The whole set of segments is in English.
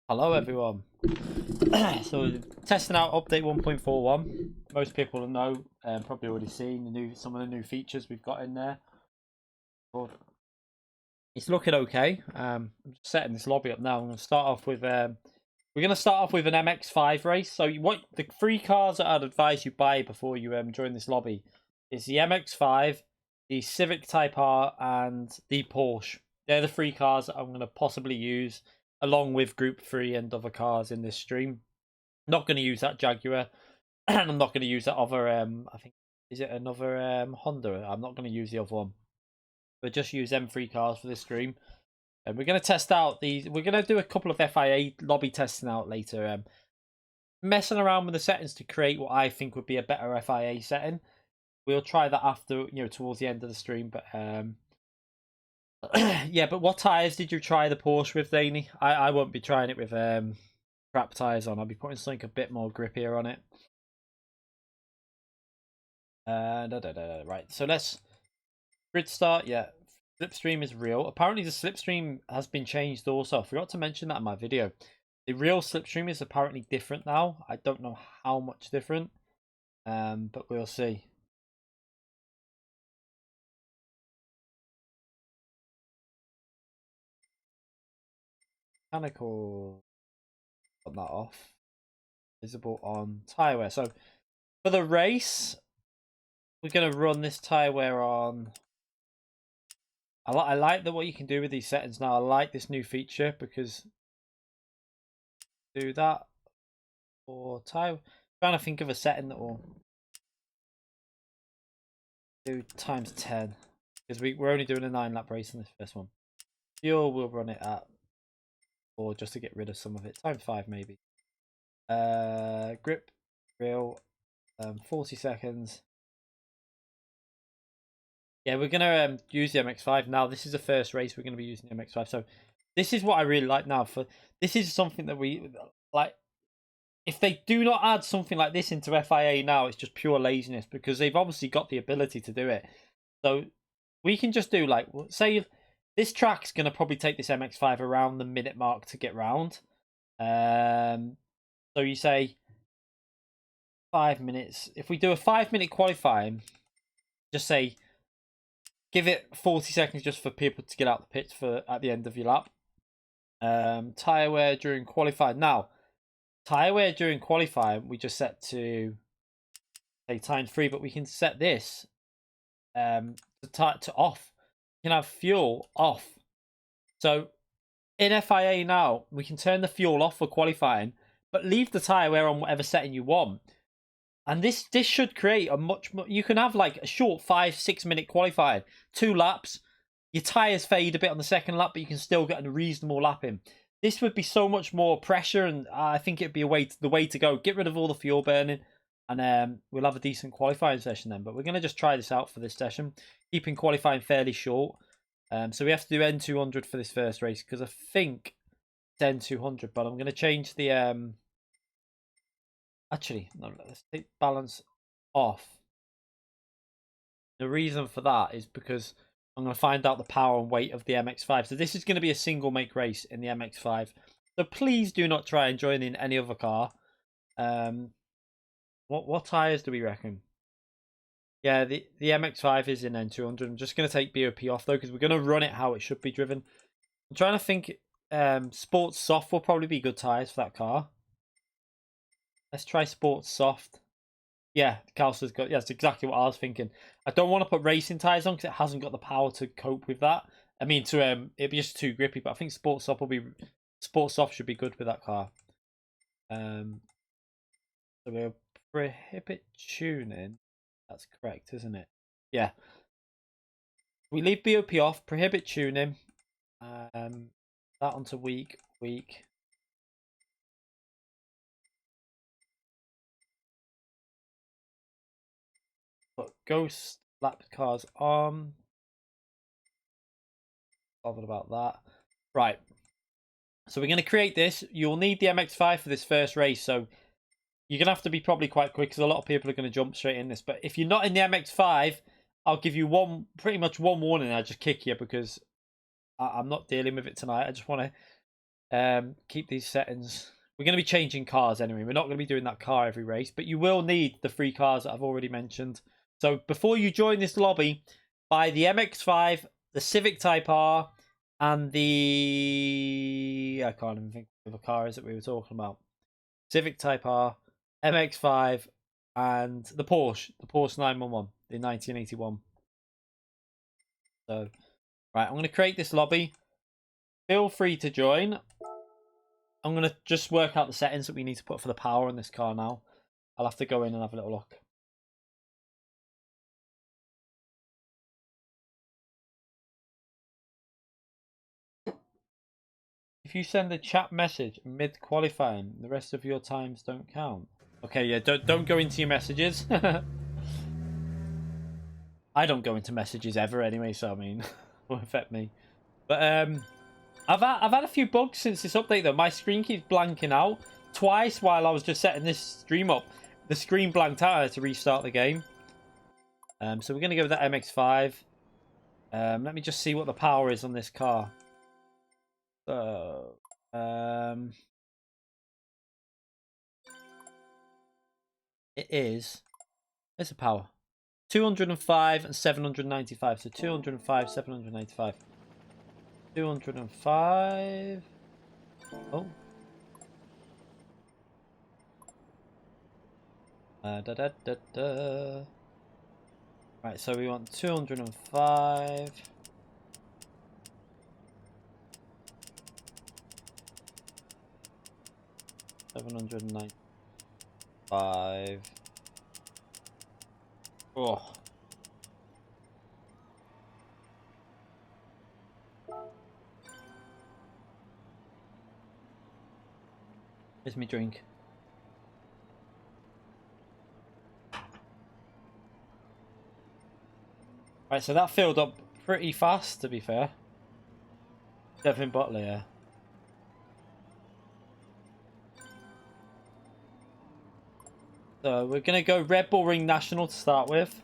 Hello everyone. So testing out update 1.41. Most people will know, probably already seen some of the new features we've got in there. But it's looking okay. I'm just setting this lobby up now. I'm going to start off with an MX5 race. So what the three cars that I'd advise you buy before you join this lobby is the MX5, the Civic Type R, and the Porsche. They're the three cars that I'm going to possibly use along with Group 3 and other cars in this stream. I'm not going to use that Jaguar, and I'm not going to use that other, I think, is it another Honda? I'm not going to use the other one. But just use them three cars for this stream. And we're going to test out these. We're going to do a couple of FIA lobby testing out later. Messing around with the settings to create what I think would be a better FIA setting. We'll try that after, towards the end of the stream. But yeah, but what tyres did you try the Porsche with, Daney? I won't be trying it with crap tyres on. I'll be putting something a bit more grippier on it. Right, so let's grid start. Yeah, slipstream is real. Apparently the slipstream has been changed also. I forgot to mention that in my video. The real slipstream is apparently different now. I don't know how much different, but we'll see. Mechanical, put that off. Visible on tyre wear. So for the race, we're going to run this tyre wear on. I like that what you can do with these settings now. I like this new feature because do that for tyre. trying to think of a setting that will do times 10. Because we're only doing a 9-lap race on this first one. Fuel, we'll run it at 4 just to get rid of some of it. Times 5 maybe. Grip, reel, 40 seconds. Yeah, we're going to use the MX-5. Now, this is the first race we're going to be using the MX-5. So, this is what I really like now. This is something that we... like. If they do not add something like this into FIA now, it's just pure laziness. Because they've obviously got the ability to do it. So, we can just do, like... say, this track's going to probably take this MX-5 around the minute mark to get round. So, you say... 5 minutes. If we do a 5-minute qualifying... just say... give it 40 seconds just for people to get out the pits for at the end of your lap. Tyre wear during qualifying. Now, tyre wear during qualifying, we just set to say times 3, but we can set this to off. You can have fuel off. So in FIA now, we can turn the fuel off for qualifying, but leave the tyre wear on whatever setting you want. And this should create a much more... you can have like a short 5-6 minute qualifying, 2 laps. Your tyres fade a bit on the second lap, but you can still get a reasonable lap in. This would be so much more pressure, and I think it'd be the way to go. Get rid of all the fuel burning, and we'll have a decent qualifying session then. But we're going to just try this out for this session, keeping qualifying fairly short. So we have to do N200 for this first race, because I think it's N200, but I'm going to change the... actually, no, let's take balance off. The reason for that is because I'm going to find out the power and weight of the MX-5. So this is going to be a single make race in the MX-5. So please do not try and join in any other car. What tyres do we reckon? Yeah, the MX-5 is in N200. I'm just going to take BOP off though, because we're going to run it how it should be driven. I'm trying to think. Sports soft will probably be good tyres for that car. Let's try sports soft. Yeah, Calcer's got... yeah, that's exactly what I was thinking. I don't want to put racing tyres on because it hasn't got the power to cope with that. I mean, it'd be just too grippy, but I think sports soft will be... sports soft should be good with that car. So we'll prohibit tuning. That's correct, isn't it? Yeah. We leave BOP off, prohibit tuning. That onto weak. Put ghost lap cars on. Bothered about that. Right. So we're going to create this. You'll need the MX-5 for this first race. So you're going to have to be probably quite quick because a lot of people are going to jump straight in this. But if you're not in the MX-5, I'll give you pretty much one warning. I'll just kick you because I'm not dealing with it tonight. I just want to keep these settings. We're going to be changing cars anyway. We're not going to be doing that car every race. But you will need the 3 cars that I've already mentioned. So before you join this lobby, buy the MX-5, the Civic Type R, and the... I can't even think of the car is that we were talking about. Civic Type R, MX-5, and the Porsche 911, the 1981. So, right, I'm going to create this lobby. Feel free to join. I'm going to just work out the settings that we need to put for the power in this car now. I'll have to go in and have a little look. If you send a chat message mid-qualifying, the rest of your times don't count. Okay, yeah, don't go into your messages. I don't go into messages ever anyway, so I mean, it won't affect me. But I've had a few bugs since this update though. My screen keeps blanking out. Twice while I was just setting this stream up, the screen blanked out. I had to restart the game. So we're gonna go with that MX-5. Let me just see what the power is on this car. So, it is. It's a power. 205 and 795. So 205, 795. 205. Oh. Right, so we want 205. 790. 5. Oh. Here's me drink. Right, so that filled up pretty fast, to be fair. Devin Butler, yeah. So we're going to go Red Bull Ring National to start with.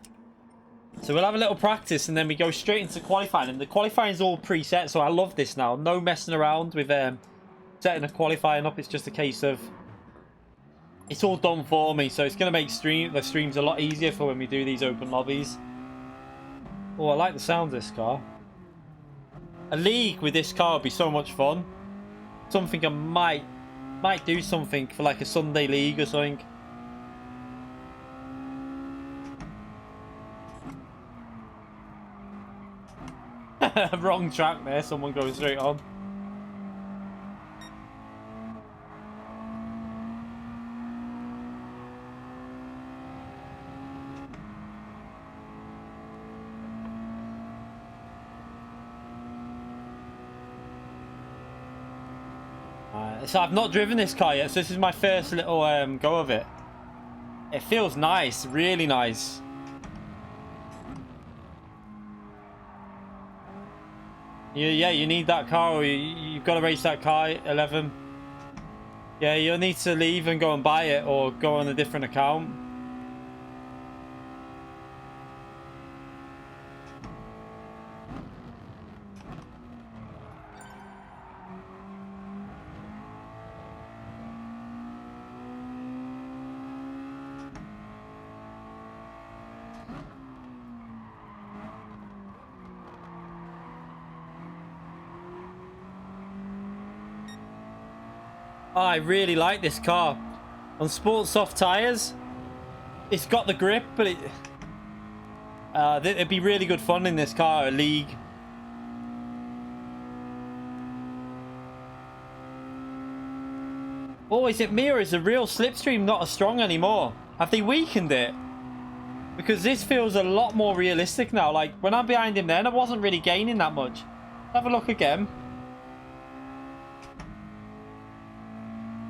So we'll have a little practice and then we go straight into qualifying. And the qualifying is all preset, so I love this now. No messing around with setting a qualifying up. It's just a case of... It's all done for me, so it's going to make the streams a lot easier for when we do these open lobbies. Oh, I like the sound of this car. A league with this car would be so much fun. Something I might do something for like a Sunday league or something. Wrong track there, someone goes straight on. So I've not driven this car yet, so this is my first little go of it. It feels nice, really nice. Yeah, you need that car, or you've got to race that car, 11. Yeah, you'll need to leave and go and buy it, or go on a different account. Oh, I really like this car. On sports soft tyres, it's got the grip, but it'd be really good fun in this car, a league. Oh, is it me or is the real slipstream not as strong anymore? Have they weakened it? Because this feels a lot more realistic now. Like, when I'm behind him then, I wasn't really gaining that much. Have a look again.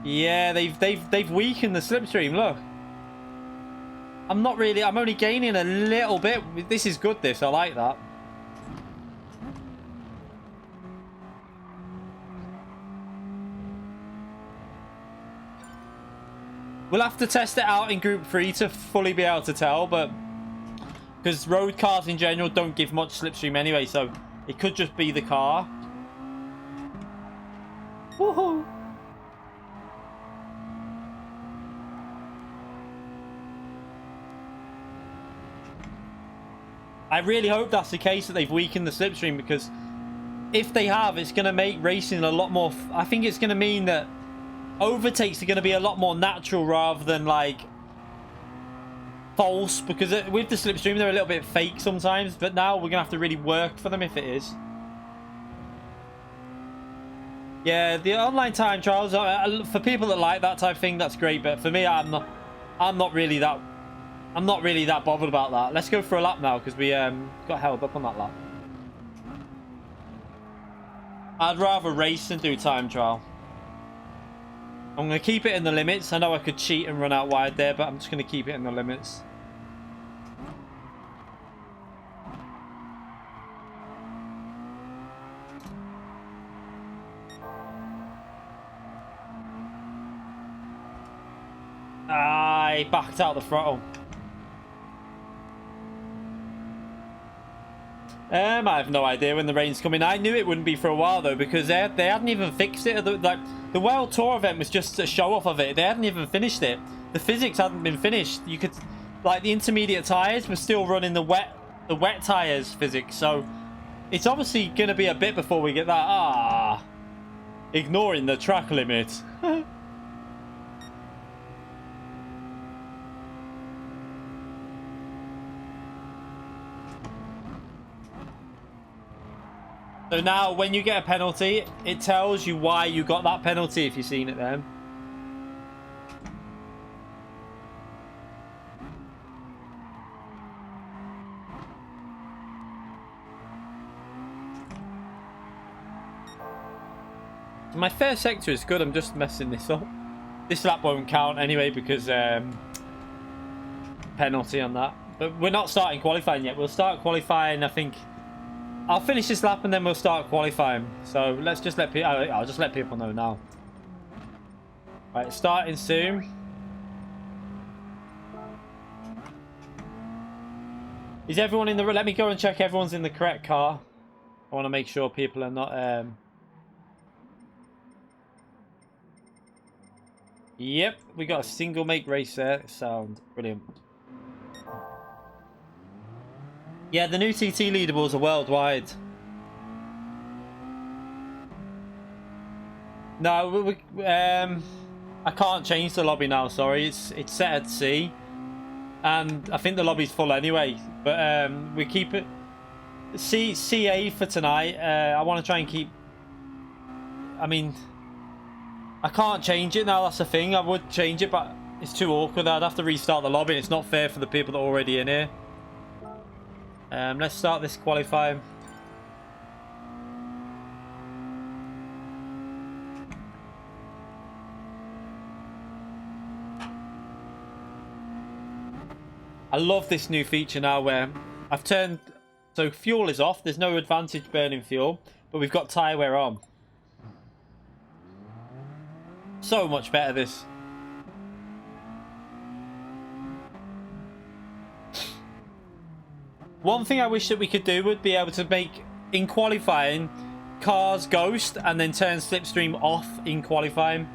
Yeah, they've weakened the slipstream, look. I'm only gaining a little bit. This is good, this. I like that. We'll have to test it out in Group 3 to fully be able to tell, but... Because road cars in general don't give much slipstream anyway, so it could just be the car. Woohoo! I really hope that's the case, that they've weakened the slipstream, because if they have, it's going to make racing a lot more... I think it's going to mean that overtakes are going to be a lot more natural rather than, like, false, because with the slipstream, they're a little bit fake sometimes, but now we're going to have to really work for them if it is. Yeah, the online time trials, for people that like that type of thing, that's great, but for me, I'm not really that bothered about that. Let's go for a lap now, because we got held up on that lap. I'd rather race than do time trial. I'm going to keep it in the limits. I know I could cheat and run out wide there, but I'm just going to keep it in the limits. I backed out the throttle. I have no idea when the rain's coming. I knew it wouldn't be for a while though, because they hadn't even fixed it. The World Tour event was just a show off of it. They hadn't even finished it. The physics hadn't been finished. You could, like, the intermediate tires were still running the wet tires physics. So it's obviously going to be a bit before we get that. Ignoring the track limit. So now, when you get a penalty, it tells you why you got that penalty if you've seen it then. My first sector is good. I'm just messing this up. This lap won't count anyway because penalty on that. But we're not starting qualifying yet. We'll start qualifying, I think. I'll finish this lap and then we'll start qualifying. So let's just let people... I'll just let people know now. Right, starting soon. Is everyone in the... Let me go and check everyone's in the correct car. I want to make sure people are not... Yep, we got a single make race there. Sound brilliant. Yeah, the new TT leaderboards are worldwide. No, I can't change the lobby now. Sorry, it's set at C, and I think the lobby's full anyway. But we keep it CA for tonight. I want to try and keep. I mean, I can't change it now. That's the thing. I would change it, but it's too awkward. I'd have to restart the lobby. And it's not fair for the people that are already in here. Let's start this qualifying. I love this new feature now where I've turned... So fuel is off. There's no advantage burning fuel. But we've got tyre wear on. So much better this. One thing I wish that we could do would be able to make, in qualifying, cars ghost and then turn slipstream off in qualifying.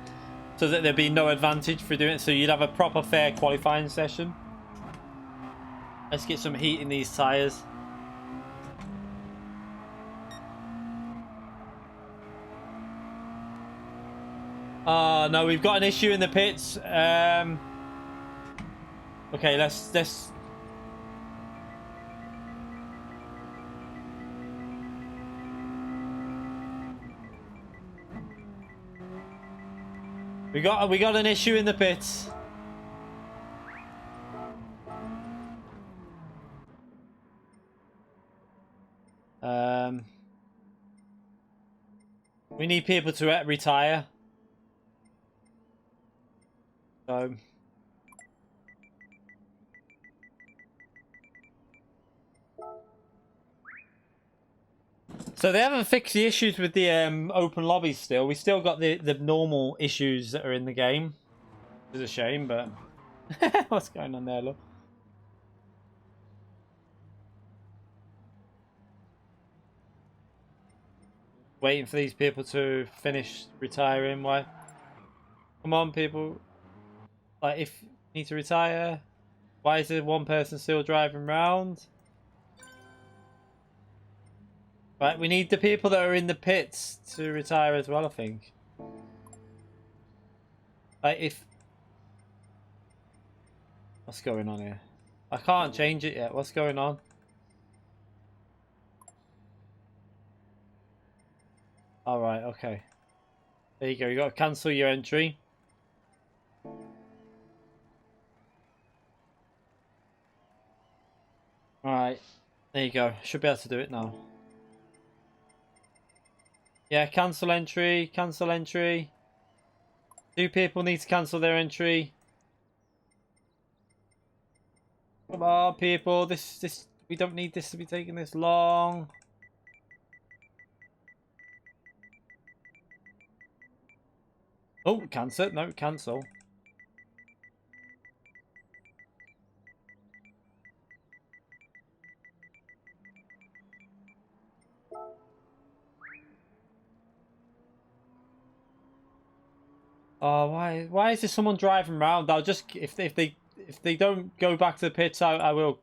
So that there'd be no advantage for doing it. So you'd have a proper fair qualifying session. Let's get some heat in these tyres. No, we've got an issue in the pits. Okay, let's... We got an issue in the pits. We need people to retire. So they haven't fixed the issues with the open lobbies still. We still got the normal issues that are in the game. It's a shame, but... What's going on there, look? Waiting for these people to finish retiring. Why? Come on, people. Like, if you need to retire, why is there one person still driving around? Right, we need the people that are in the pits to retire as well, I think. Like, if... What's going on here? I can't change it yet. What's going on? Alright, okay. There you go. You got to cancel your entry. Alright. There you go. Should be able to do it now. Yeah, cancel entry. Cancel entry. 2 people need to cancel their entry. Come on, people. This we don't need this to be taking this long. Oh, cancel. No, cancel. Oh, why is there someone driving around? I'll just if they don't go back to the pits, I will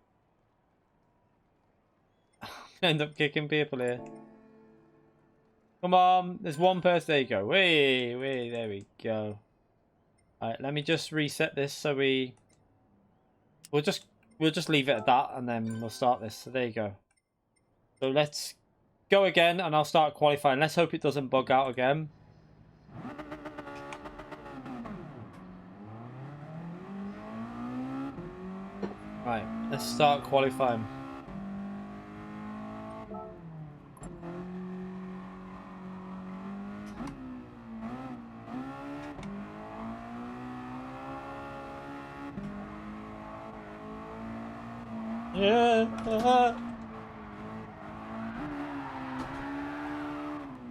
end up kicking people here. Come on, there's one person. There you go. Wait, there we go. Alright, let me just reset this so we'll just leave it at that and then we'll start this. So there you go. So let's go again and I'll start qualifying. Let's hope it doesn't bug out again. Right, let's start qualifying. Yeah.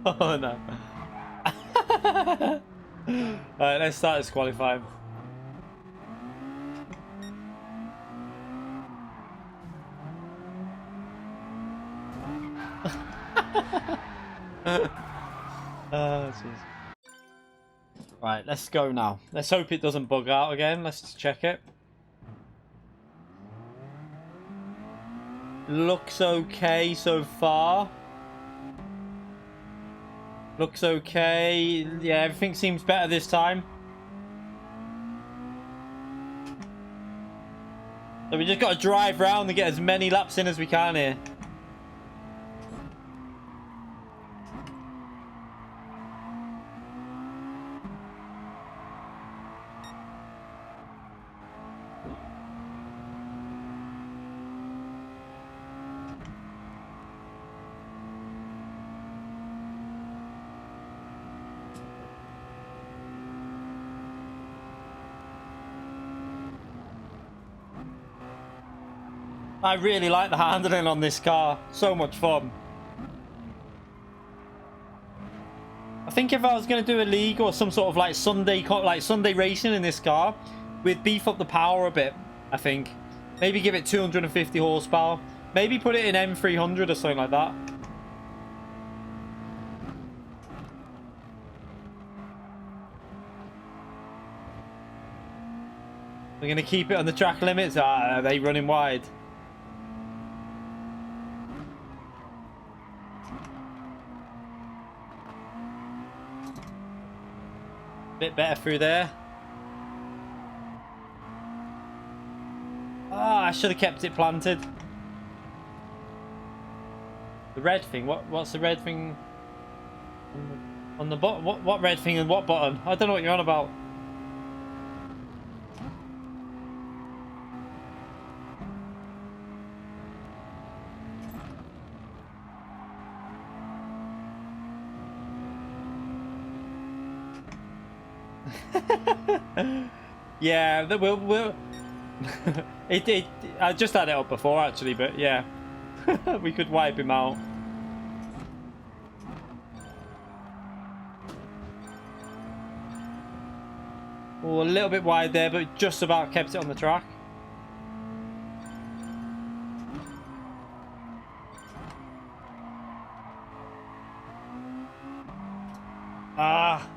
Oh no. Alright, let's start this qualifying. Oh, jeez. Right, let's go now. Let's hope it doesn't bug out again. Let's check it. Looks okay so far. Looks okay. Yeah, everything seems better this time. So we just got to drive around and get as many laps in as we can here. I really like the handling on this car. So much fun. I think if I was going to do a league or some sort of like Sunday racing in this car, we'd beef up the power a bit, I think. Maybe give it 250 horsepower. Maybe put it in M300 or something like that. We're going to keep it on the track limits. Are they running wide? Bit better through there. Ah, I should have kept it planted. The red thing. What's the red thing on the bottom? What red thing and what button? I don't know what you're on about. Yeah, we'll I just had it up before actually, but yeah. We could wipe him out. Oh, a little bit wide there, but just about kept it on the track. Ah.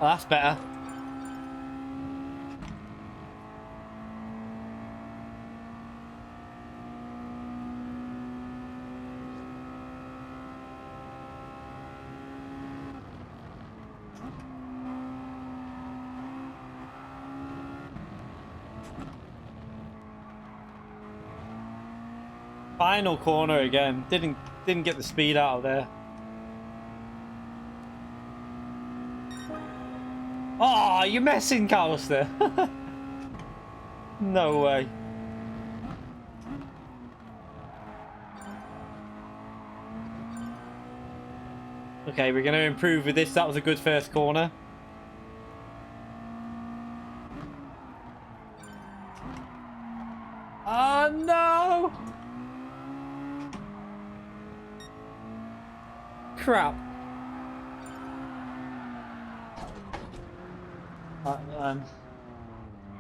Oh, that's better. Final corner again. Didn't get the speed out of there. Oh, you're messing, Callister. No way. Okay, we're going to improve with this. That was a good first corner. Oh, no! Crap.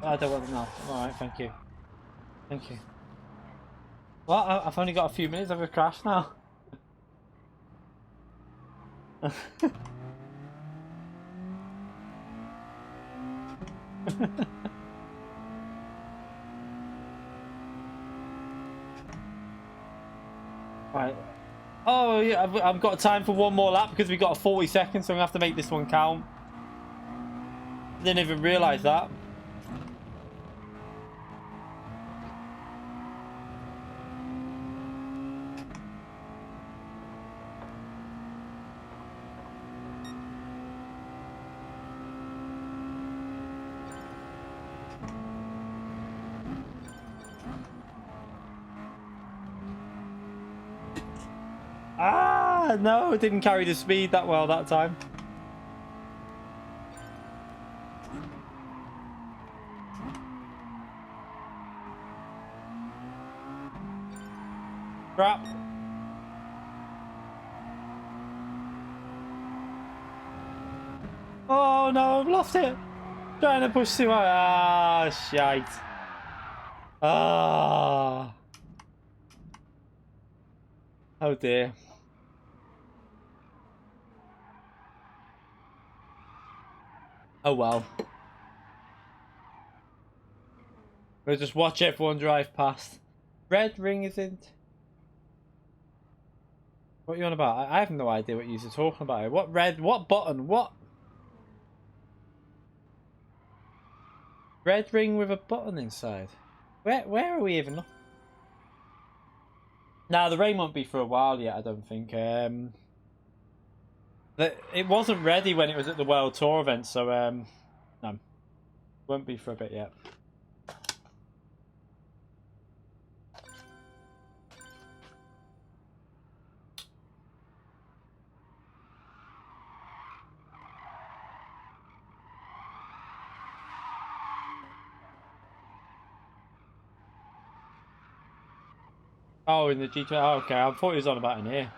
I don't want to know. Alright, thank you. Thank you. Well, I've only got a few minutes. I've a crash now. Right. Oh, yeah, I've got time for one more lap because we've got 40 seconds, so I'm going to have to make this one count. Didn't even realise that. Ah, no, it didn't carry the speed that well that time. Crap. Oh no, I've lost it. Trying to push too hard. Ah, shite. Ah. Oh dear. Oh well. We'll just watch everyone drive past. Red ring isn't. What are you on about? I have no idea what you're talking about. What red? What button? What? Red ring with a button inside. Where are we even? Now the rain won't be for a while yet. I don't think. It wasn't ready when it was at the World Tour event, so no, won't be for a bit yet. Oh, in the G2. Oh, okay, I thought he was on about in here.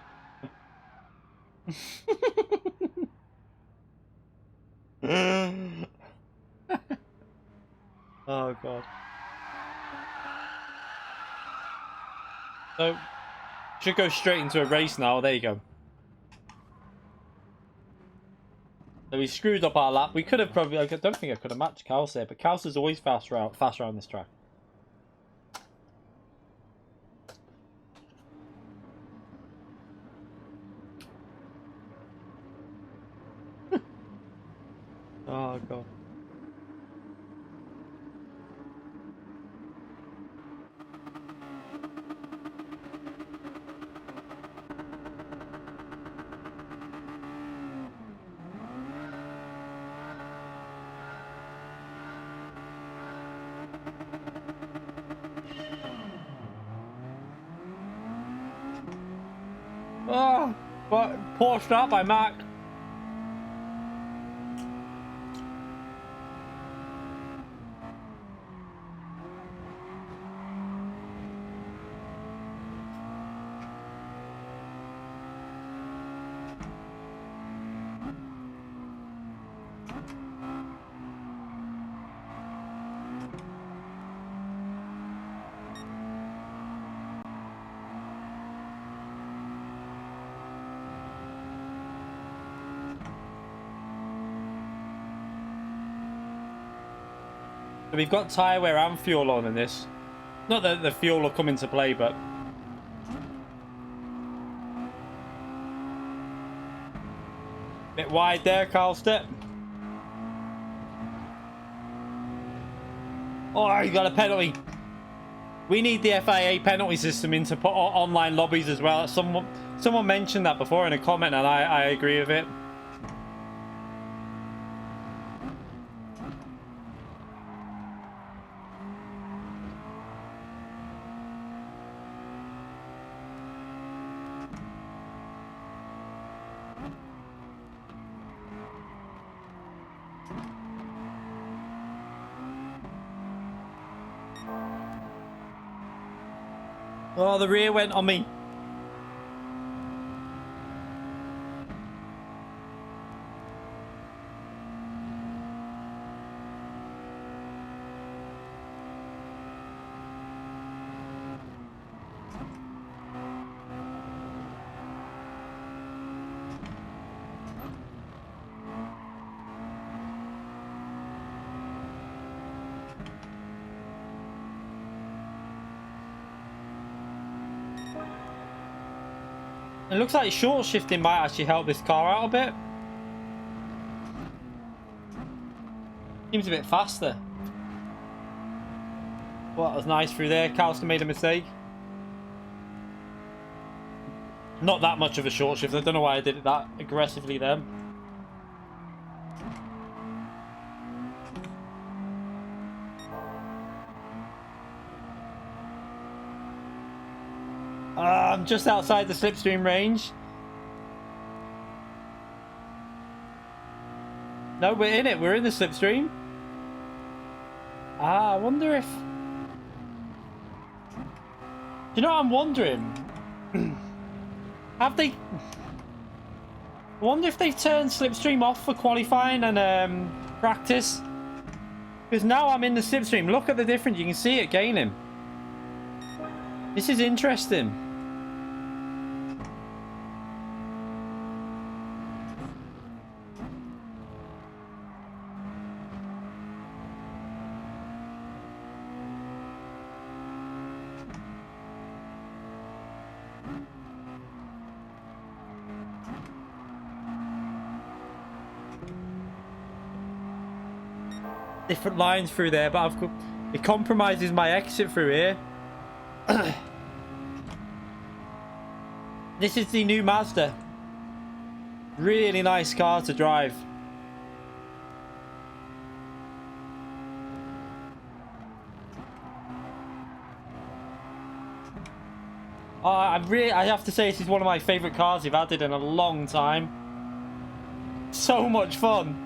Oh god. So should go straight into a race now. There you go. So we screwed up our lap. We could have probably. I don't think I could have matched Kaus there, but Kaus is always faster on this track. Oh god. Oh, but poor start by Mac. We've got tyre wear and fuel on in this. Not that the fuel will come into play, but bit wide there, Carl Step. Oh, you got a penalty. We need the FIA penalty system in to put online lobbies as well. Someone mentioned that before in a comment, and I agree with it. Oh, the rear went on me. It looks like short shifting might actually help this car out a bit. Seems a bit faster. Well, that was nice through there. Carlson made a mistake. Not that much of a short shift. I don't know why I did it that aggressively then. I'm just outside the slipstream range. No, we're in it. We're in the slipstream. I wonder if... Do you know what I'm wondering? Have they? I wonder if they've turned Slipstream off for qualifying and practice. Because now I'm in the Slipstream. Look at the difference. You can see it gaining. This is interesting. Different lines through there, but it compromises my exit through here. This is the new Mazda. Really nice car to drive. I have to say this is one of my favourite cars I've added in a long time. So much fun.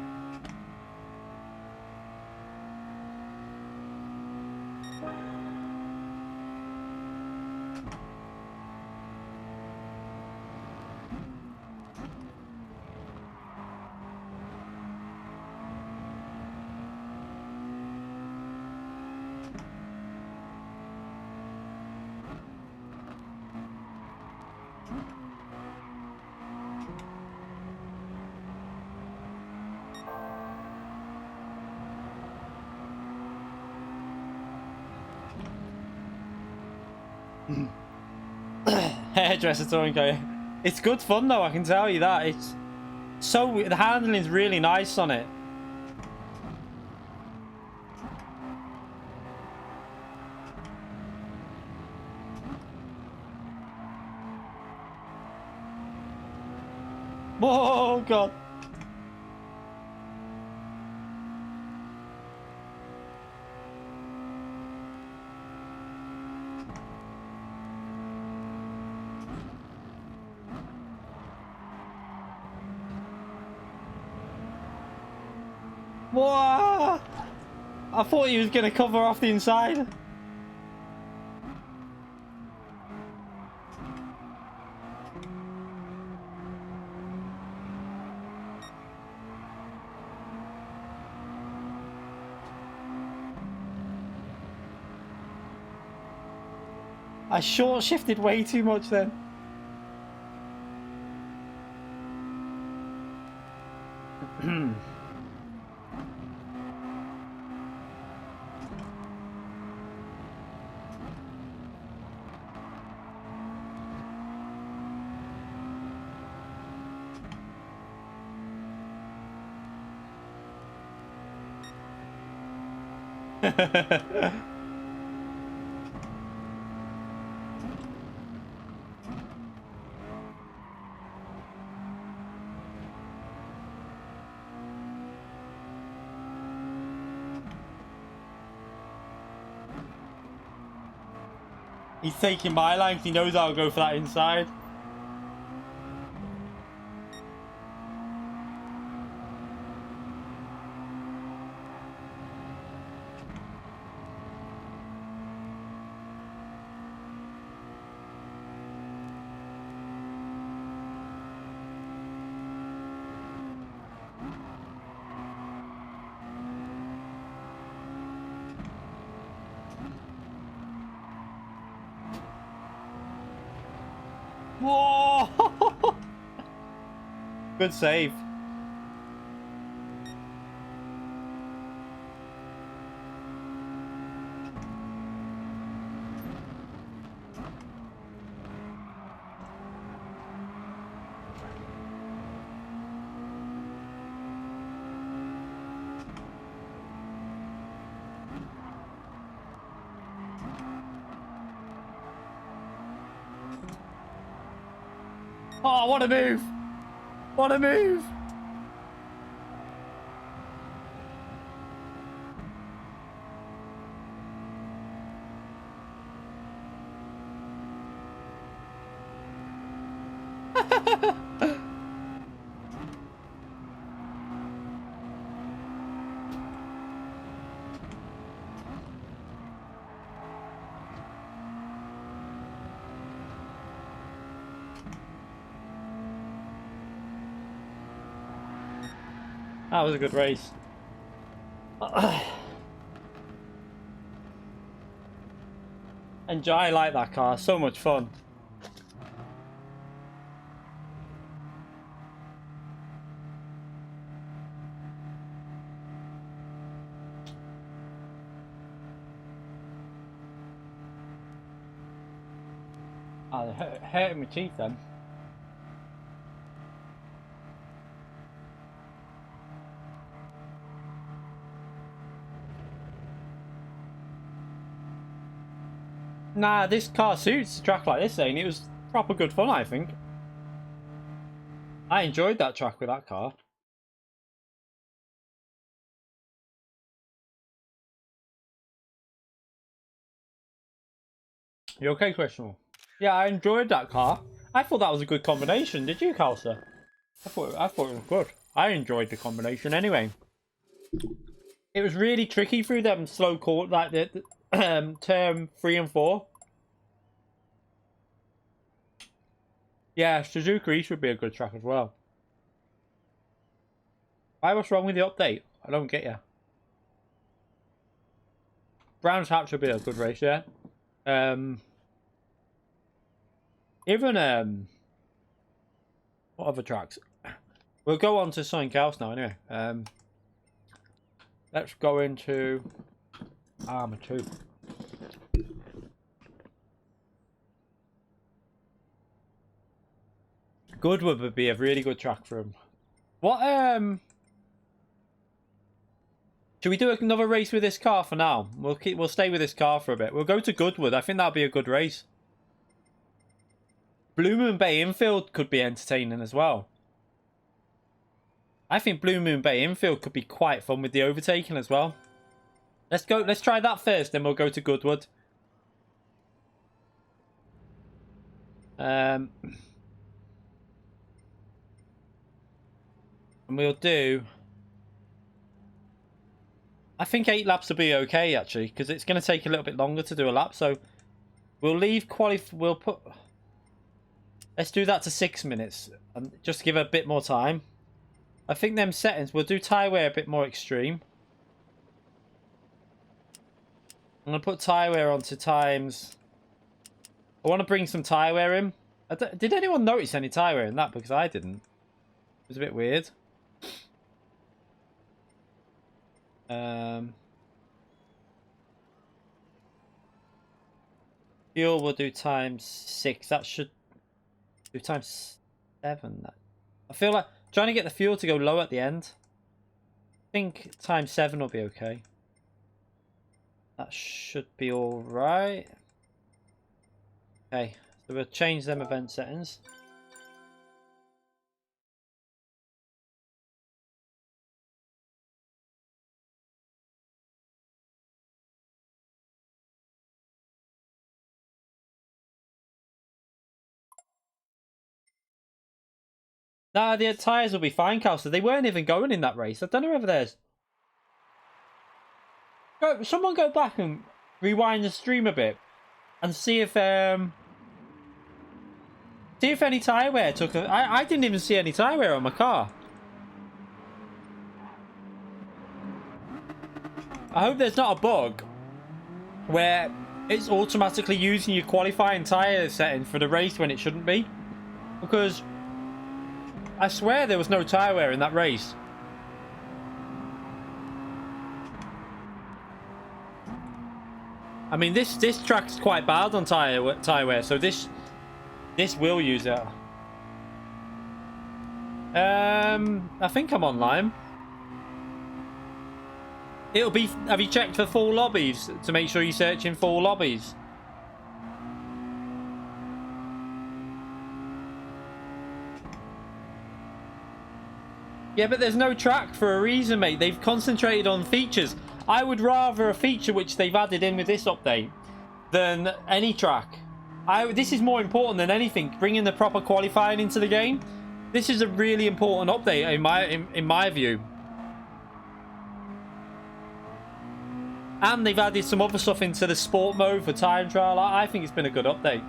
Hairdresser touring car. It's good fun though, I can tell you that. It's so, the handling's really nice on it. Oh god. Whoa! I thought he was going to cover off the inside. I short shifted way too much then. He's taking my line because he knows I'll go for that inside. Whoa! Good save. Oh, what a move! What a move! That was a good race. Enjoy, I like that car. So much fun. Oh, they're hurting my teeth then. Nah, this car suits a track like this, and it was proper good fun, I think. I enjoyed that track with that car. You okay, Questionable? Yeah, I enjoyed that car. I thought that was a good combination. Did you, Kalsa? I thought it was good. I enjoyed the combination anyway. It was really tricky through them slow court, like the term 3 and 4. Yeah, Suzuka East would be a good track as well. Why, what's wrong with the update? I don't get you. Brown's Hatch would be a good race, yeah. Even what other tracks? We'll go on to something else now anyway. Let's go into Armour 2. Goodwood would be a really good track for him. What should we do another race with this car for now? We'll stay with this car for a bit. We'll go to Goodwood. I think that'll be a good race. Blue Moon Bay Infield could be entertaining as well. I think Blue Moon Bay Infield could be quite fun with the overtaking as well. Let's try that first, then we'll go to Goodwood. And we'll do... I think 8 laps will be okay, actually, because it's going to take a little bit longer to do a lap. So we'll leave We'll put... Let's do that to 6 minutes, and just to give it a bit more time. I think them settings, we'll do tyre wear a bit more extreme. I'm going to put tyre wear onto times... I want to bring some tyre wear in. Did anyone notice any tyre wear in that? Because I didn't. It was a bit weird. Fuel will do times 6. That should do times 7. I feel like trying to get the fuel to go low at the end. I think times 7 will be okay. That should be alright. Okay, so we'll change them event settings. Nah, the tyres will be fine, Cal. So they weren't even going in that race. I don't know whether there's... Someone go back and rewind the stream a bit and see if any tyre wear took... I didn't even see any tyre wear on my car. I hope there's not a bug where it's automatically using your qualifying tyre setting for the race when it shouldn't be. Because... I swear there was no tyre wear in that race. I mean, this track's quite bad on tyre wear, so this will use it. I think I'm online. It'll be. Have you checked for full lobbies to make sure you're searching full lobbies? Yeah, but there's no track for a reason, mate. They've concentrated on features. I would rather a feature which they've added in with this update than any track. This is more important than anything, bringing the proper qualifying into the game. This is a really important update in my view. And they've added some other stuff into the sport mode for time trial. I think it's been a good update.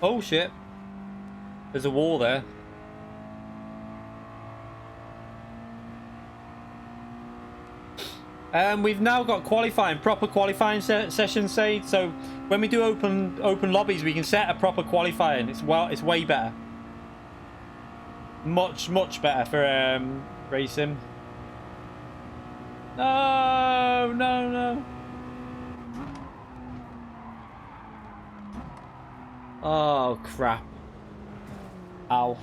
Oh shit. There's a wall there. We've now got qualifying, proper qualifying sessions saved. So when we do open lobbies, we can set a proper qualifying. It's way better. Much better for racing. No. Oh crap. Ow.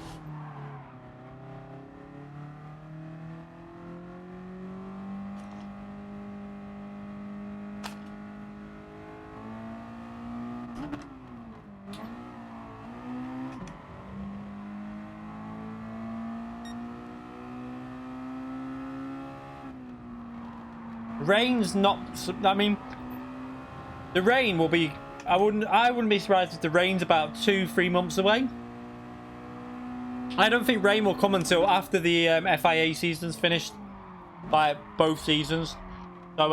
Rain's not. I mean, the rain will be. I wouldn't be surprised if the rain's about 2-3 months away. I don't think rain will come until after the FIA season's finished, like both seasons. So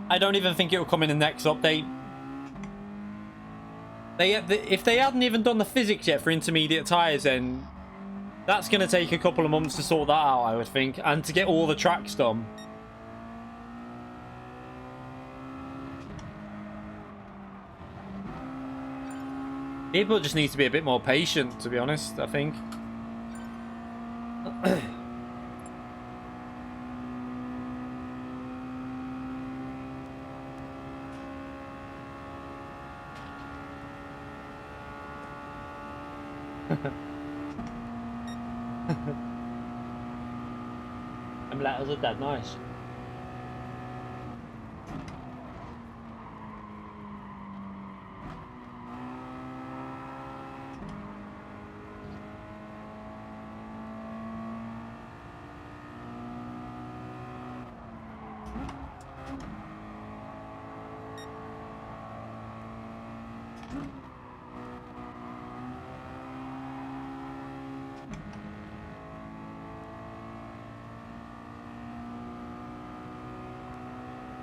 I don't even think it will come in the next update. If they hadn't even done the physics yet for intermediate tyres, then that's going to take a couple of months to sort that out, I would think, and to get all the tracks done. People just need to be a bit more patient, to be honest, I think. Them letters are dead nice.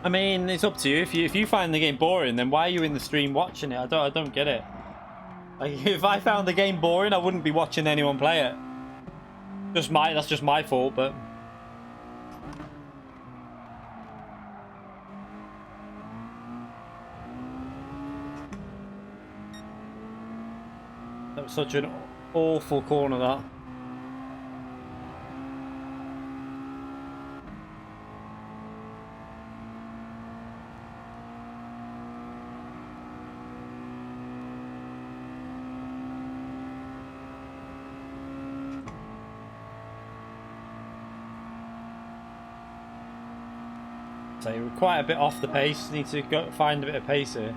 I mean, it's up to you. If you find the game boring, then why are you in the stream watching it? I don't get it. Like, if I found the game boring, I wouldn't be watching anyone play it. That's just my fault, but that was such an awful corner, that. So we're quite a bit off the pace. Need to go find a bit of pace here.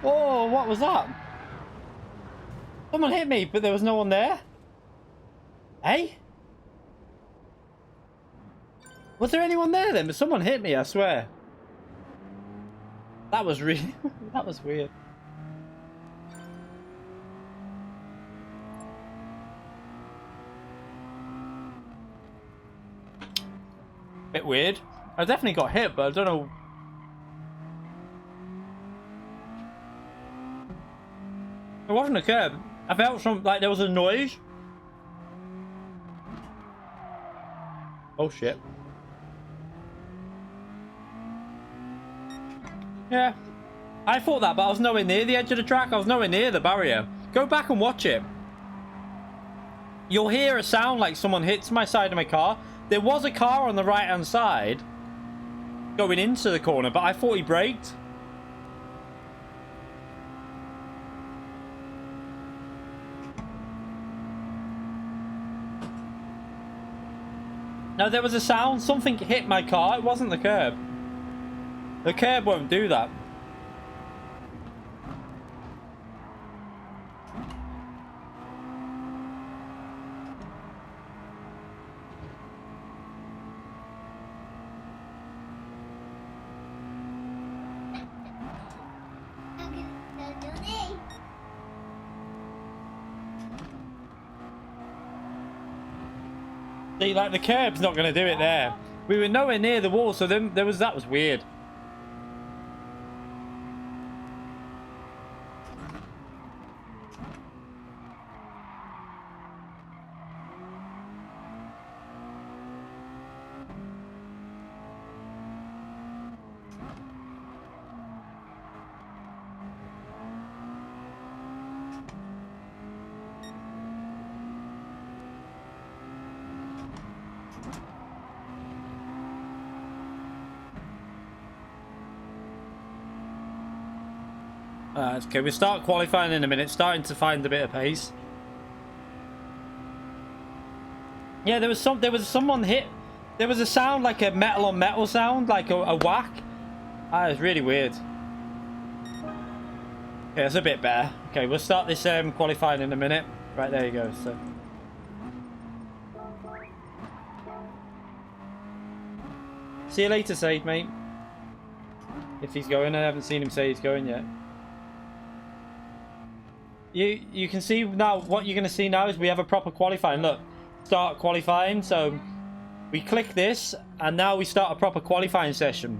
Oh, what was that? Someone hit me, but there was no one there. Hey? Was there anyone there then? But someone hit me, I swear. That was really... that was weird. Bit weird. I definitely got hit, but I don't know... It wasn't a curb. I felt like there was a noise. Oh shit. Yeah. I thought that, but I was nowhere near the edge of the track. I was nowhere near the barrier. Go back and watch it. You'll hear a sound like someone hits my side of my car. There was a car on the right hand side going into the corner, but I thought he braked. No, there was a sound. Something hit my car. It wasn't the curb. The curb won't do that. See, like the curb's not going to do it there. We were nowhere near the wall, so then that was weird. Okay, we'll start qualifying in a minute. Starting to find a bit of pace. Yeah, there was someone hit. There was a sound like a metal on metal sound, like a whack. Ah, it was really weird. Okay, that's a bit better. Okay, we'll start this qualifying in a minute. Right, there you go. So. See you later, Sade, mate. If he's going, I haven't seen him say he's going yet. You can see now, what you're going to see now is we have a proper qualifying. Look, start qualifying. So we click this and now we start a proper qualifying session.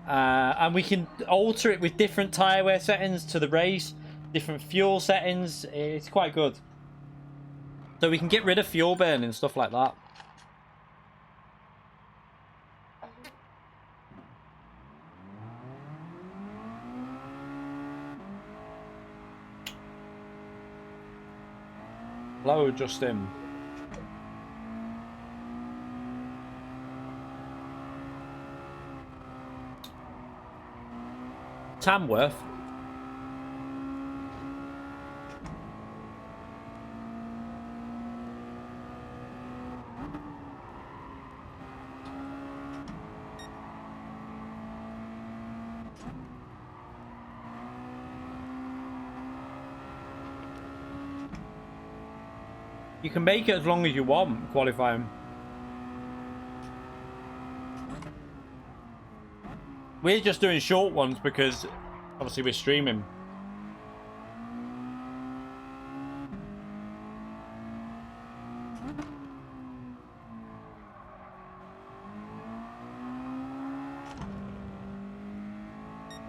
And we can alter it with different tyre wear settings to the race, different fuel settings. It's quite good. So we can get rid of fuel burn and stuff like that. Hello, Justin. Tamworth. You can make it as long as you want, qualifying. We're just doing short ones because obviously we're streaming.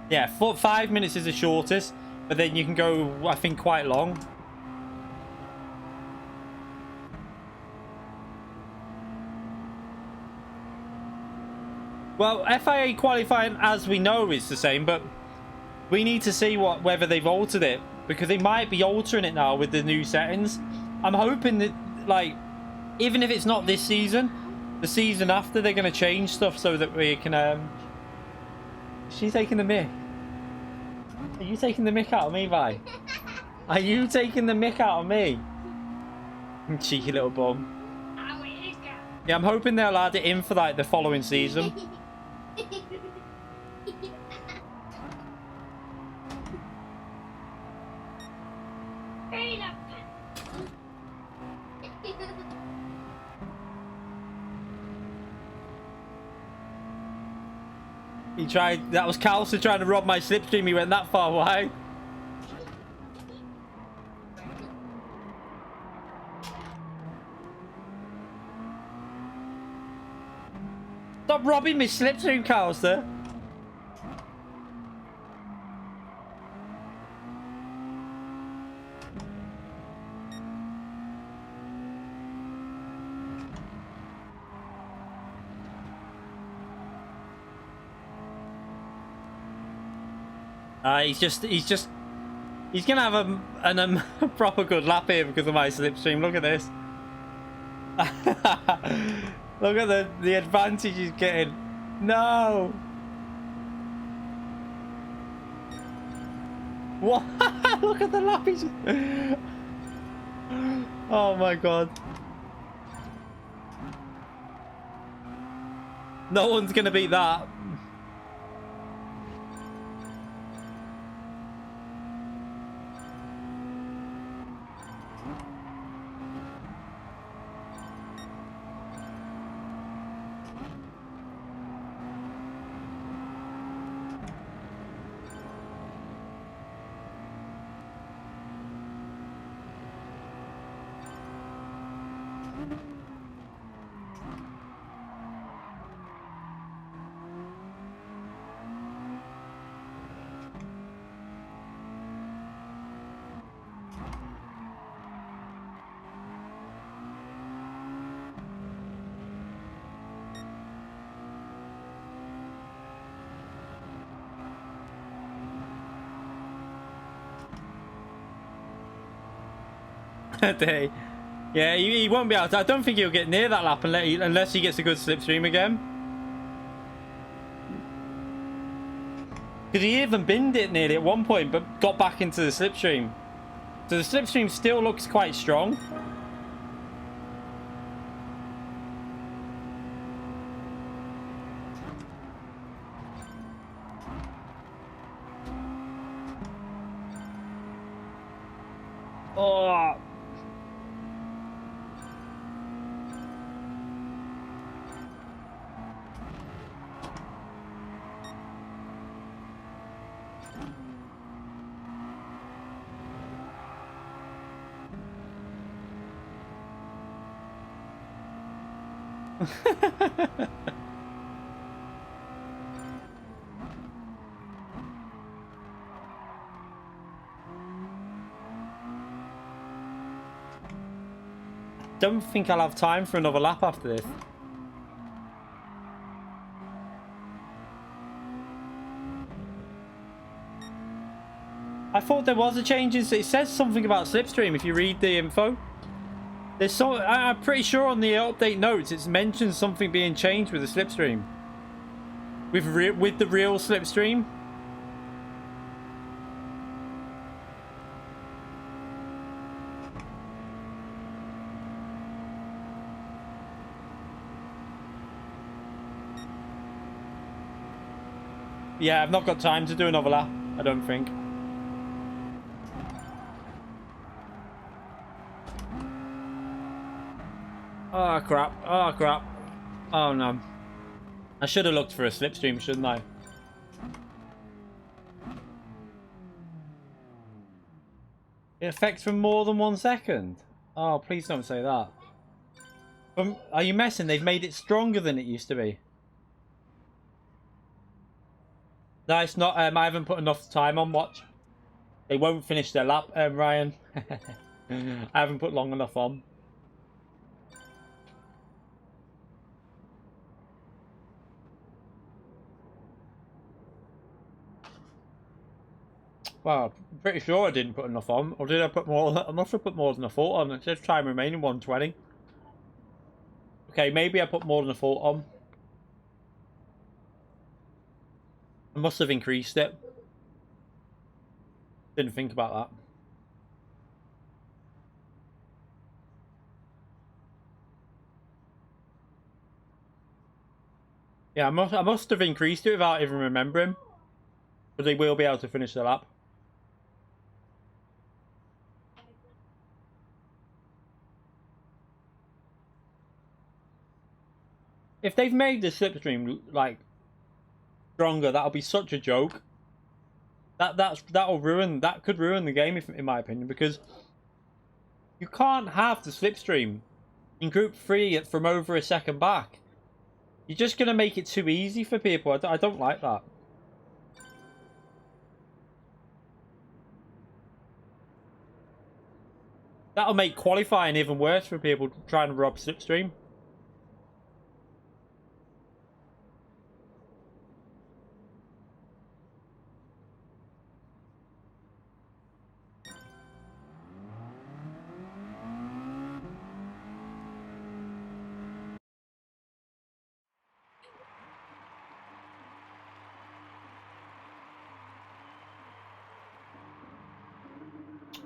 Yeah, 5 minutes is the shortest, but then you can go, I think, quite long. Well, FIA qualifying, as we know, is the same, but we need to see whether they've altered it, because they might be altering it now with the new settings. I'm hoping that, like, even if it's not this season, the season after, they're going to change stuff so that we can... She's taking the mick. Are you taking the mick out of me, Vi? Are you taking the mick out of me? Cheeky little bum. Yeah, I'm hoping they'll add it in for, like, the following season. He tried. That was Calcer trying to rob my slipstream. He went that far wide. Stop robbing me slipstream, Calcer. He's gonna have a proper good lap here because of my slipstream. Look at this. Look at the advantage he's getting. No. What? Look at the lap he's... Oh my god. No one's gonna beat that. day. Yeah, he won't be able to. I don't think he'll get near that lap unless he gets a good slipstream again. Because he even binned it nearly at one point, but got back into the slipstream. So the slipstream still looks quite strong. Oh. Don't think I'll have time for another lap after this. I thought there was a change. It says something about slipstream if you read the info. There's so I'm pretty sure on the update notes it's mentioned something being changed with the slipstream. With the real slipstream. Yeah, I've not got time to do another lap, I don't think. Oh crap, oh crap. Oh no. I should have looked for a slipstream, shouldn't I? It affects for more than 1 second. Oh, please don't say that. Are you messing? They've made it stronger than it used to be. No, it's not. I haven't put enough time on watch. They won't finish their lap, Ryan. I haven't put long enough on. Well, I'm pretty sure I didn't put enough on. Or did I put more? I must have put more than a thought on. It says time remaining 120. Okay, maybe I put more than a thought on. I must have increased it. Didn't think about that. Yeah, I must have increased it without even remembering. But they will be able to finish the lap. If they've made the slipstream like stronger, that'll be such a that could ruin the game, in my opinion, because you can't have the slipstream in Group 3 from over a second back. You're just gonna make it too easy for people. I don't like that. That'll make qualifying even worse for people trying to rob slipstream.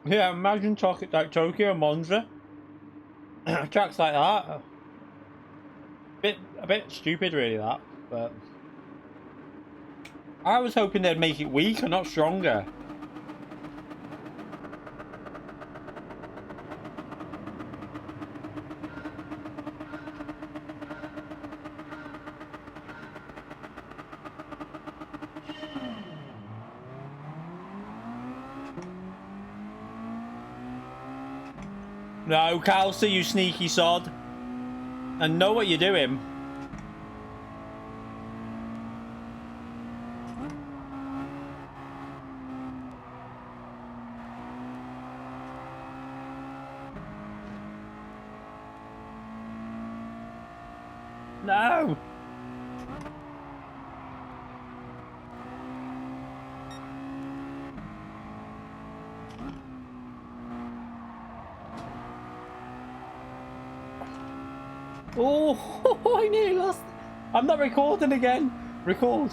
Yeah, imagine talking like Tokyo Monza. Tracks like that. A bit stupid really, that, but I was hoping they'd make it weaker, not stronger. No, Kelsey, you sneaky sod. And know what you're doing. No! Oh, I nearly lost. I'm not recording again. Record.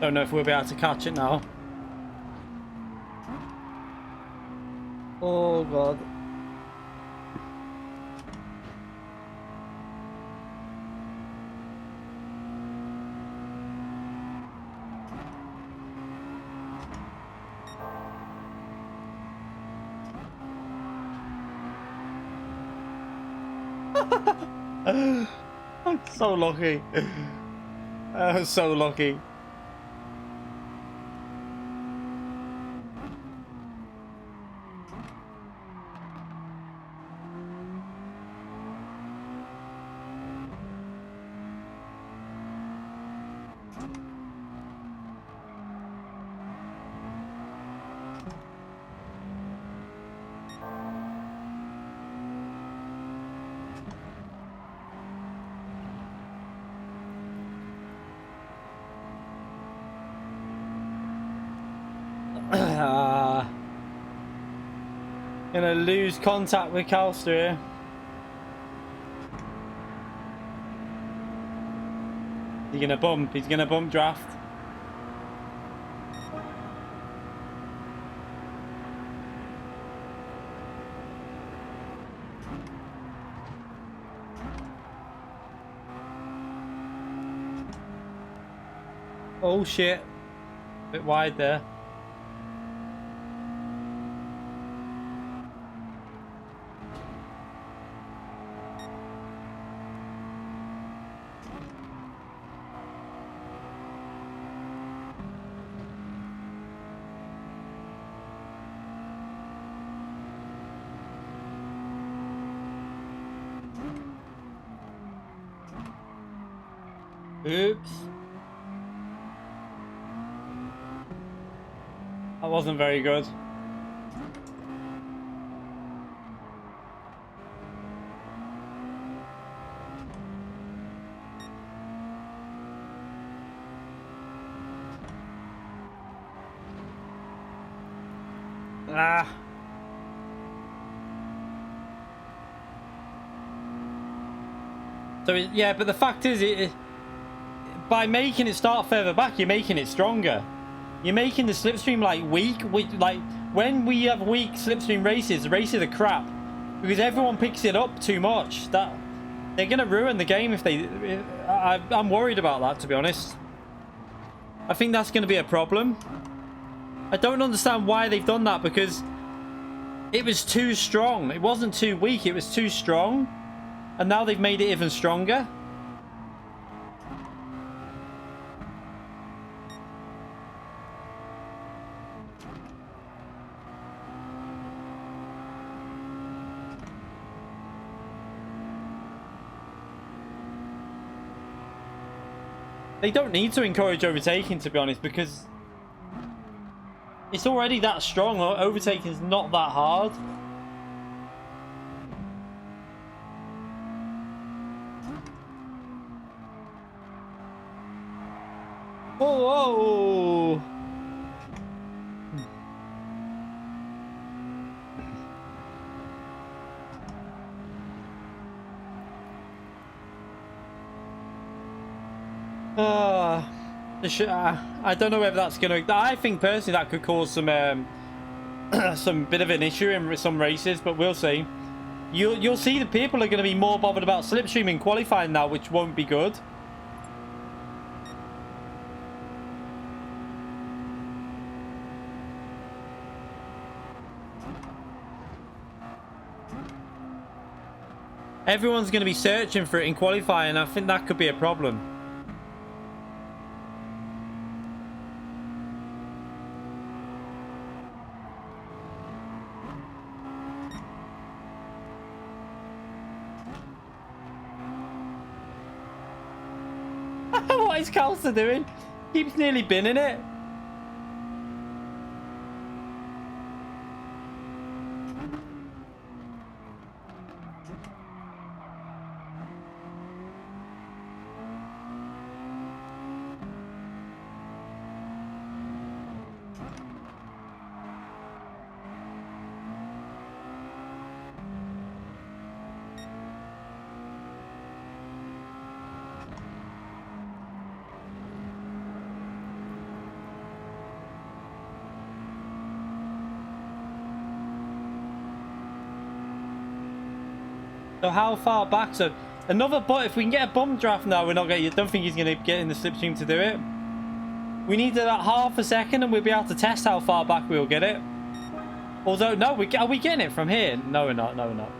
Don't know if we'll be able to catch it now. Oh god. I'm so lucky. I'm so lucky. Gonna lose contact with Calster here. He's gonna bump. He's gonna bump draft. Oh shit. Bit wide there. Oops. That wasn't very good. Ah. So yeah, but the fact is, by making it start further back, you're making it stronger. You're making the slipstream like weak. Like when we have weak slipstream races, the races are crap because everyone picks it up too much. That they're gonna ruin the game if they. I'm worried about that, to be honest. I think that's gonna be a problem. I don't understand why they've done that because it was too strong. It wasn't too weak. It was too strong, and now they've made it even stronger. They don't need to encourage overtaking, to be honest, because it's already that strong. Overtaking is not that hard. Whoa, whoa. I don't know whether that's gonna. I think personally that could cause some some bit of an issue in some races, but we'll see. You'll see that people are going to be more bothered about slipstreaming qualifying now, which won't be good. Everyone's going to be searching for it in Qualifier, and I think that could be a problem. What is Calcer doing? Keeps nearly binning it. So how far back? So another but if we can get a bum draft now, we're not getting. I don't think he's going to get in the slipstream to do it. We need that half a second, and we'll be able to test how far back we'll get it. Although no, are we getting it from here? No, we're not. No, we're not.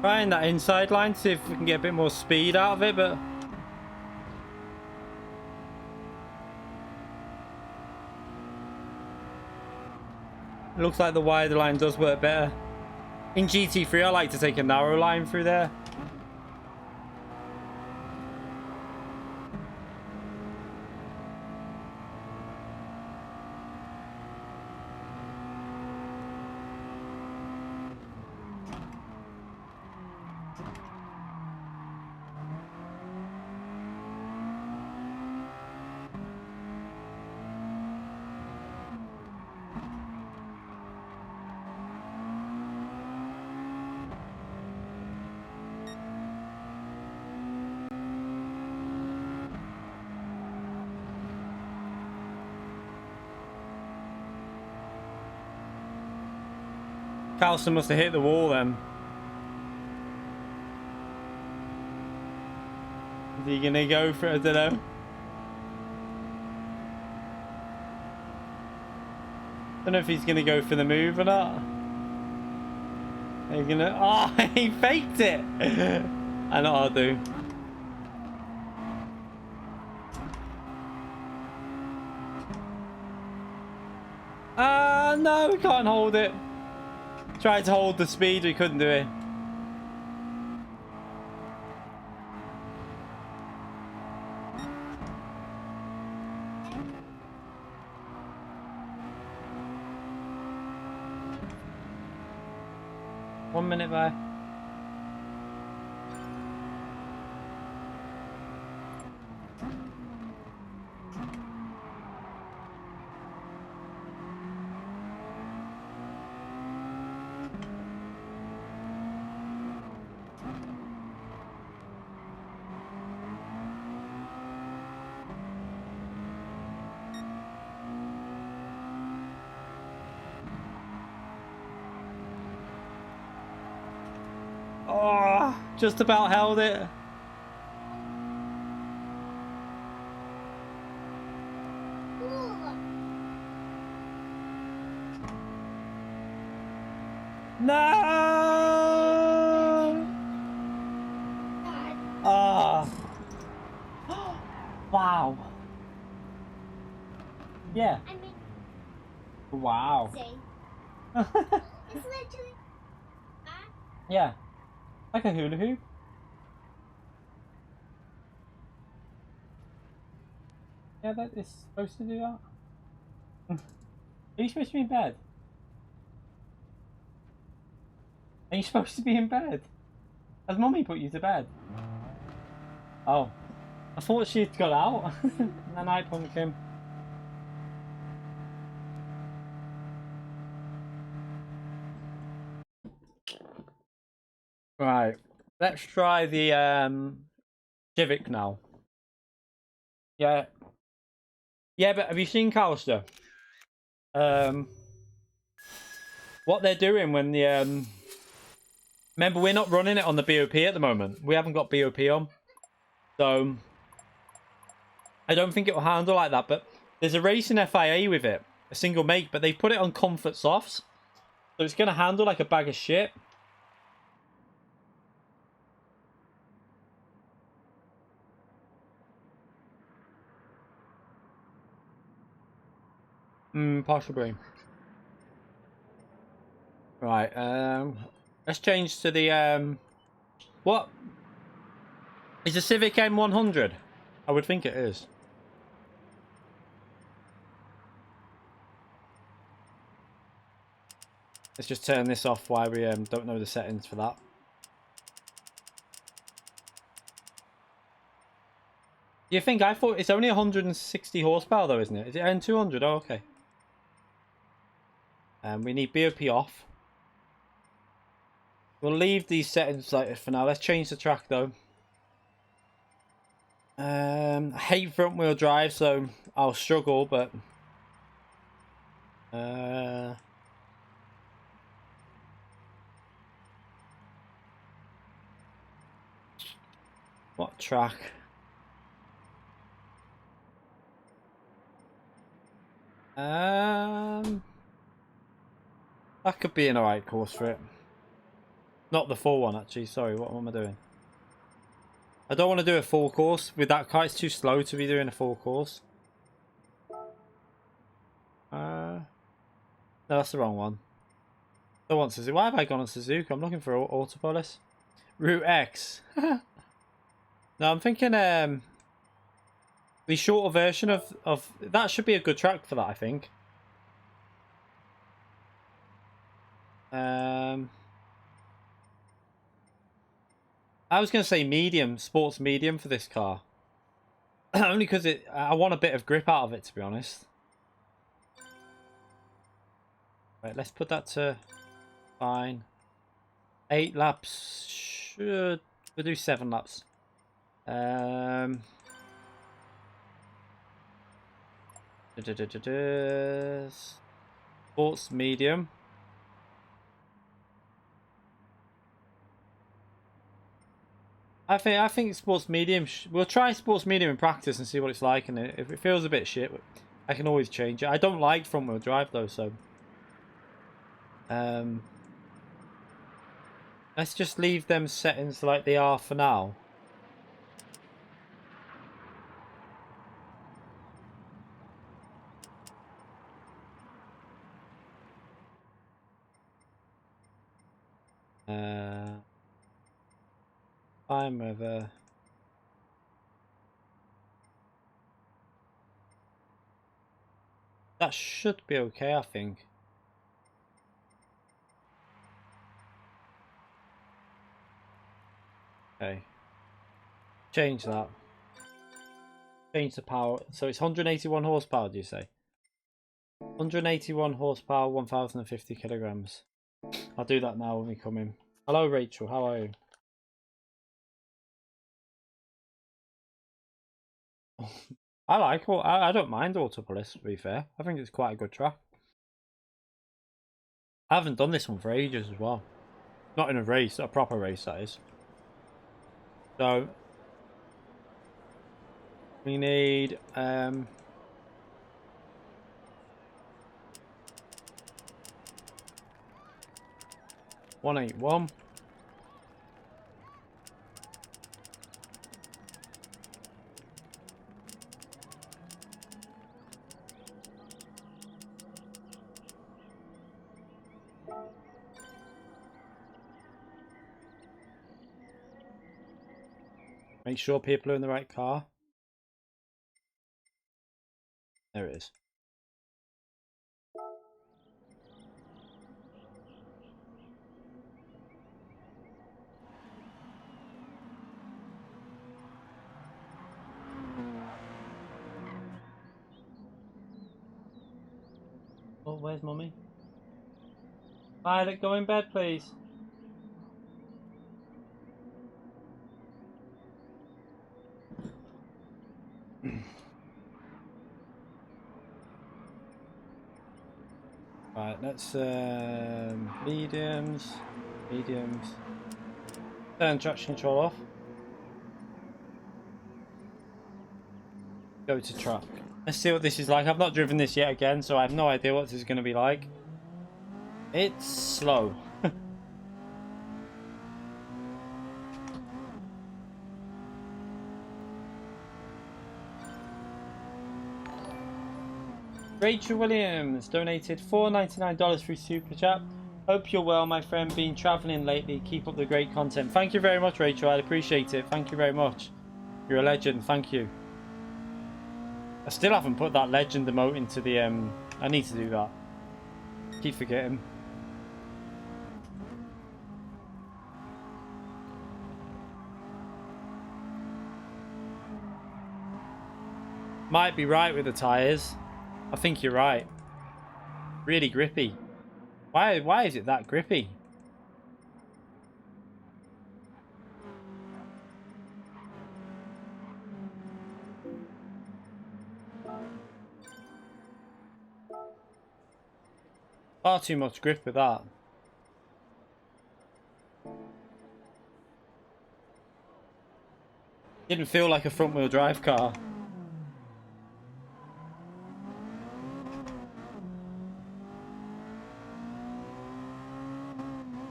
Trying that inside line, see if we can get a bit more speed out of it, but it looks like the wider line does work better. In GT3, I like to take a narrow line through there. Carlson must have hit the wall then. Is he gonna go for it? I don't know. Don't know if he's gonna go for the move or not. He's gonna. Oh, he faked it. I know I'll do. No, we can't hold it. Tried to hold the speed, we couldn't do it. One minute by. Oh, just about held it. Ah. Wow. Yeah. I mean, wow. it's literally. Yeah. Like a hula hoop. Yeah, that is supposed to do that. Are you supposed to be in bed? Are you supposed to be in bed? Has Mummy put you to bed? Oh. I thought she'd got out. The night pumpkin. Right. Let's try the Civic now. Yeah. Yeah, but have you seen Callister? What they're doing when the remember, we're not running it on the BOP at the moment. We haven't got BOP on. So I don't think it will handle like that, but there's a racing FIA with it. A single make, but they put it on comfort softs. So it's gonna handle like a bag of shit. Possibly. Right, let's change to the what? Is a Civic M100? I would think it is. Let's just turn this off while we don't know the settings for that. You think? I thought it's only 160 horsepower though, isn't it? Is it N200? Oh, okay. We need BOP off. We'll leave these settings like this for now. Let's change the track though. I hate front wheel drive, so I'll struggle, but what track? That could be an alright course for it. Not the full one, actually. Sorry, what am I doing? I don't want to do a full course with that car. It's too slow to be doing a full course. No, that's the wrong one. I want Suzuki. Why have I gone on Suzuki? I'm looking for Autopolis. Route X. No, I'm thinking the shorter version of that should be a good track for that, I think. I was going to say medium, sports medium for this car. Only because I want a bit of grip out of it, to be honest. Right, let's put that to fine. 8 laps. Should we'll do 7 laps. Sports medium. I think sports medium. We'll try sports medium in practice and see what it's like, and if it feels a bit shit, I can always change it. I don't like front wheel drive though, so let's just leave them settings like they are for now. I'm over. That should be okay, I think. Okay. Change that. Change the power. So it's 181 horsepower, do you say? 181 horsepower, 1050 kilograms. I'll do that now when we come in. Hello, Rachel. How are you? I don't mind Autopolis, to be fair. I think it's quite a good track. I haven't done this one for ages as well. Not in a race, a proper race, that is. So we need 181. Make sure people are in the right car. There it is. Oh, where's Mummy? Violet, go in bed, please. Right, let's mediums. Turn traction control off. Go to track. Let's see what this is like. I've not driven this yet again, so I have no idea what this is going to be like. It's slow. Rachel Williams donated $4.99 through Super Chat. Hope you're well, my friend. Been travelling lately. Keep up the great content. Thank you very much, Rachel. I appreciate it. Thank you very much. You're a legend. Thank you. I still haven't put that legend emote into the... I need to do that. Keep forgetting. Might be right with the tyres. I think you're right. Really grippy. Why is it that grippy? Far too much grip with that. Didn't feel like a front wheel drive car.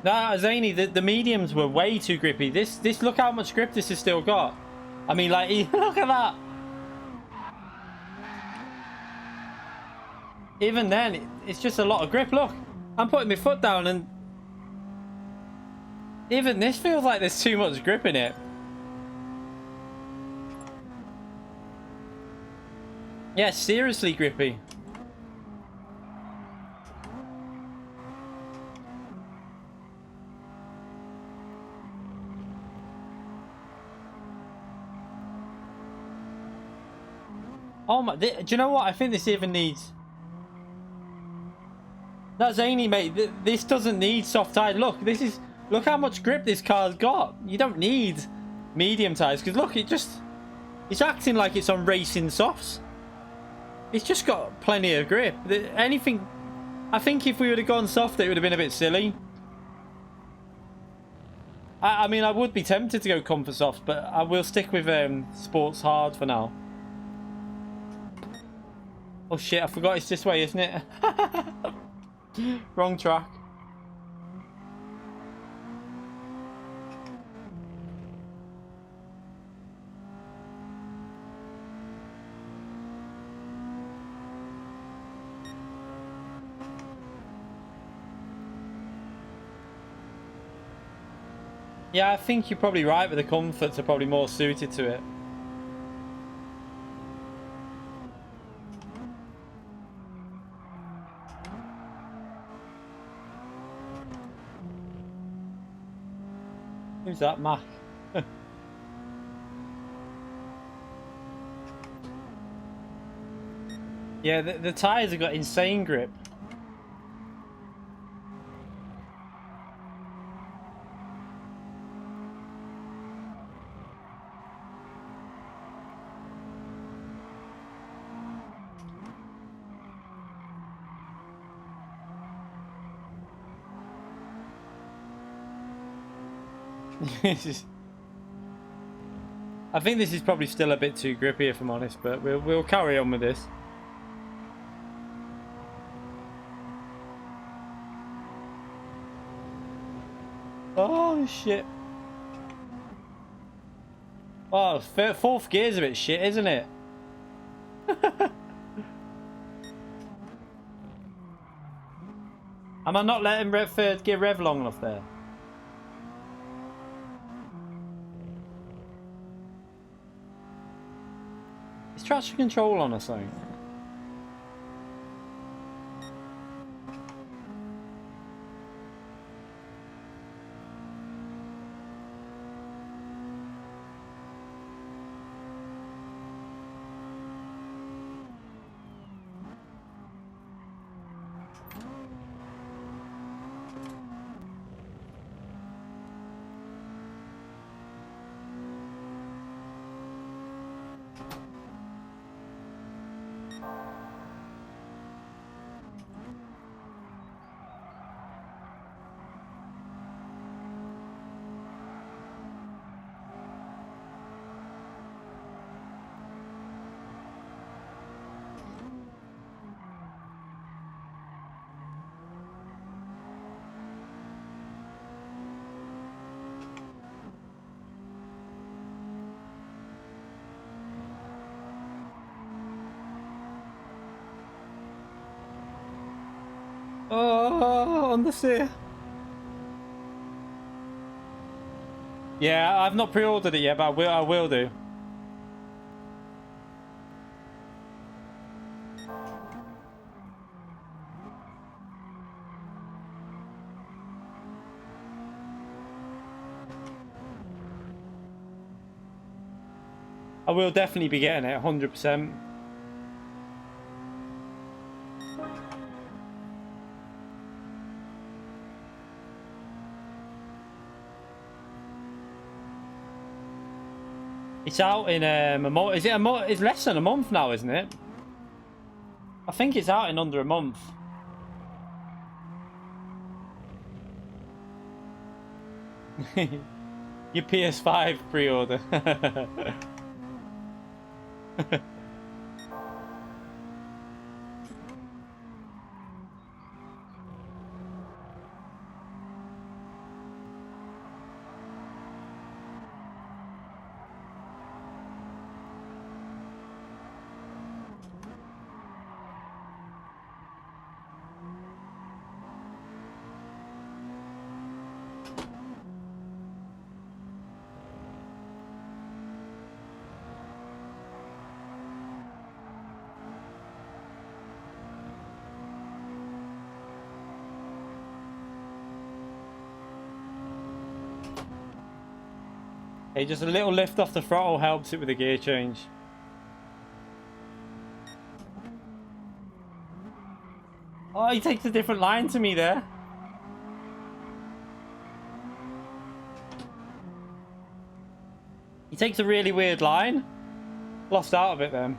Nah, Zany, the mediums were way too grippy. This look how much grip this has still got. I mean, like, look at that. Even then, it's just a lot of grip. Look, I'm putting my foot down and even this feels like there's too much grip in it. Yeah, seriously grippy. Oh my, do you know what? I think this even needs... That's Zany, mate. This doesn't need soft tires. Look, this is... Look how much grip this car's got. You don't need medium tires. Because look, it's acting like it's on racing softs. It's just got plenty of grip. Anything... I think if we would have gone soft, it would have been a bit silly. I mean, I would be tempted to go comfort soft, but I will stick with sports hard for now. Oh shit, I forgot it's this way, isn't it? Wrong track. Yeah, I think you're probably right, but the comforts are probably more suited to it. Who's that, Mac? Yeah, the tyres have got insane grip. I think this is probably still a bit too grippy, if I'm honest, but we'll carry on with this. shit. Oh, fourth gear's a bit shit, isn't it? Am I not letting third gear rev long enough there? Is traction control on or something? Oh, on the steer. Yeah, I've not pre-ordered it yet, but I will do. I will definitely be getting it, 100%. It's out in a month. Is it a month? It's less than a month now, isn't it? I think it's out in under a month. Your PS5 pre-order. Hey, just a little lift off the throttle helps it with the gear change. Oh, he takes a different line to me there. He takes a really weird line. Lost out of it then.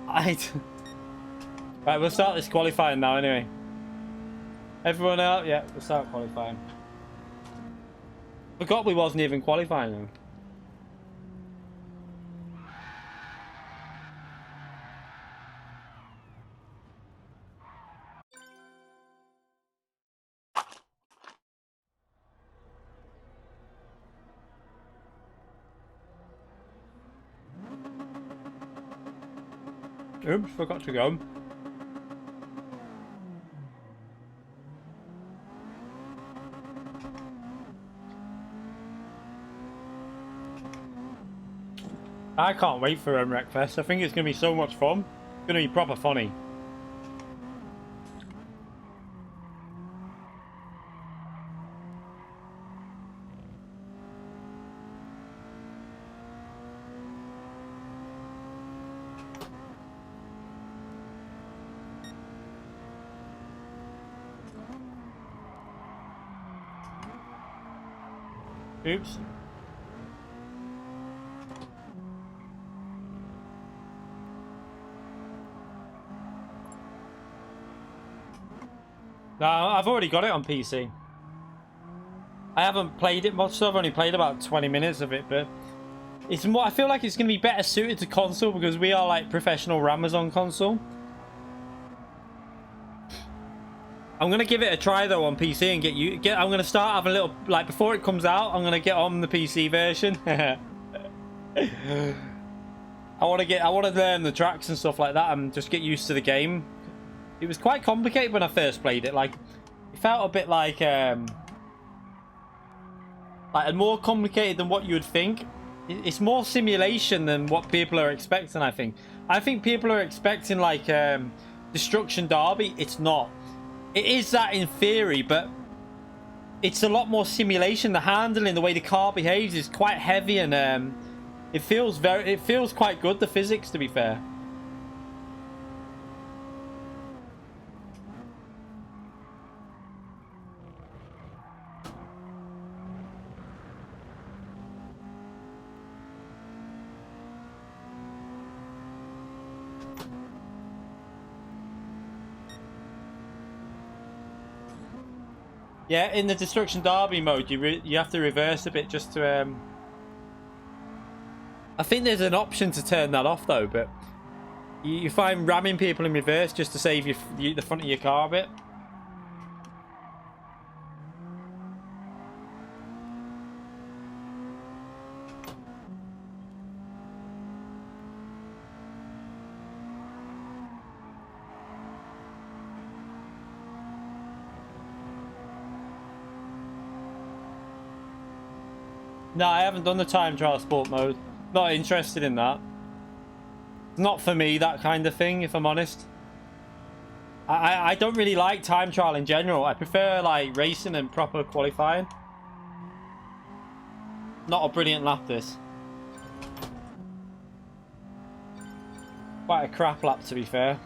Right, we'll start this qualifying now anyway. Everyone out? Yeah, we'll start qualifying. Forgot we wasn't even qualifying them. Oops, forgot to go. I can't wait for Wreckfest. I think it's going to be so much fun. It's going to be proper funny. Oops. No, I've already got it on PC. I haven't played it much, so I've only played about 20 minutes of it, but it's more. I feel like it's going to be better suited to console because we are like professional rammers on console. I'm gonna give it a try though on PC and I'm gonna start having a little, like, before it comes out. I'm gonna get on the PC version. I want to learn the tracks and stuff like that and just get used to the game. It was quite complicated when I first played it. Like, it felt a bit like more complicated than what you would think. It's more simulation than what people are expecting. I think people are expecting like Destruction Derby. It's not. It is that in theory, but it's a lot more simulation. The handling, the way the car behaves, is quite heavy, and it feels quite good. The physics, to be fair. Yeah, in the Destruction Derby mode, you have to reverse a bit just to. I think there's an option to turn that off though, but you find ramming people in reverse just to save the front of your car a bit. No, I haven't done the time trial sport mode. Not interested in that. Not for me, that kind of thing, if I'm honest. I don't really like time trial in general. I prefer like racing and proper qualifying. Not a brilliant lap, this. Quite a crap lap, to be fair.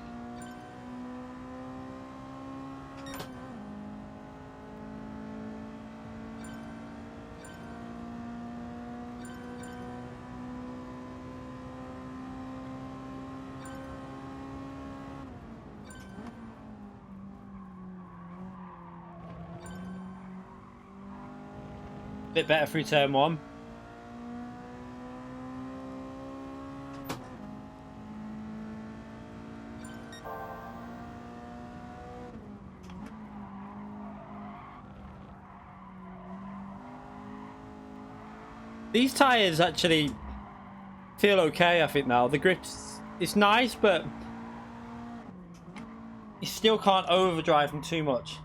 Bit better through turn one. These tyres actually feel okay, I think, now. The grip's, it's nice, but you still can't overdrive them too much.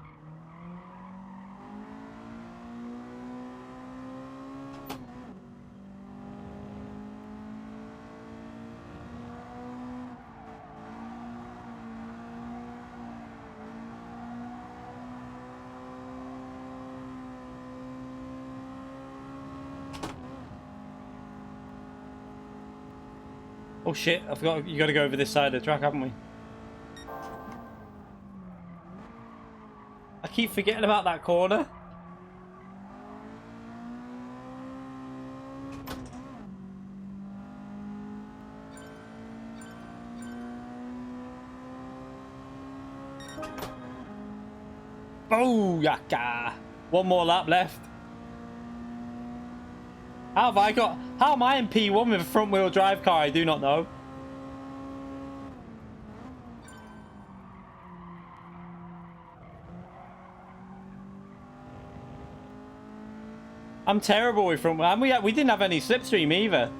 Oh shit, I forgot, you gotta go over this side of the track, haven't we? I keep forgetting about that corner. Booyaka! One more lap left. How am I in P1 with a front wheel drive car? I do not know. I'm terrible with front wheel. And we didn't have any slipstream either.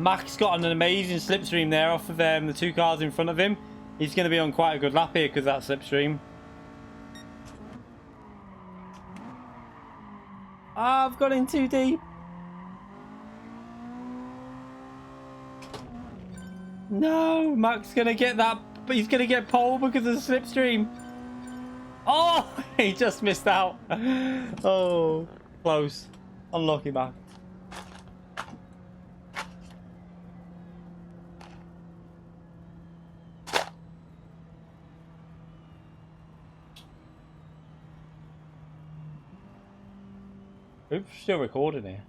Mac's got an amazing slipstream there off of the two cars in front of him. He's going to be on quite a good lap here because of that slipstream. Ah, I've got in too deep. No, Mac's going to get that, but he's going to get pole because of the slipstream. Oh, he just missed out. Oh, close. Unlucky man. Oops, still recording here.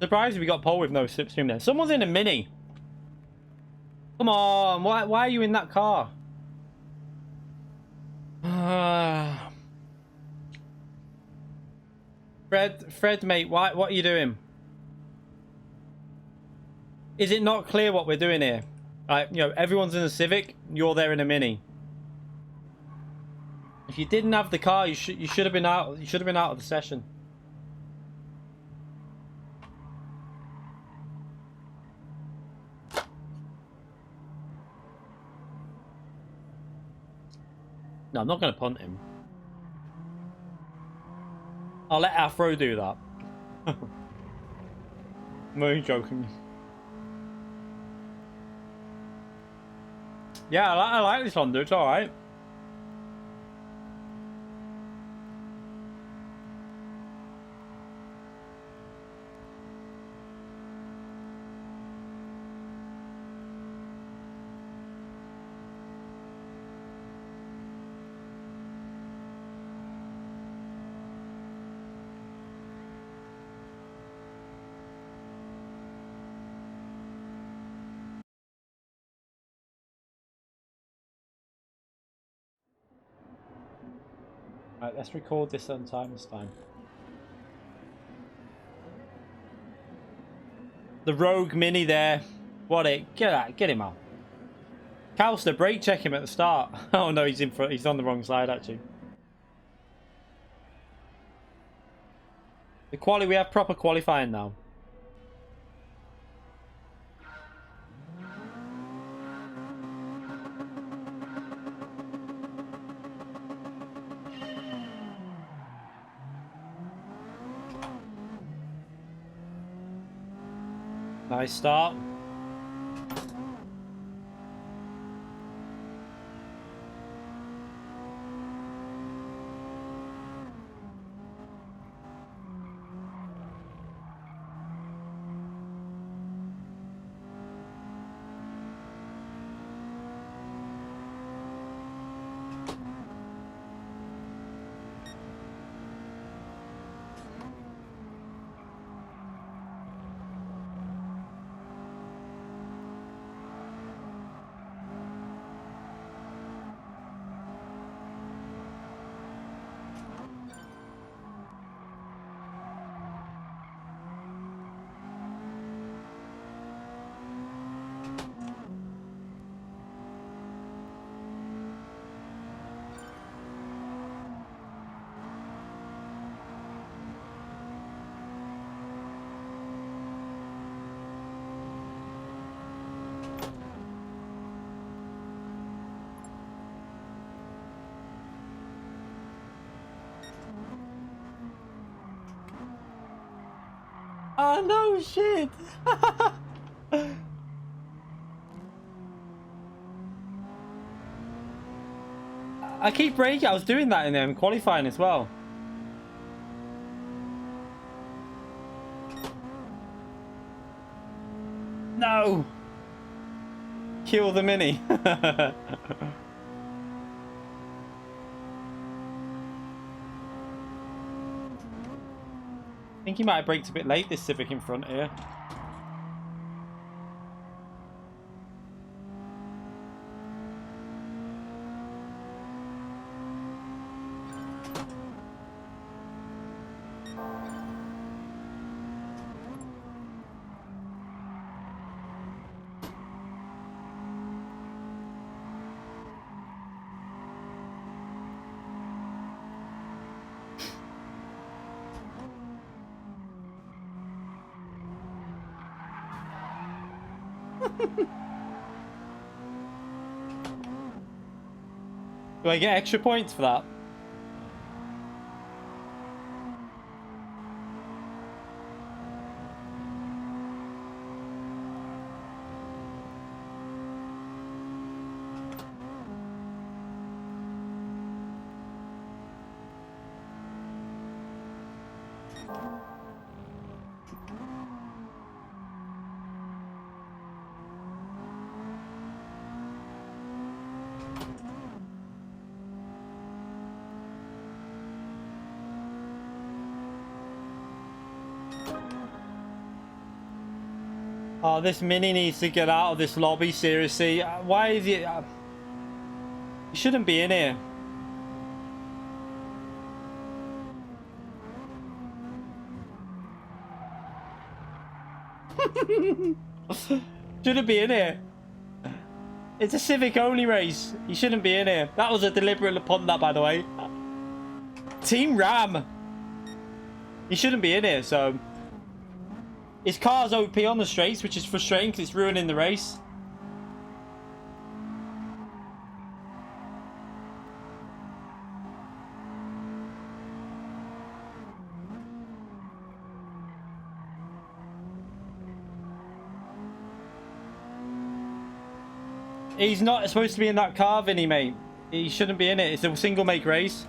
Surprised we got poll with no slipstream there. Someone's in a Mini. Come on, why are you in that car? Fred, mate, what are you doing? Is it not clear what we're doing here? You know, everyone's in a Civic. You're there in a Mini. If you didn't have the car, you should have been out. You should have been out of the session. No, I'm not going to punt him. I'll let Afro do that. I'm only joking. Yeah, I like this Honda. It's alright. Right, let's record this on time this time. The Rogue Mini there. What it? Get him out. Calster, brake check him at the start. Oh no, he's in front. He's on the wrong side actually. The we have proper qualifying now. Nice start. Oh no, shit! I keep braking. I was doing that in qualifying as well. No! Kill the Mini. I think he might have braked a bit late, this Civic in front here. Do I get extra points for that? Oh, this Mini needs to get out of this lobby, seriously. Why is it... You shouldn't be in here. Shouldn't be in here. It's a Civic only race. You shouldn't be in here. That was a deliberate punt, that, by the way. Team Ram. You shouldn't be in here, so... His car's OP on the straights, which is frustrating because it's ruining the race. He's not supposed to be in that car, Vinny, mate. He shouldn't be in it. It's a single make race.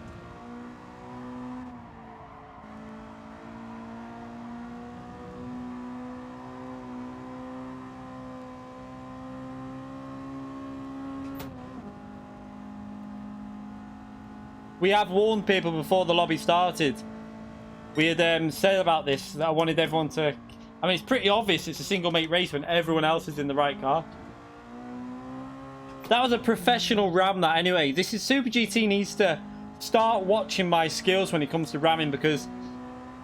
We have warned people before the lobby started. We had said about this, that I wanted everyone to... I mean, it's pretty obvious it's a single make race when everyone else is in the right car. That was a professional ram, that, anyway. This is Super GT needs to start watching my skills when it comes to ramming, because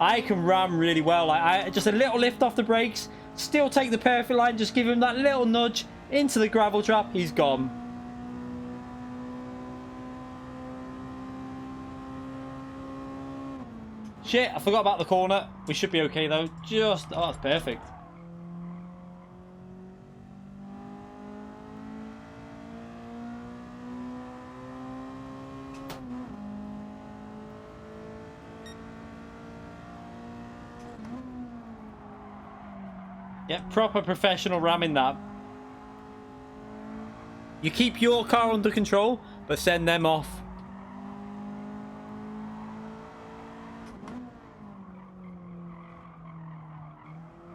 I can ram really well. Like, just a little lift off the brakes, still take the perfect line, just give him that little nudge into the gravel trap, he's gone. Shit, I forgot about the corner. We should be okay, though. Just... Oh, that's perfect. Yeah, proper professional ramming, that. You keep your car under control, but send them off.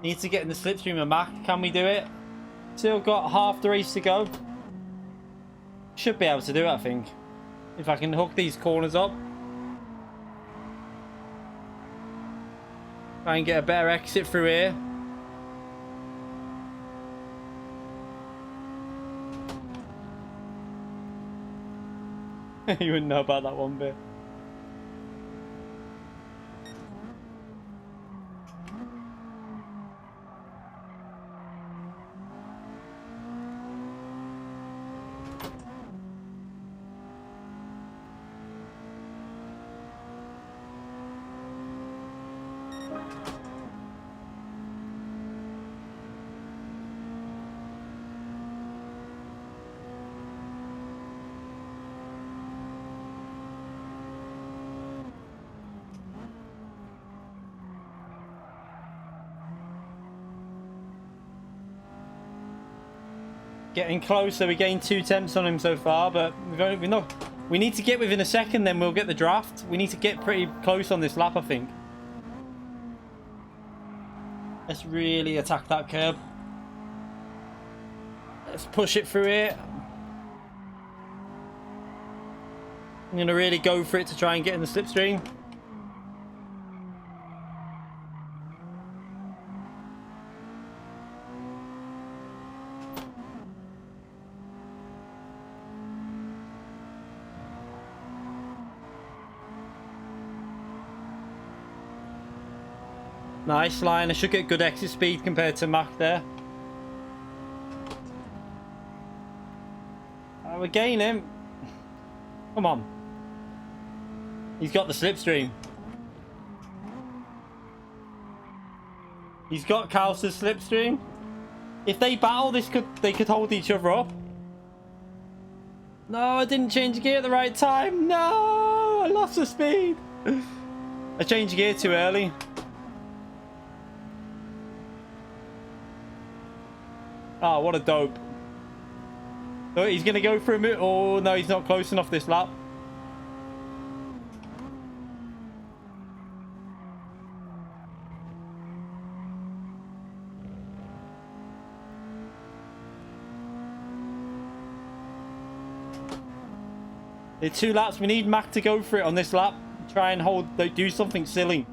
Need to get in the slipstream of Mac. Can we do it? Still got half the race to go. Should be able to do it, I think. If I can hook these corners up. Try and get a better exit through here. You wouldn't know about that one bit. Getting closer. We gained 2 temps on him so far, but we need to get within a second, then we'll get the draft. We need to get pretty close on this lap, I think. Let's really attack that curb. Let's push it through here. I'm going to really go for it to try and get in the slipstream. Nice line. I should get good exit speed compared to Mac there. We're gaining him. Come on. He's got the slipstream. He's got Kaus's slipstream. If they battle, they could hold each other up. No, I didn't change gear at the right time. No, I lost the speed. I changed gear too early. Oh, what a dope. Oh, he's going to go for a minute. Oh, no, he's not close enough this lap. It's 2 laps. We need Mac to go for it on this lap. Try and do something silly.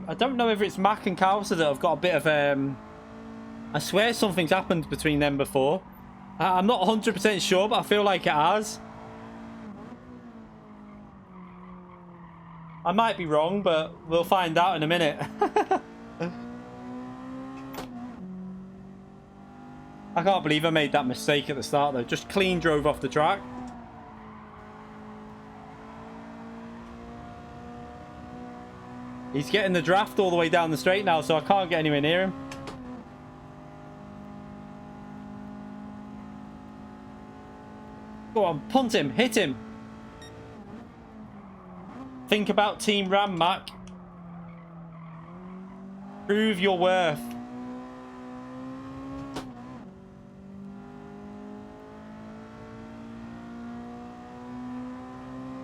I don't know if it's Mac and Cowser that have got a bit of I swear something's happened between them before. I'm not 100% sure, but I feel like it has. I might be wrong, but we'll find out in a minute. I can't believe I made that mistake at the start, though. Just clean drove off the track. He's getting the draft all the way down the straight now, so I can't get anywhere near him. Go on, punt him, hit him. Think about Team Ram, Mac. Prove your worth.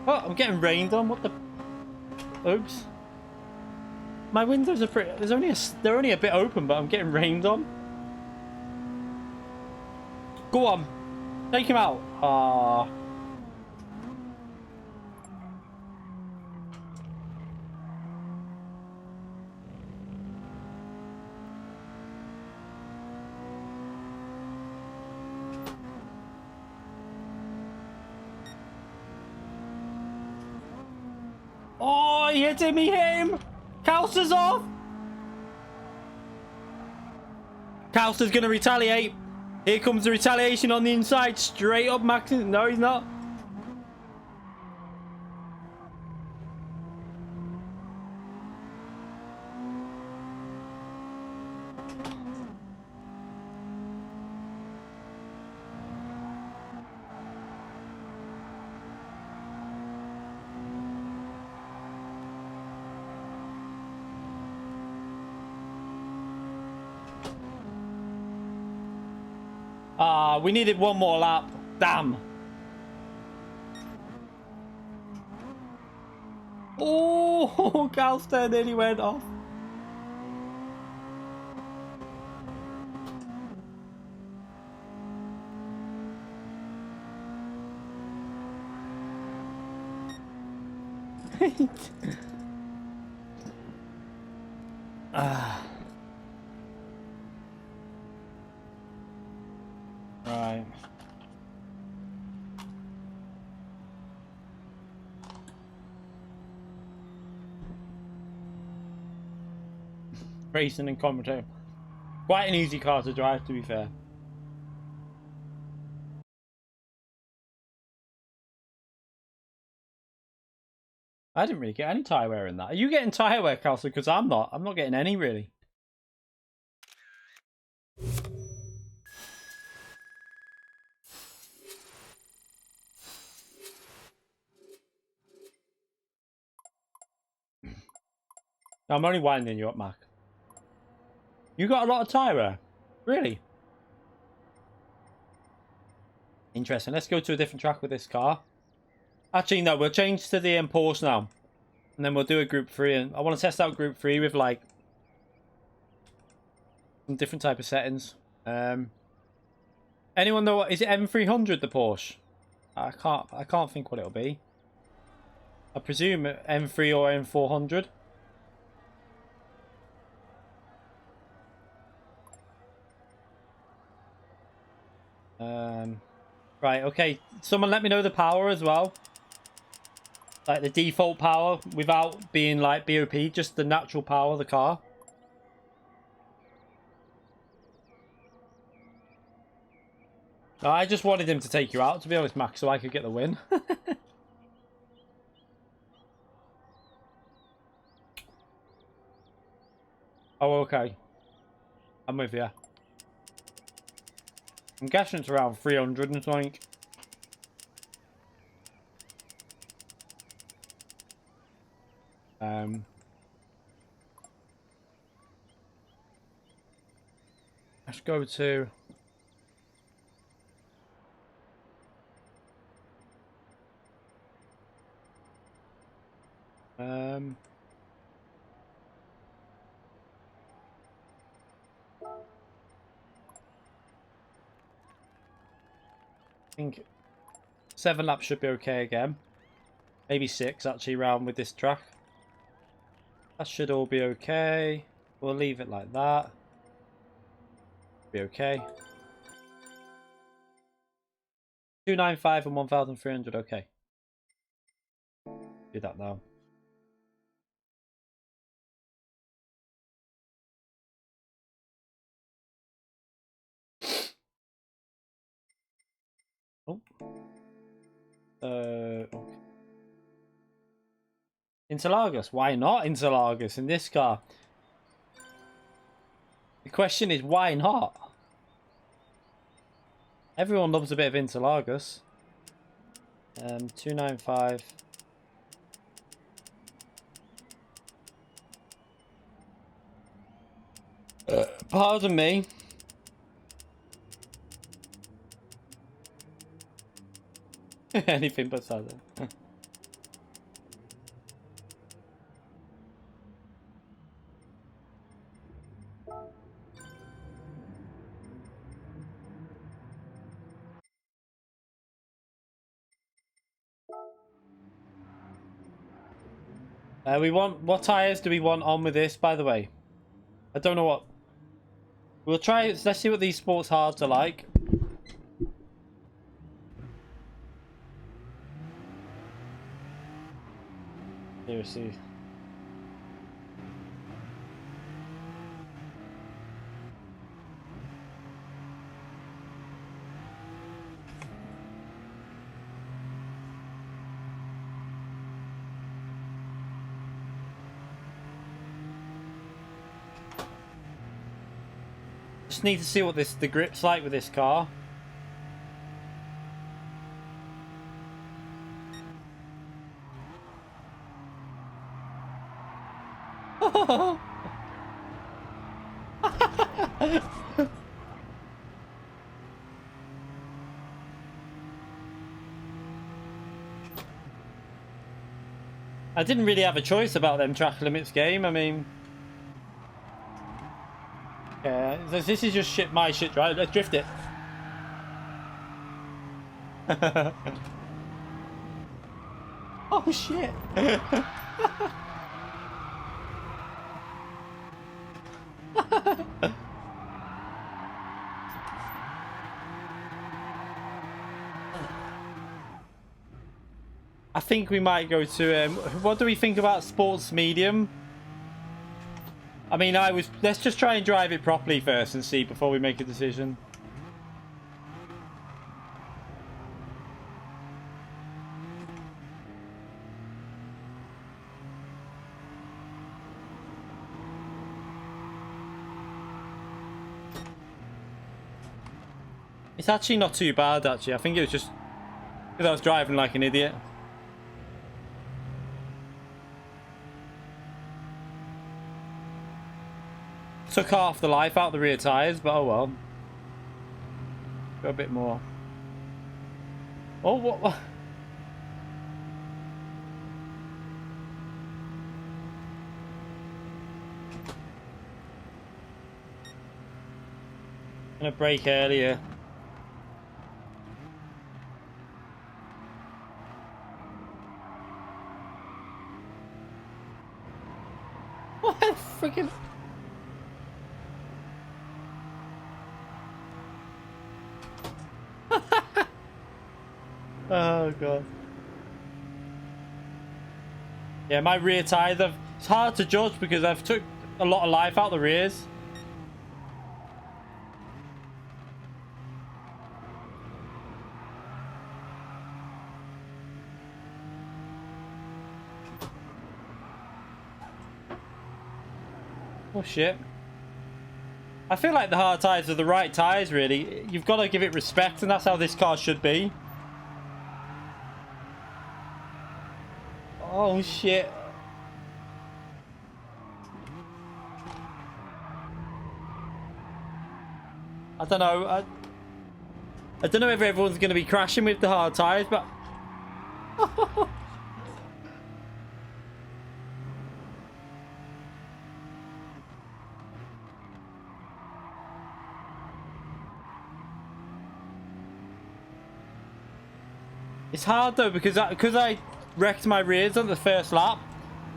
Oh, I'm getting rained on. What the? Oops. My windows are pretty. They're only a bit open, but I'm getting rained on. Go on, take him out. Ah. Oh, he hit him, he hit him! Kouster's off! Kouster's gonna retaliate. Here comes the retaliation on the inside. Straight up, Max. No, he's not. Ah, we needed one more lap. Damn. Oh, Galster nearly went off. Right. Racing and commentating. Quite an easy car to drive, to be fair. I didn't really get any tyre wear in that. Are you getting tyre wear, Kelsey? Because I'm not. I'm not getting any, really. I'm only winding you up, Mac. You got a lot of tyre wear? Really? Interesting. Let's go to a different track with this car. Actually, no. We'll change to the Porsche now. And then we'll do a Group 3. And I want to test out Group 3 with, like, some different type of settings. Anyone know what... Is it M300, the Porsche? I can't think what it'll be. I presume M3 or M400. Right, okay. Someone let me know the power as well. Like the default power without being like BOP, just the natural power of the car. I just wanted him to take you out, to be honest, Max, so I could get the win. Oh, okay. I'm with you. I'm guessing it's around 300 and something. Let's go to... I think 7 laps should be okay again. Maybe 6 actually round with this track. That should all be okay. We'll leave it like that. Be okay. 295 and 1,300. Okay. Do that now. Oh. Okay. Interlagos. Why not Interlagos in this car? The question is, why not? Everyone loves a bit of Interlagos. 295. Pardon me. Anything but Saturday. We want, what tires do we want on with this, by the way? I don't know what. We'll try, let's see what these sports hards are like. Seriously. Just need to see what the grip's like with this car. I didn't really have a choice about them track limits game. I mean, yeah, this is just my shit, right? Let's drift it. Oh shit. I think we might go to what do we think about sports medium? I mean, let's just try and drive it properly first and see before we make a decision. It's actually not too bad, actually. I think it was just because I was driving like an idiot. Took half the life out of the rear tyres, but oh well. Got a bit more. Oh, what? Gonna brake earlier. What freaking? Oh god. Yeah, my rear tyres, it's hard to judge because I've took a lot of life out the rears. Oh shit. I feel like the hard tyres are the right tyres, really. You've got to give it respect, and that's how this car should be. Oh shit. I don't know. I don't know if everyone's going to be crashing with the hard tyres, but... It's hard though because I wrecked my rears on the first lap.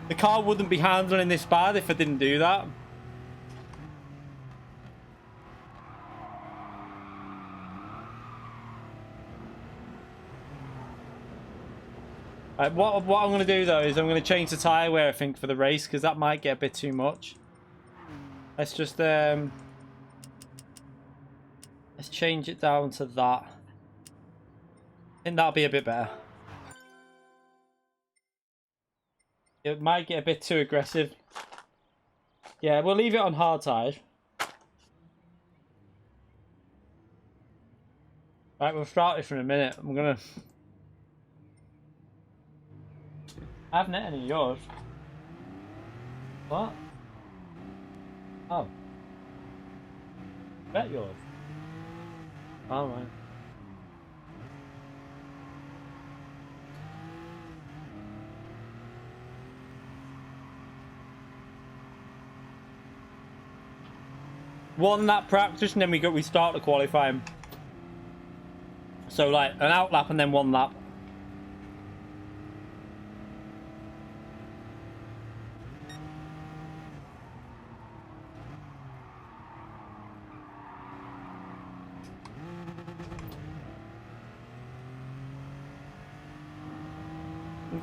The car wouldn't be handling this bad if I didn't do that. Right, what I'm going to do though is I'm going to change the tyre wear, I think, for the race, because that might get a bit too much. Let's just let's change it down to that. I think that'll be a bit better. It might get a bit too aggressive. Yeah, we'll leave it on hard tyres. Right, we'll start this in a minute. I'm gonna. I haven't hit any of yours. What? Oh. Bet yours. Oh, right. One lap practice and then we start the qualifying. So like an out lap and then one lap.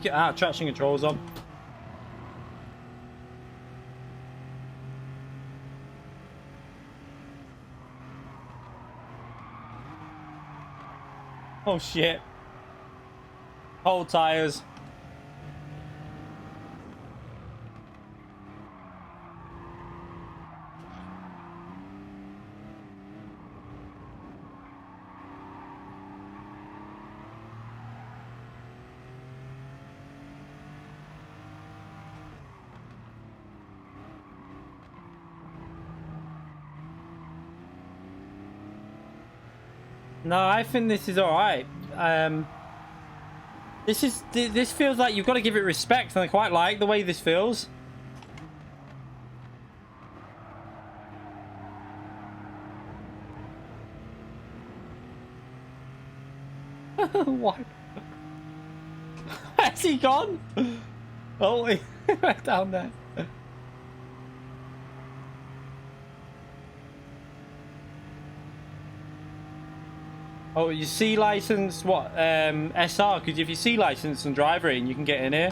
Get out, traction controls on. Oh shit. Whole tires. No, I think this is alright. This feels like you've got to give it respect, and I quite like the way this feels. What? Has he gone? Oh, he went down there. Oh, your C license, what? SR, because if you C license and drive rating, you can get in here.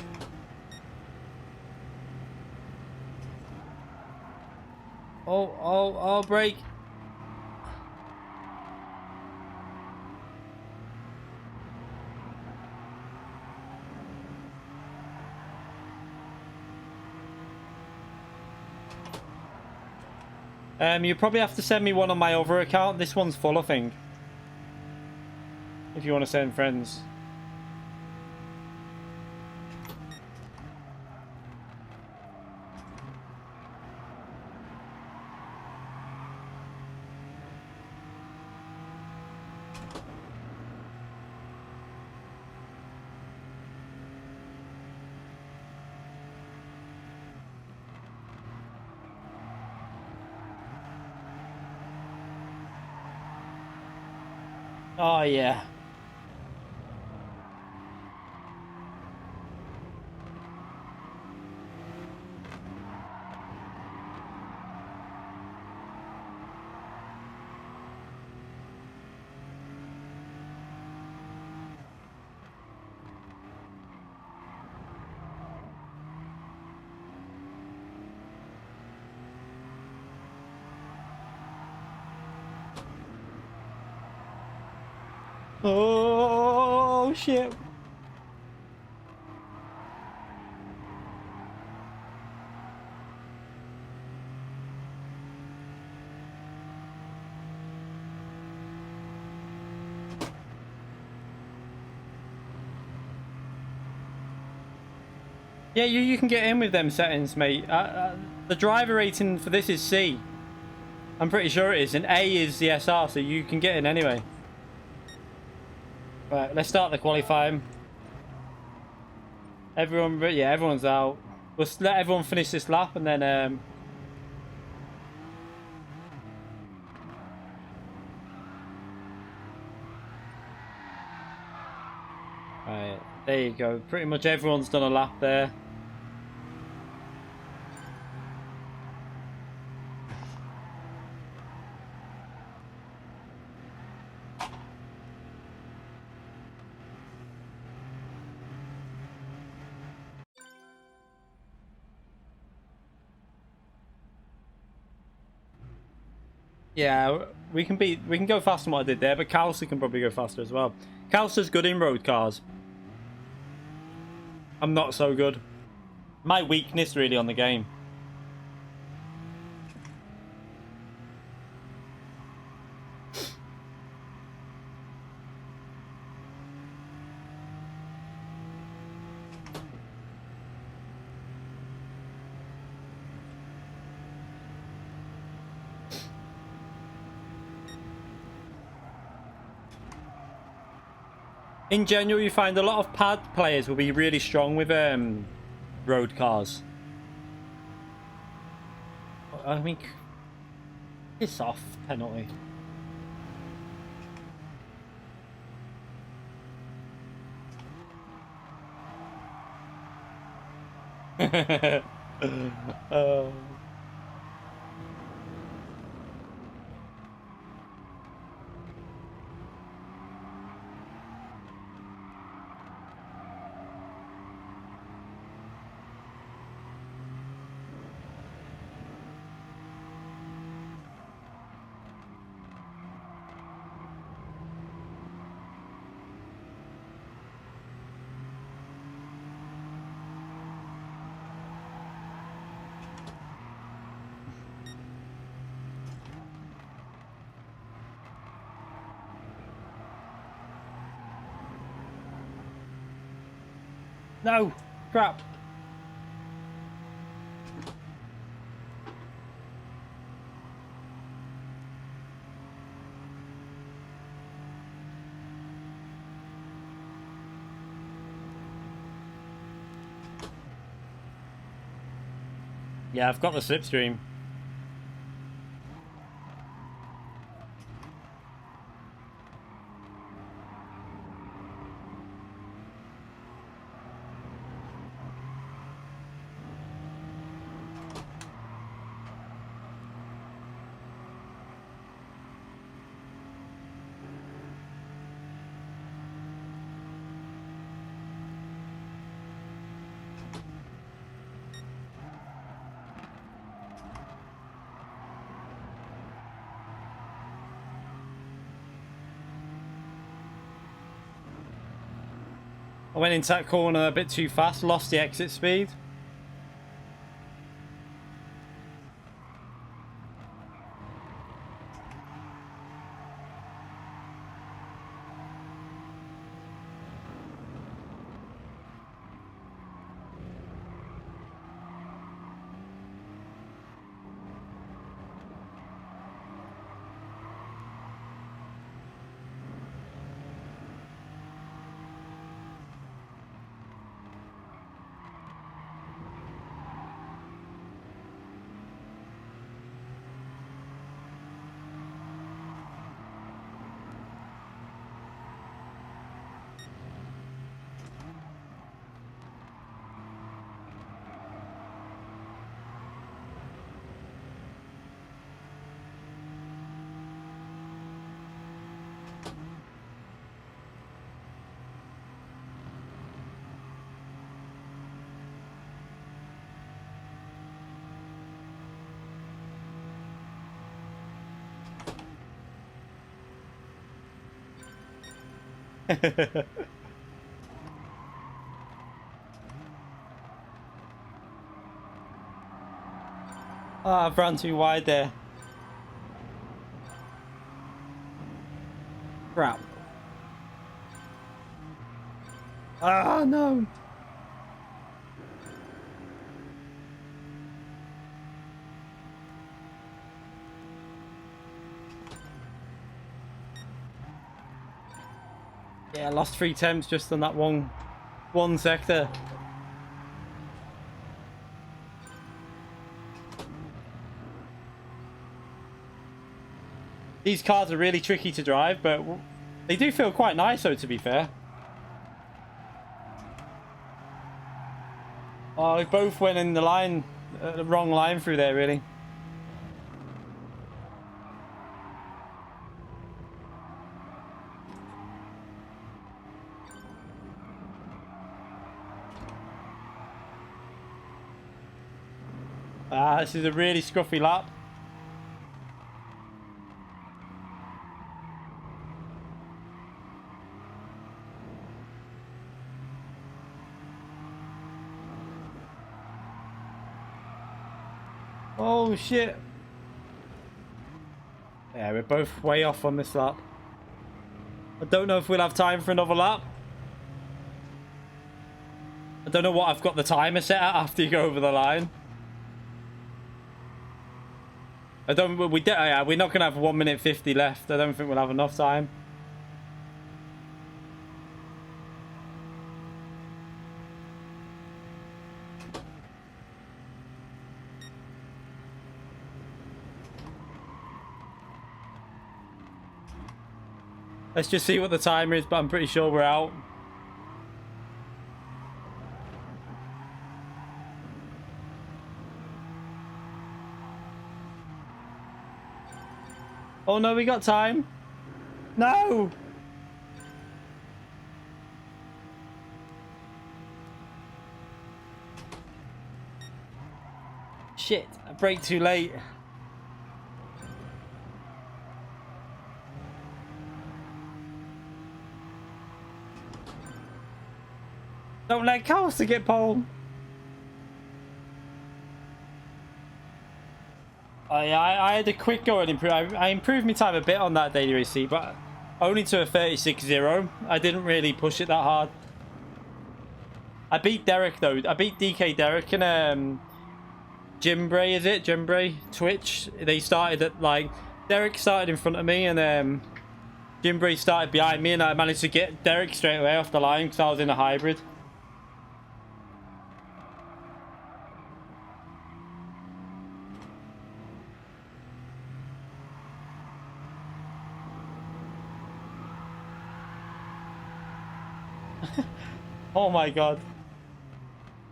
Oh, brake. You probably have to send me one on my other account. This one's full, I think. If you want to send friends. Oh, yeah. Oh, shit. Yeah, you can get in with them settings, mate. The driver rating for this is C. I'm pretty sure it is. And A is the SR, so you can get in anyway. Right, let's start the qualifying. Everyone's out. We'll let everyone finish this lap and then Right, there you go. Pretty much everyone's done a lap there. Yeah, we can go faster than what I did there, but Kouser can probably go faster as well. Kouser's good in road cars. I'm not so good. My weakness really on the game. In general, you find a lot of pad players will be really strong with road cars. I mean, piss off, penalty. Oh. No! Crap! Yeah, I've got the slipstream. I went into that corner a bit too fast, lost the exit speed. Ah, I've run too wide there. Crap. Ah, no. Yeah, I lost 3 temps just on that one sector. These cars are really tricky to drive, but they do feel quite nice, though, to be fair. Oh, we both went in the line, the wrong line through there, really. Ah, this is a really scruffy lap. Oh shit. Yeah, we're both way off on this lap. I don't know if we'll have time for another lap. I don't know what I've got the timer set at after you go over the line. We're not gonna have 1 minute 50 left. I don't think we'll have enough time. Let's just see what the timer is, but I'm pretty sure we're out. Oh no, we got time. No! Shit, I braked too late. Don't let Cows to get pole. I had a quick go and improve. I improved my time a bit on that daily receipt, but only to a 36.0. I didn't really push it that hard. I beat Derek though. I beat DK Derek and Jimbray, is it? Jimbray? Twitch. They started at like Derek started in front of me and Jimbray started behind me, and I managed to get Derek straight away off the line because I was in a hybrid. Oh my god.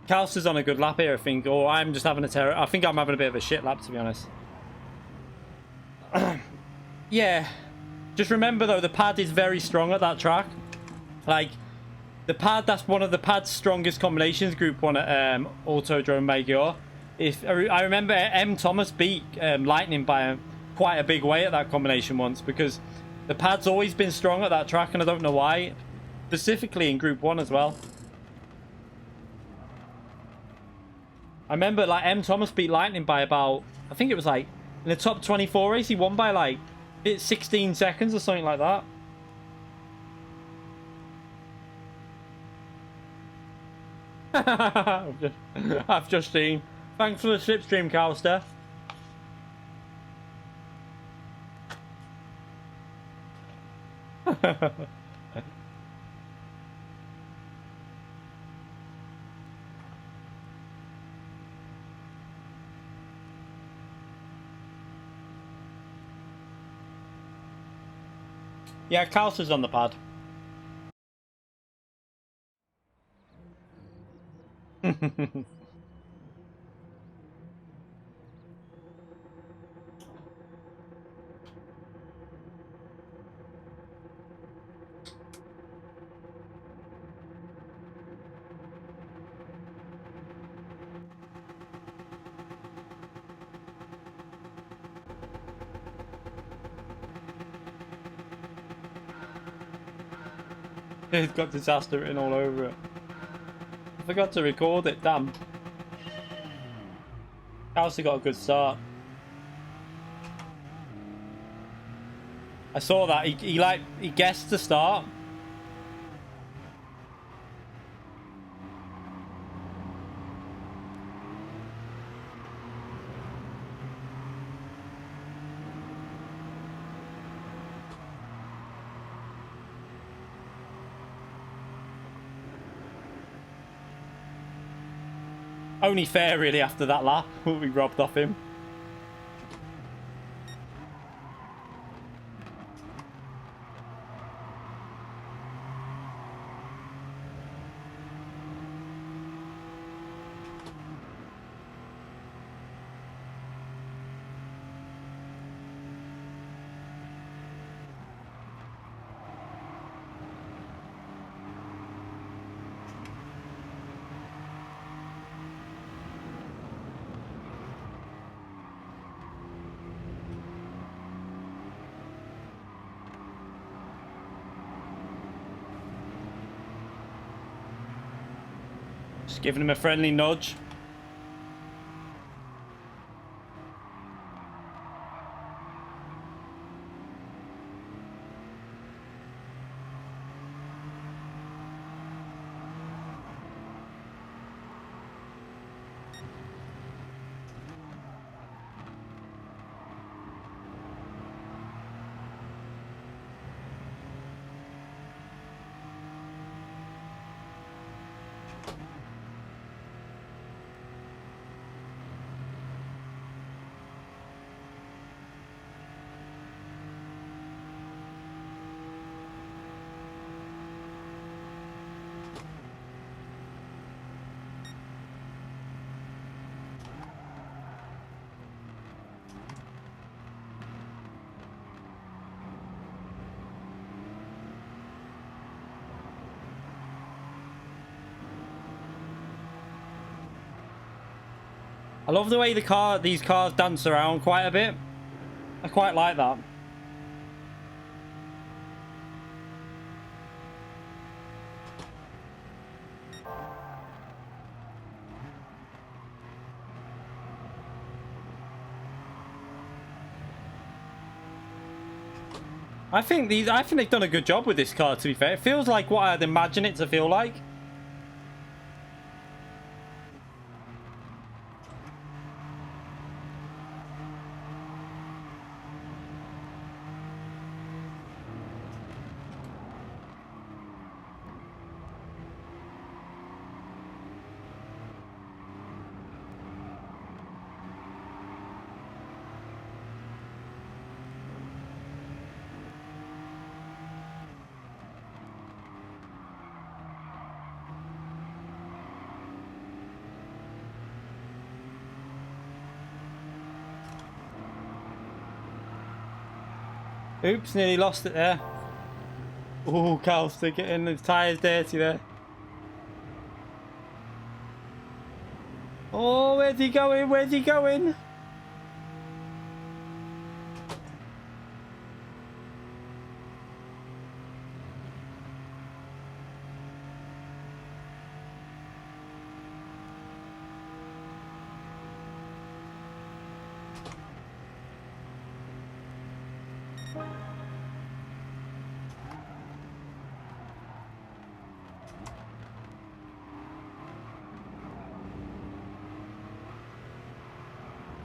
Kaus is on a good lap here, I think. Or I'm just having a terror. I think I'm having a bit of a shit lap, to be honest. Yeah. Just remember, though, the pad is very strong at that track. Like, the pad, that's one of the pad's strongest combinations, Group 1 at Autodrome Meteor. I remember M. Thomas beat Lightning by quite a big way at that combination once, because the pad's always been strong at that track, and I don't know why. Specifically in Group 1 as well. I remember like M. Thomas beat Lightning by about, I think it was like in the top 24 race, he won by like 16 seconds or something like that. I've just seen. Thanks for the slipstream, Calster. Yeah, Calster's on the pad. It's got disaster written all over it. I forgot to record it, damn. Calster got a good start. I saw that, he guessed the start. Only fair, really, after that lap. We robbed off him. Just giving him a friendly nudge. I love the way these cars dance around quite a bit. I quite like that. I think they've done a good job with this car, to be fair. It feels like what I'd imagine it to feel like. Oops, nearly lost it there. Oh, Cal's getting the tyres dirty there. Oh, where's he going? Where's he going?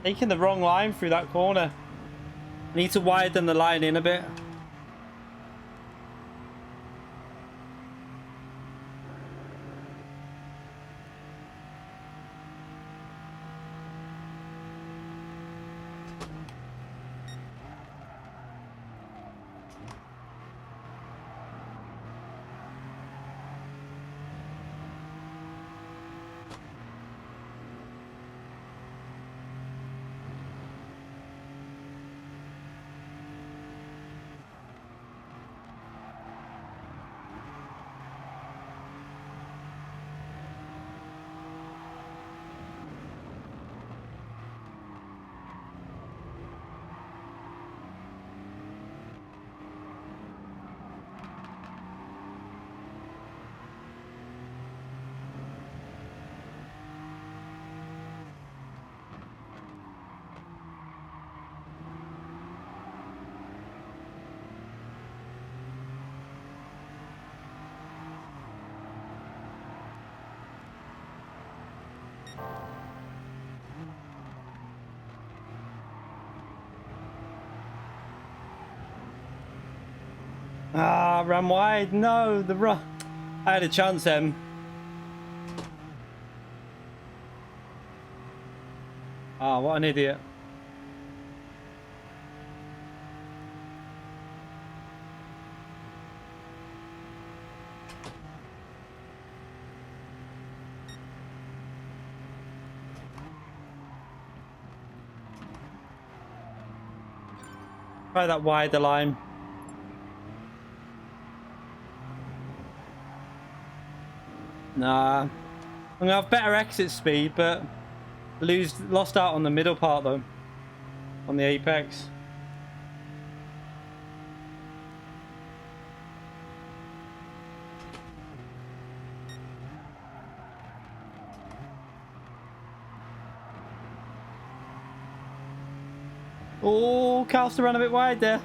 Taking the wrong line through that corner. Need to widen the line in a bit. Ah, ran wide. No, the run. I had a chance then. Ah, what an idiot. Try that wider line. Nah. I'm gonna have better exit speed, but lost out on the middle part though. On the apex. Oh, Calster ran a bit wide there.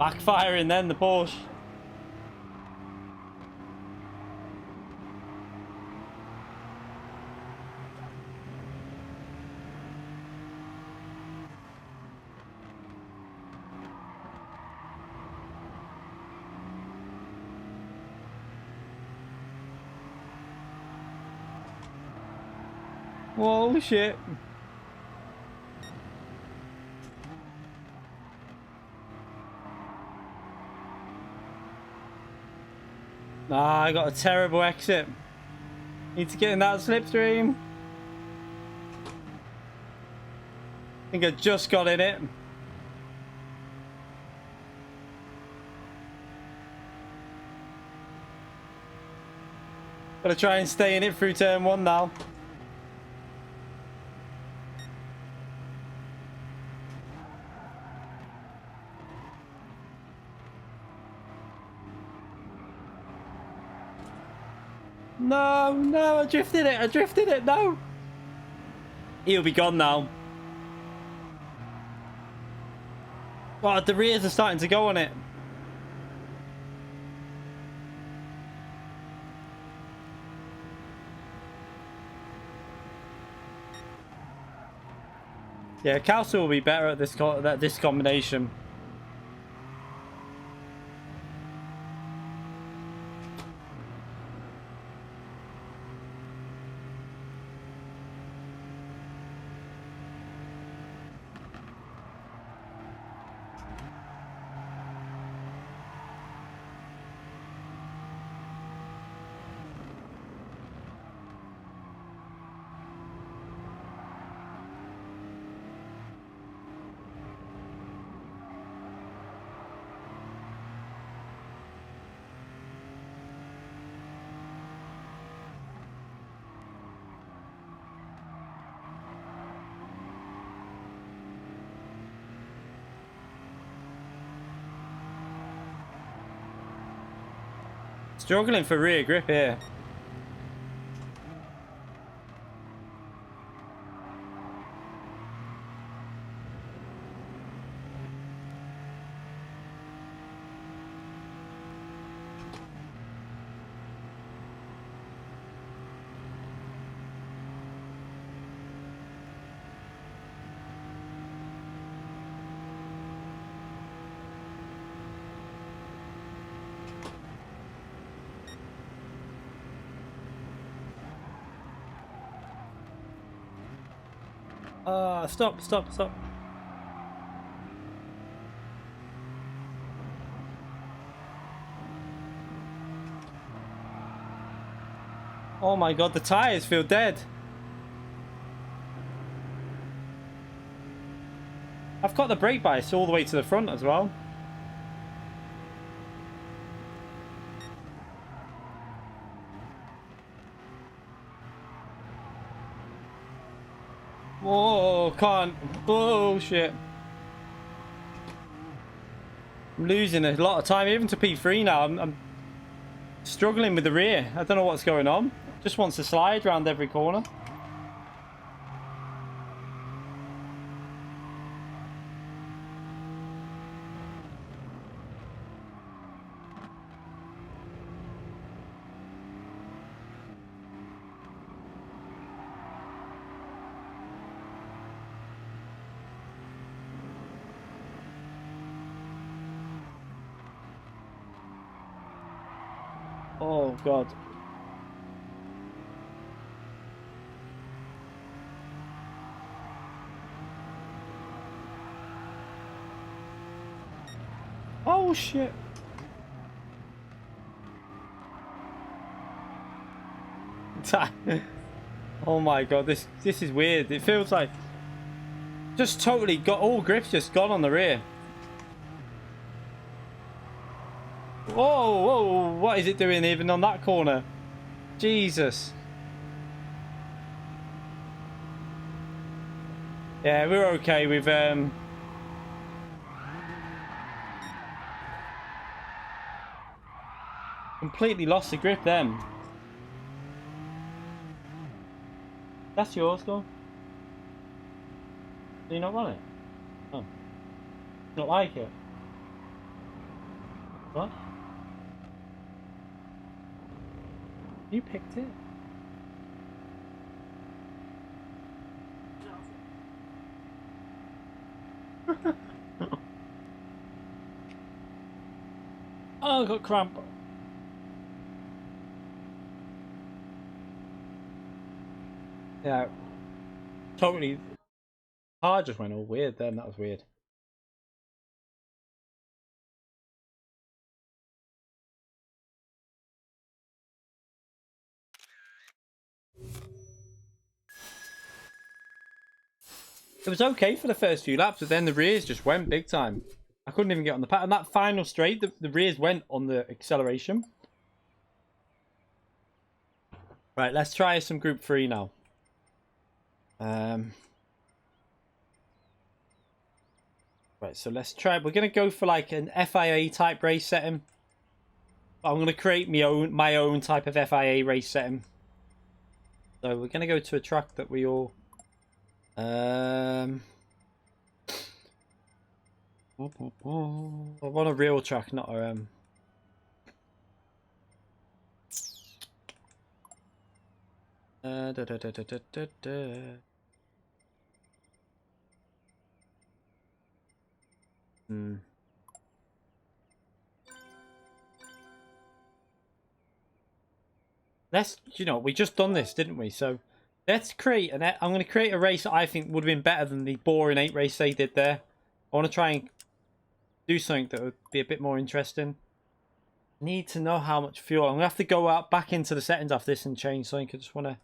Backfiring then, the Porsche. Whoa, shit. Ah, I got a terrible exit. Need to get in that slipstream. I think I just got in it. Gotta try and stay in it through turn 1 now. No, no, I drifted it, no. He'll be gone now. God, the rears are starting to go on it. Yeah, Castle will be better at this combination. Struggling for rear grip here. Stop. Oh my god, the tires feel dead. I've got the brake bias all the way to the front as well. Whoa, can't. Oh shit. I'm losing a lot of time, even to P3 now. I'm struggling with the rear. I don't know what's going on. Just wants to slide around every corner. Oh god. Oh shit. Oh my god, this is weird. It feels like just totally got all grips just gone on the rear. Whoa, what is it doing even on that corner? Jesus. Yeah, we're okay. We've completely lost the grip then. That's yours, go. Do you not want it? Oh. Not like it? What? You picked it? Oh, I got cramp. Yeah. Totally. Car just went all weird then. That was weird. It was okay for the first few laps, but then the rears just went big time. I couldn't even get on the pattern. That final straight, the rears went on the acceleration. Right, let's try some Group 3 now. Right, so let's try. We're going to go for like an FIA type race setting. I'm going to create my own type of FIA race setting. So we're going to go to a track that we all... I want a real track, not a... Let's, you know, we just done this, didn't we? So let's create an... I'm going to create a race that I think would have been better than the boring 8 race they did there. I want to try and do something that would be a bit more interesting. Need to know how much fuel. I'm going to have to go out back into the settings after this and change something. I just want to...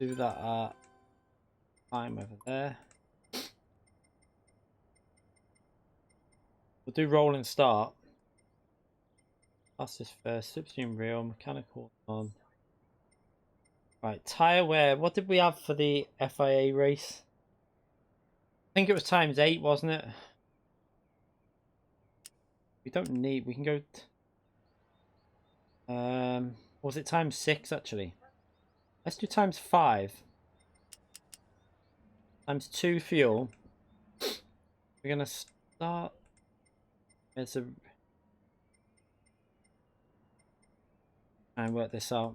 do that at time over there. We'll do roll and start. That's this first. Slipstream real, mechanical on. Right, tyre wear. What did we have for the FIA race? I think it was ×8, wasn't it? We don't need. We can go. Was it ×6 actually? Let's do ×5. ×2 fuel. We're gonna start. It's a. Try and work this out.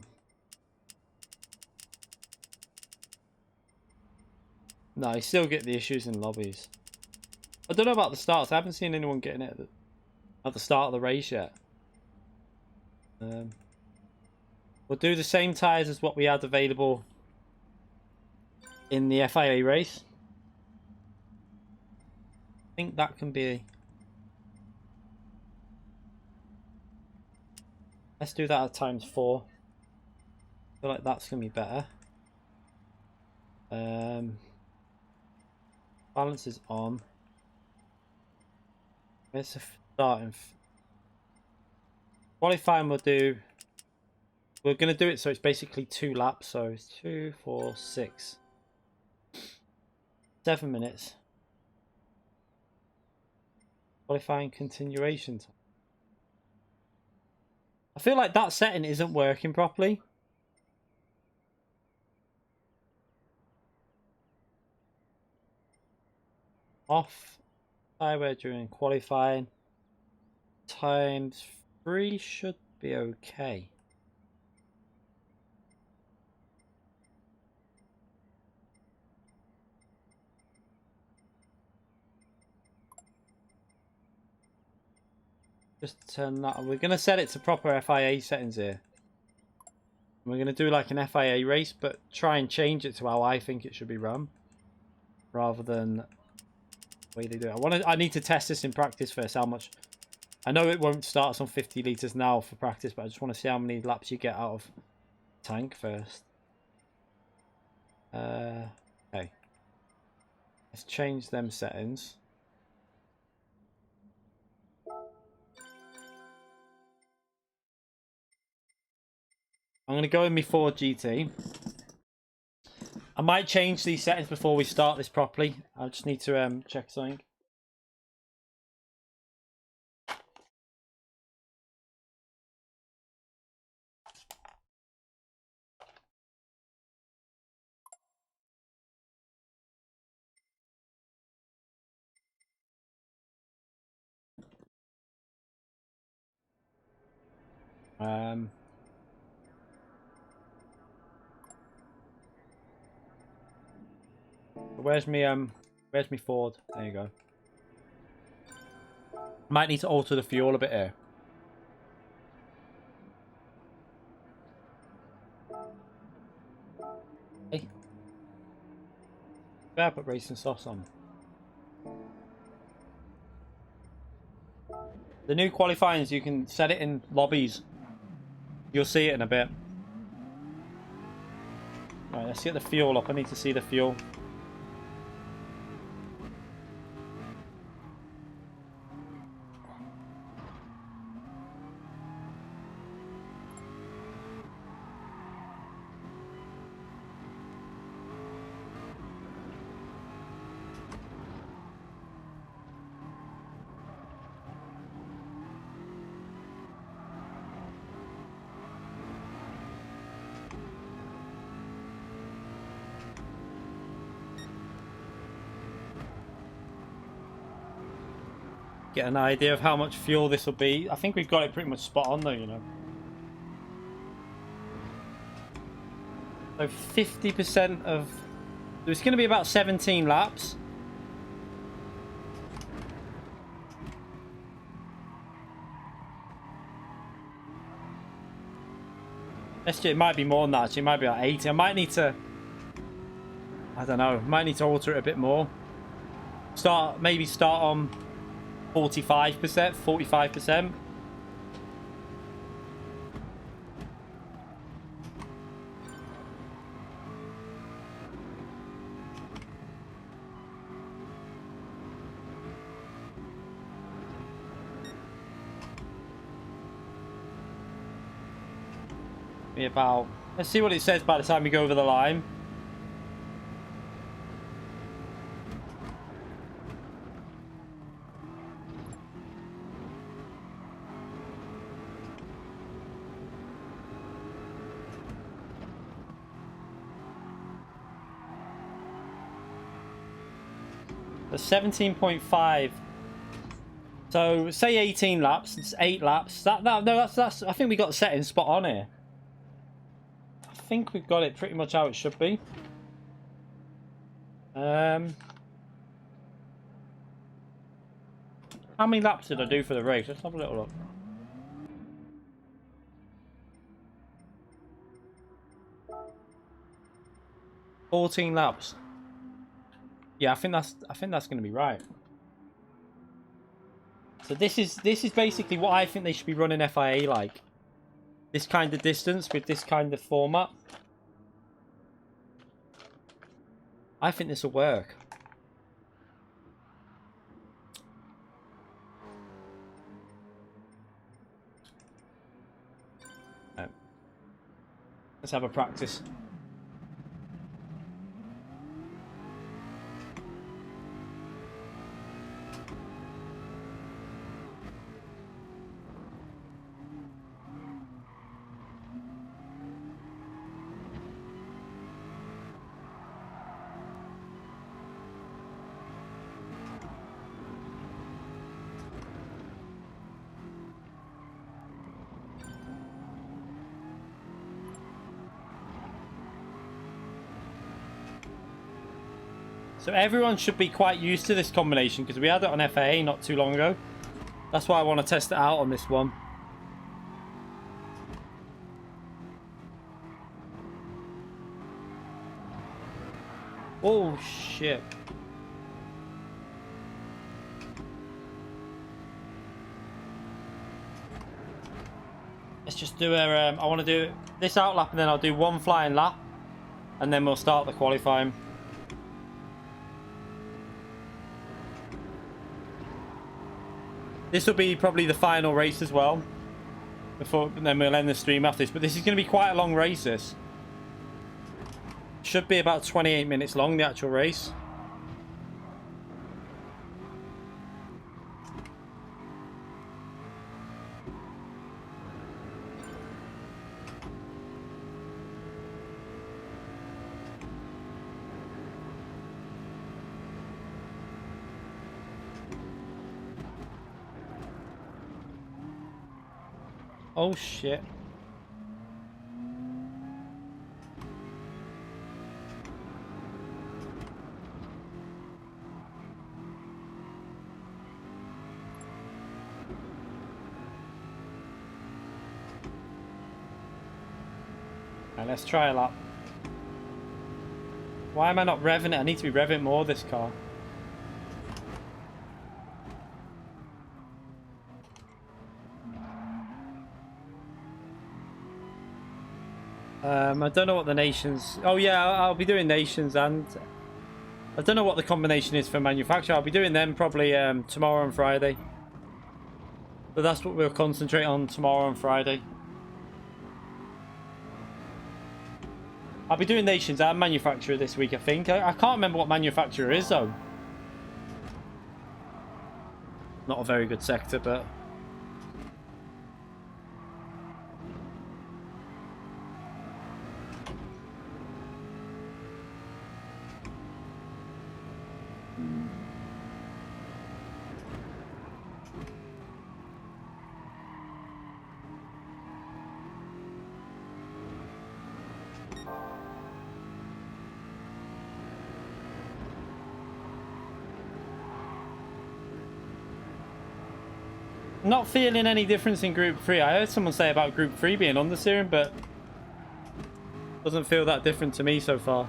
No, you still get the issues in lobbies. I don't know about the starts. I haven't seen anyone getting it at the start of the race yet. We'll do the same tyres as what we had available in the FIA race. I think that can be... Let's do that at ×4. I feel like that's going to be better. Balance is on. Where's the starting? Qualifying we'll do. We're going to do it so it's basically 2 laps. So it's 2, 4, 6. 7 minutes. Qualifying continuation time. I feel like that setting isn't working properly. Off tyre during qualifying. ×3 should be okay. Just turn that. We're going to set it to proper FIA settings here. We're going to do like an FIA race, but try and change it to how I think it should be run, rather than the way they do it. I need to test this in practice first. How much? I know it won't start us on 50 litres now for practice, but I just want to see how many laps you get out of tank first. Okay. Let's change them settings. I'm going to go in my Ford GT. I might change these settings before we start this properly. I just need to check something. Where's me Ford? There you go. Might need to alter the fuel a bit here. Hey. Yeah, put racing sauce on. The new qualifying is you can set it in lobbies. You'll see it in a bit. Right, let's get the fuel up. I need to see the fuel. Get an idea of how much fuel this will be. I think we've got it pretty much spot on though, you know. So 50% of... It's going to be about 17 laps. It might be more than that actually. It might be like 80. I might need to... I don't know. Might need to alter it a bit more. Maybe start on 45%, 45%. Be about... Let's see what it says by the time we go over the line. The 17.5. So say 18 laps. It's 8 laps. That's. I think we got the settings spot on here. I think we've got it pretty much how it should be. How many laps did I do for the race? Let's have a little look. $14 laps. Yeah, I think that's going to be right. So this is basically what I think they should be running FIA like. This kind of distance with this kind of format. I think this will work. Right. Let's have a practice. So everyone should be quite used to this combination because we had it on FAA not too long ago. That's why I want to test it out on this one. Oh shit. Let's just do a, I want to do this out lap and then I'll do one flying lap and then we'll start the qualifying. This will be probably the final race as well. And then we'll end the stream after this. But this is going to be quite a long race, this. Should be about 28 minutes long, the actual race. Oh shit. Right, let's try a lap. Why am I not revving it? I need to be revving more this car. I don't know what the nations... Oh yeah, I'll be doing nations, and I don't know what the combination is for manufacturer. I'll be doing them probably tomorrow and Friday. So that's what we'll concentrate on tomorrow and Friday. I'll be doing nations and manufacturer this week, I think. I can't remember what manufacturer is, though. Not a very good sector, but... Not feeling any difference in Group 3. I heard someone say about Group 3 being on the steering, but doesn't feel that different to me so far.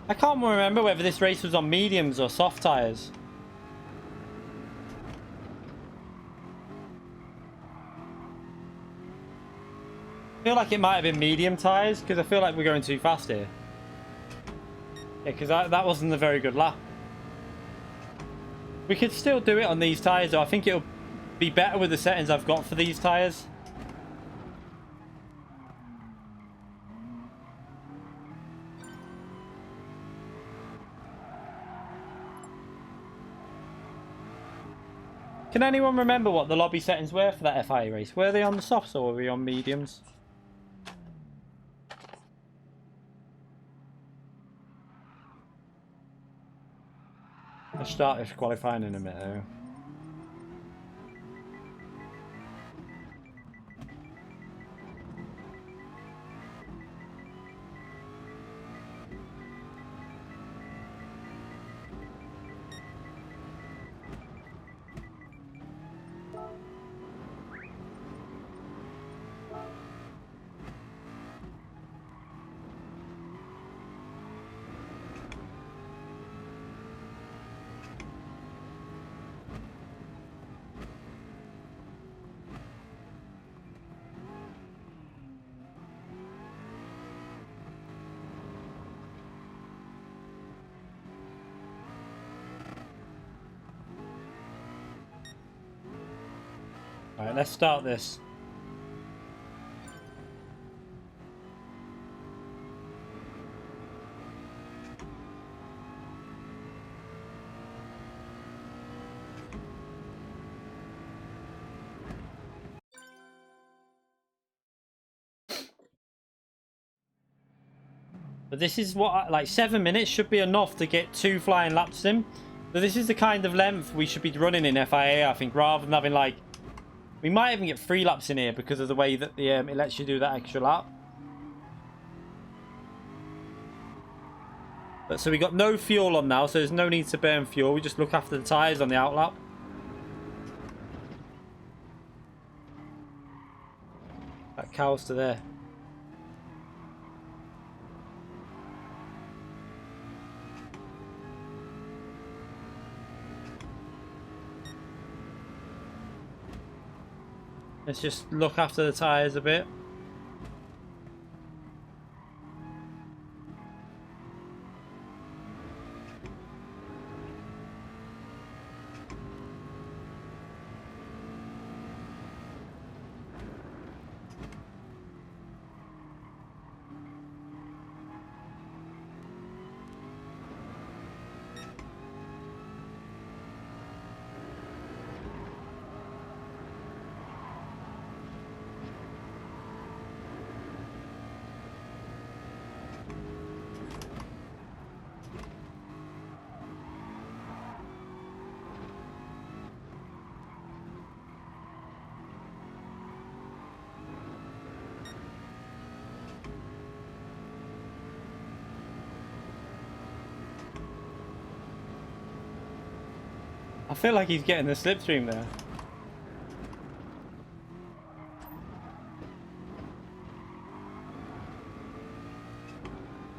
I can't remember whether this race was on mediums or soft tyres. I feel like it might have been medium tyres, because I feel like we're going too fast here. Yeah, because that wasn't a very good lap. We could still do it on these tyres, though. I think it'll be better with the settings I've got for these tyres. Can anyone remember what the lobby settings were for that FIA race? Were they on the softs or were we on mediums? I'll start this qualifying in a minute though. Alright, let's start this. But this is what, like 7 minutes should be enough to get 2 flying laps in. So this is the kind of length we should be running in FIA, I think, rather than having like... We might even get 3 laps in here because of the way that the it lets you do that extra lap. But so we got no fuel on now, so there's no need to burn fuel. We just look after the tyres on the outlap. That cow's to there. Let's just look after the tyres a bit. I feel like he's getting the slipstream there.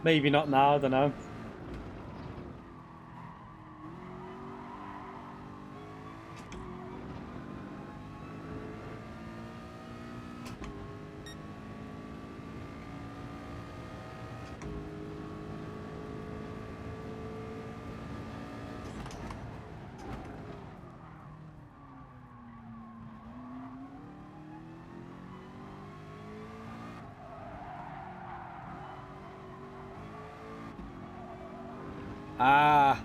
Maybe not now, I don't know. Ah,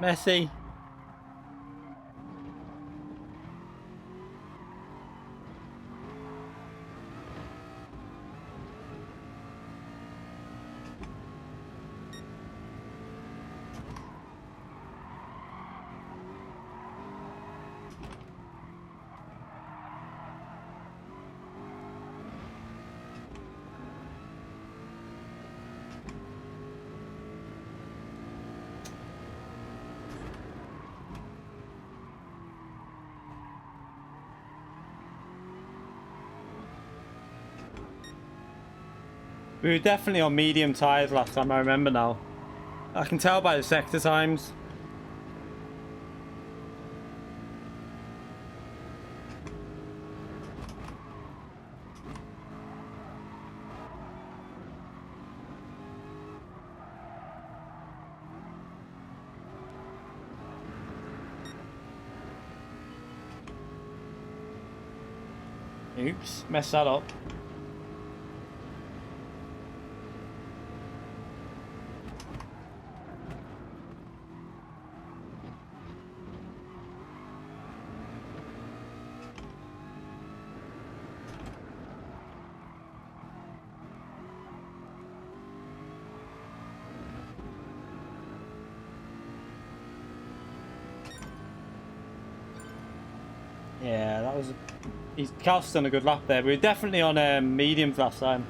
messy. We were definitely on medium tyres last time, I remember now. I can tell by the sector times. Oops, messed that up. Yeah, that was... He's cast on a good lap there. We were definitely on mediums last time.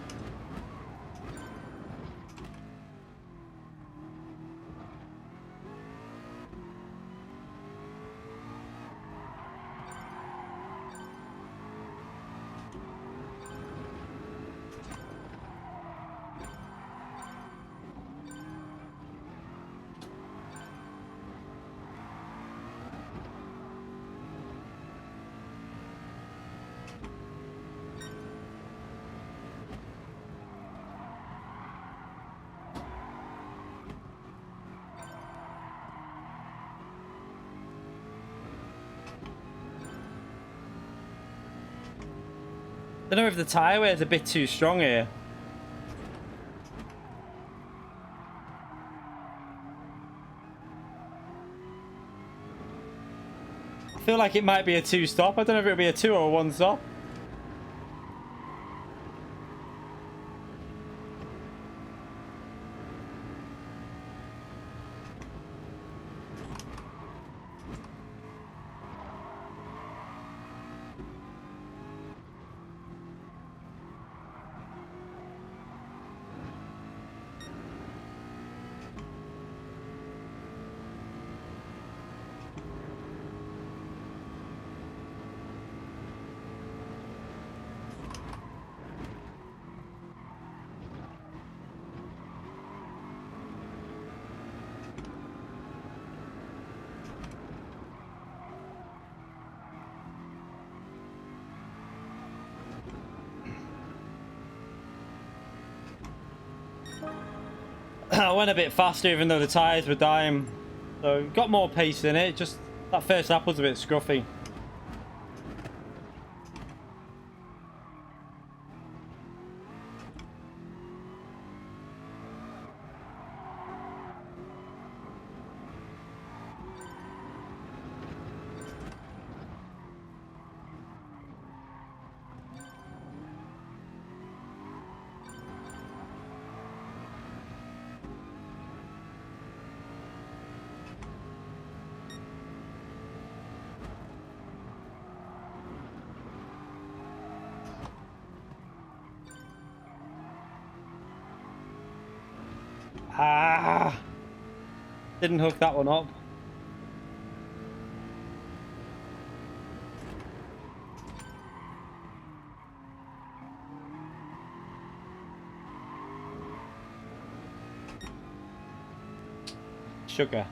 I don't know if the tyre wear is a bit too strong here. I feel like it might be a 2-stop. I don't know if it'll be a 2 or a 1-stop. I went a bit faster even though the tyres were dying. So got more pace in it, just that first lap was a bit scruffy. Ah! Didn't hook that one up. sugar.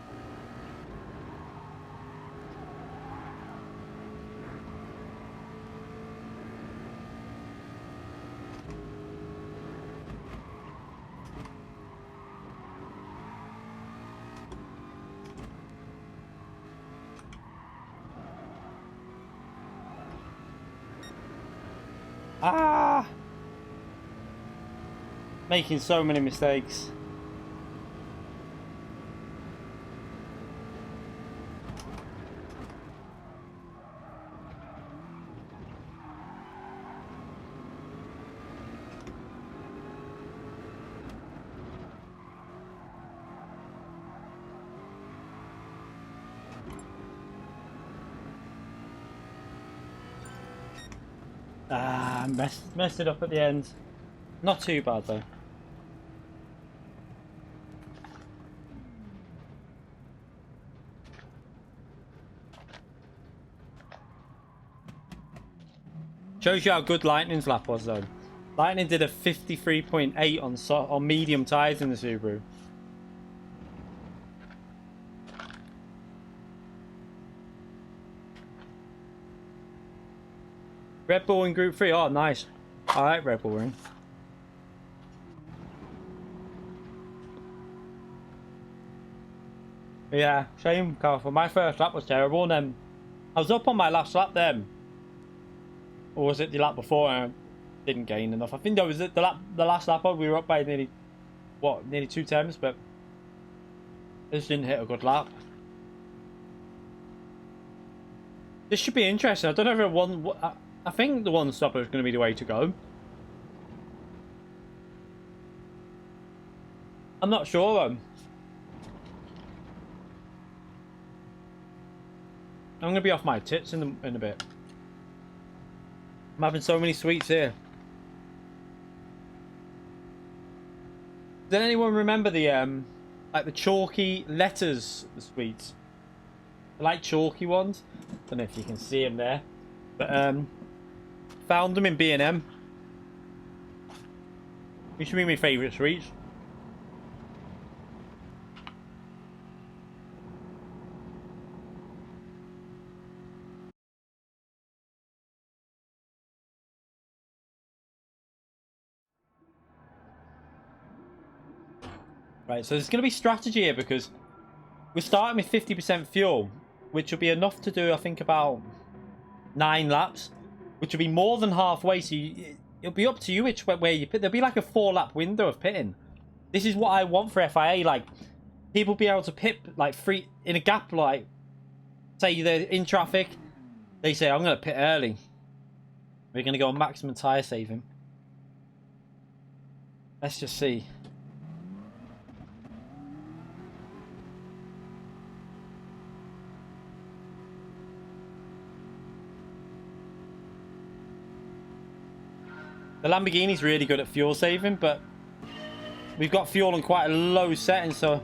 Ah! Making so many mistakes. Ah, messed it up at the end. Not too bad though. Shows you how good Lightning's lap was though. Lightning did a 53.8 on medium tyres in the Subaru. Red Bull in Group 3. Oh, nice. I like Red Bull Ring. Yeah, shame, Carl. My first lap was terrible, and then I was up on my last lap then. Or was it the lap before and I didn't gain enough? I think that was the last lap we were up by nearly 2 temps, but I just didn't hit a good lap. This should be interesting. I don't know if I think the one stopper is going to be the way to go. I'm not sure though. I'm going to be off my tits in a bit. I'm having so many sweets here. Does anyone remember the like the chalky letters sweets? I like chalky ones. Don't know if you can see them there, but found them in B&M. These should be my favourite sweets. Right, so there's going to be strategy here because we're starting with 50% fuel, which will be enough to do, I think, about 9 laps, which will be more than halfway. So it'll be up to you where you pit. There'll be like a 4-lap window of pitting. This is what I want for FIA. Like, people be able to pit like free in a gap. Like, say they're in traffic, they say, "I'm going to pit early. We're going to go on maximum tyre saving." Let's just see. The Lamborghini's really good at fuel saving, but we've got fuel on quite a low setting, so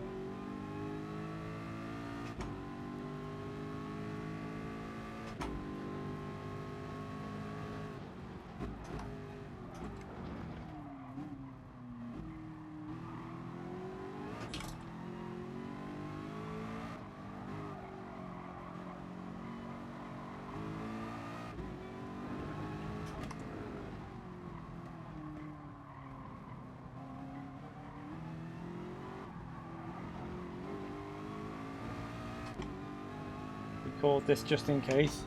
record this just in case.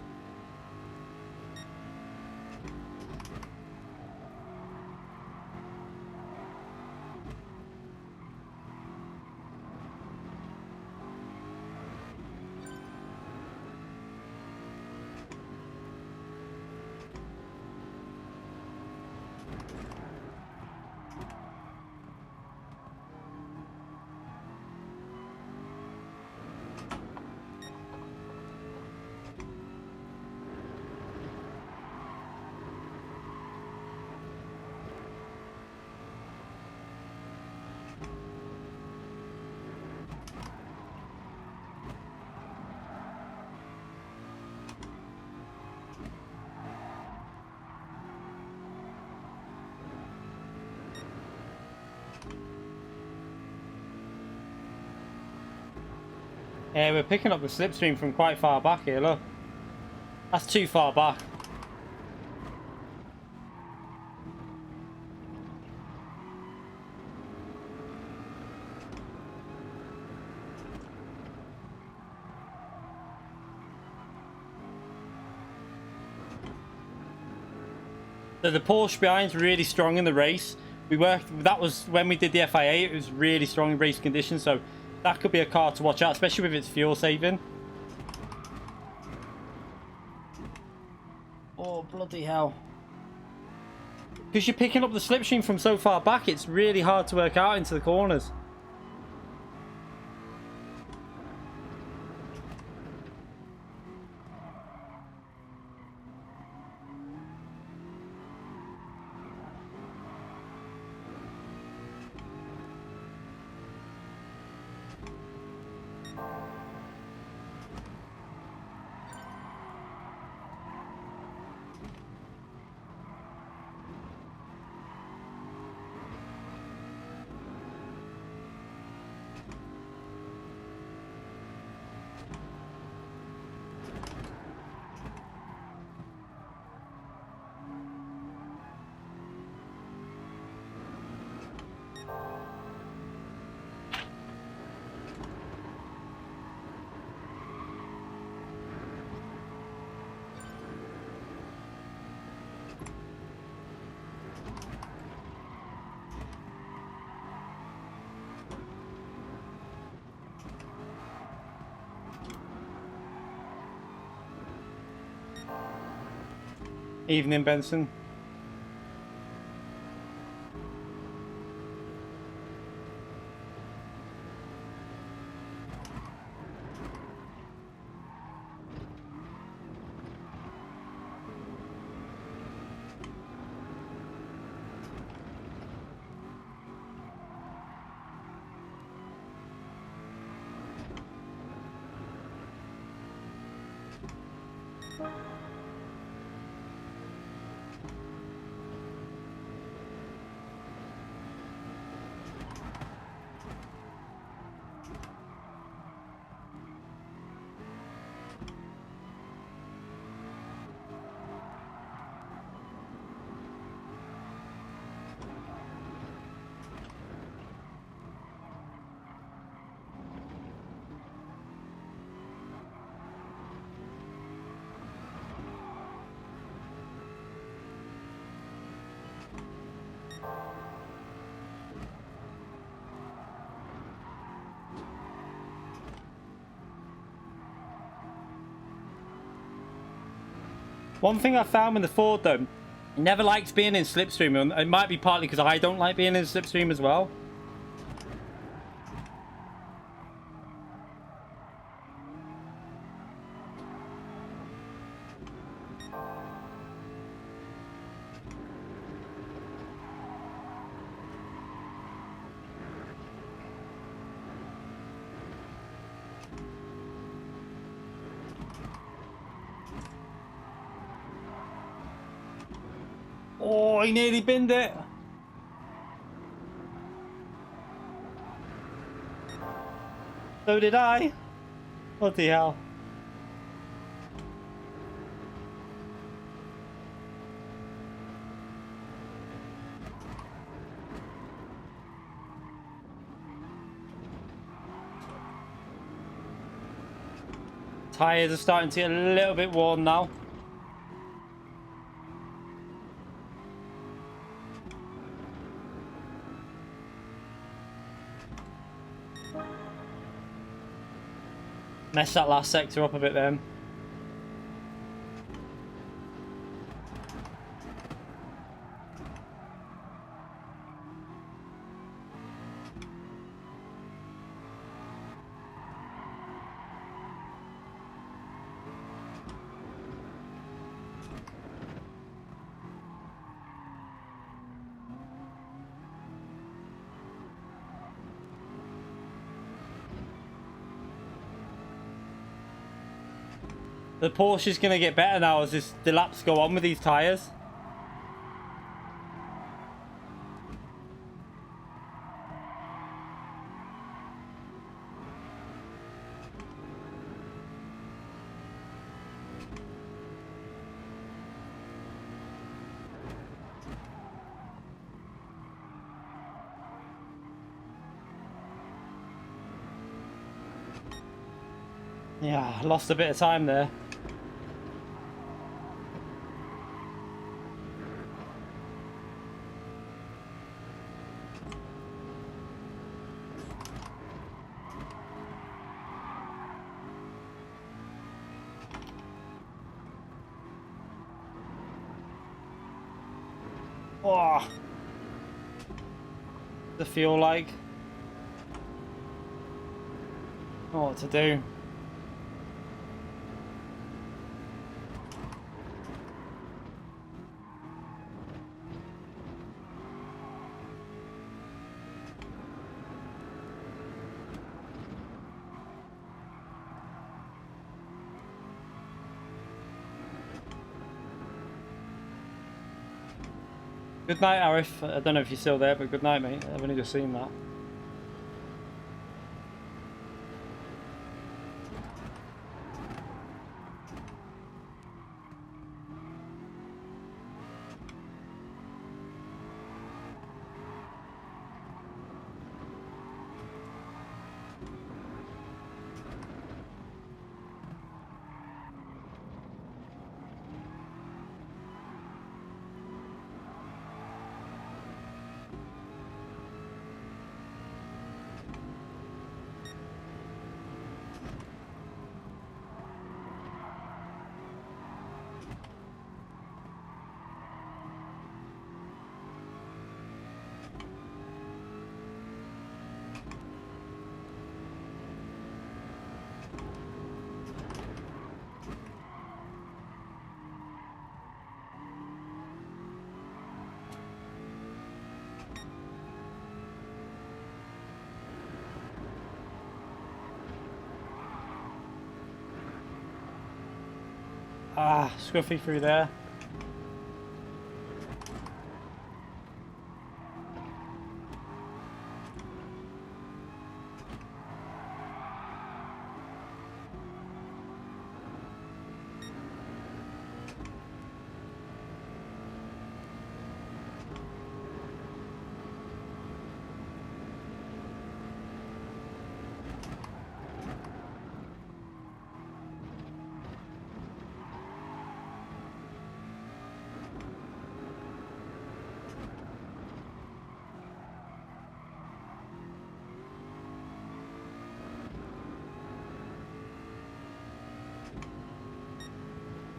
Yeah, we're picking up the slipstream from quite far back here, look. That's too far back. So the Porsche behind's really strong in the race. That was when we did the FIA, it was really strong in race conditions, so that could be a car to watch out, especially with its fuel saving. Oh, bloody hell. Because you're picking up the slipstream from so far back, it's really hard to work out into the corners. Evening, Benson. One thing I found with the Ford, though, I never liked being in slipstream, and it might be partly because I don't like being in slipstream as well. Oh, he nearly binned it. So did I. Bloody hell. Tyres are starting to get a little bit worn now. Messed that last sector up a bit then. The Porsche is going to get better now as the laps go on with these tyres. Yeah, I lost a bit of time there. Oh, the feel like. I don't know what to do. Good night, Arif. I don't know if you're still there, but good night, mate. I've only just seen that. Ah, Scruffy through there.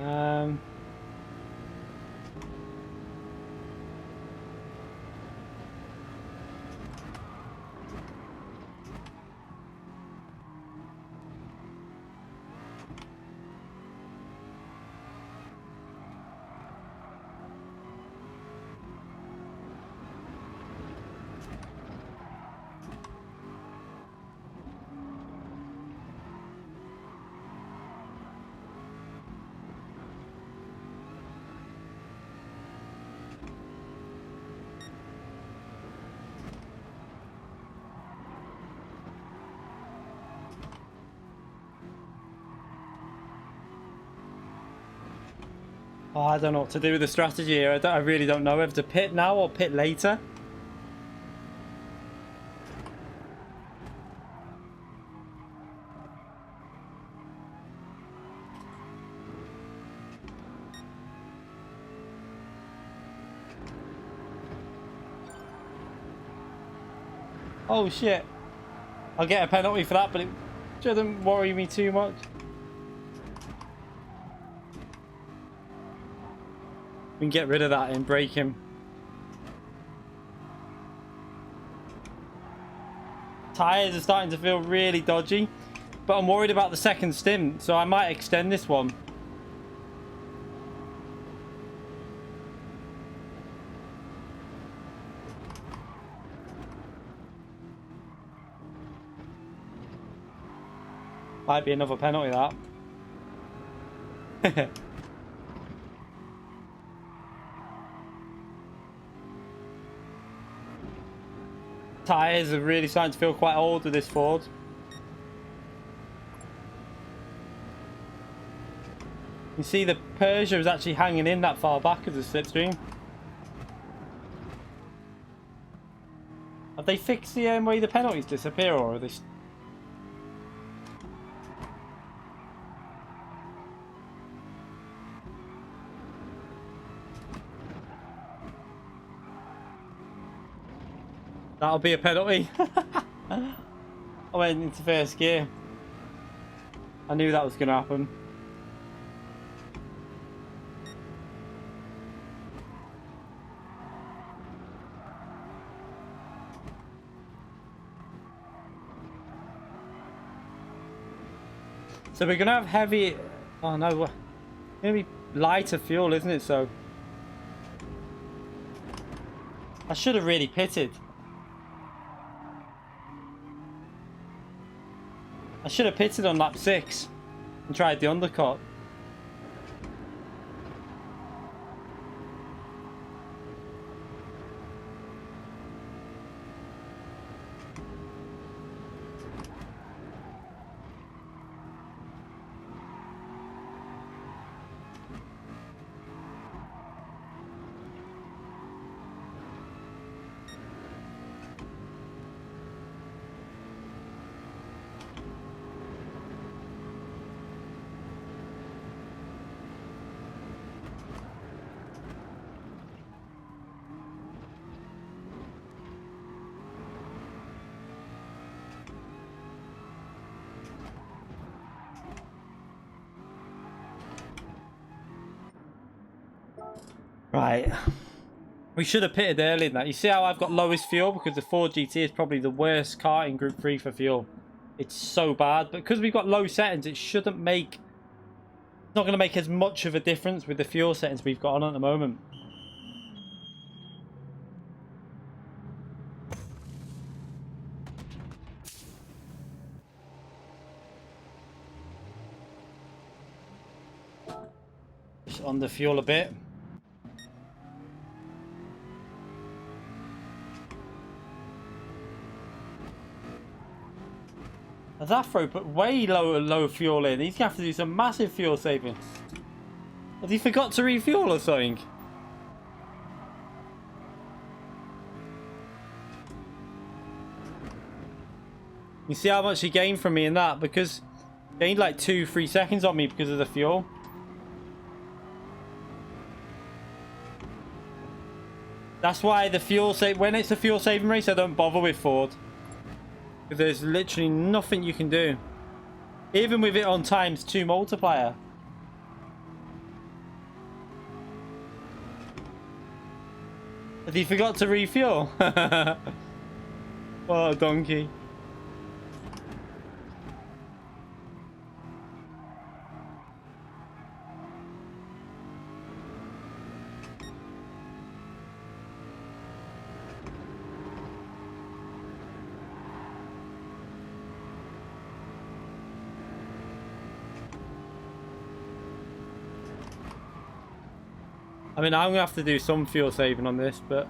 Um, oh, I don't know what to do with the strategy here. I really don't know whether to pit now or pit later. Oh shit. I'll get a penalty for that, but it shouldn't worry me too much. We can get rid of that and break him. Tyres are starting to feel really dodgy, but I'm worried about the second stint, so I might extend this one. Might be another penalty, that. Tyres are really starting to feel quite old with this Ford. You see the Peugeot is actually hanging in that far back as a slipstream. Have they fixed the way the penalties disappear, or are they... That'll be a penalty. I went into first gear. I knew that was going to happen. So we're going to have heavy... Oh no, we're going to be lighter fuel, isn't it? So I should have really pitted. I should have pitted on lap 6 and tried the undercut. Right. We should have pitted earlier than that. You see how I've got lowest fuel? Because the Ford GT is probably the worst car in Group 3 for fuel. It's so bad. But because we've got low settings, it shouldn't make... It's not going to make as much of a difference with the fuel settings we've got on at the moment. Just on the fuel a bit. Afro put way low fuel in. He's going to have to do some massive fuel saving. Has he forgot to refuel or something? You see how much he gained from me in that? Because he gained like 2-3 seconds on me because of the fuel. That's why the fuel save, when it's a fuel saving race, I don't bother with Ford. There's literally nothing you can do. Even with it on ×2 multiplier. Has he forgot to refuel? Oh, donkey. I mean, I'm going to have to do some fuel saving on this, but...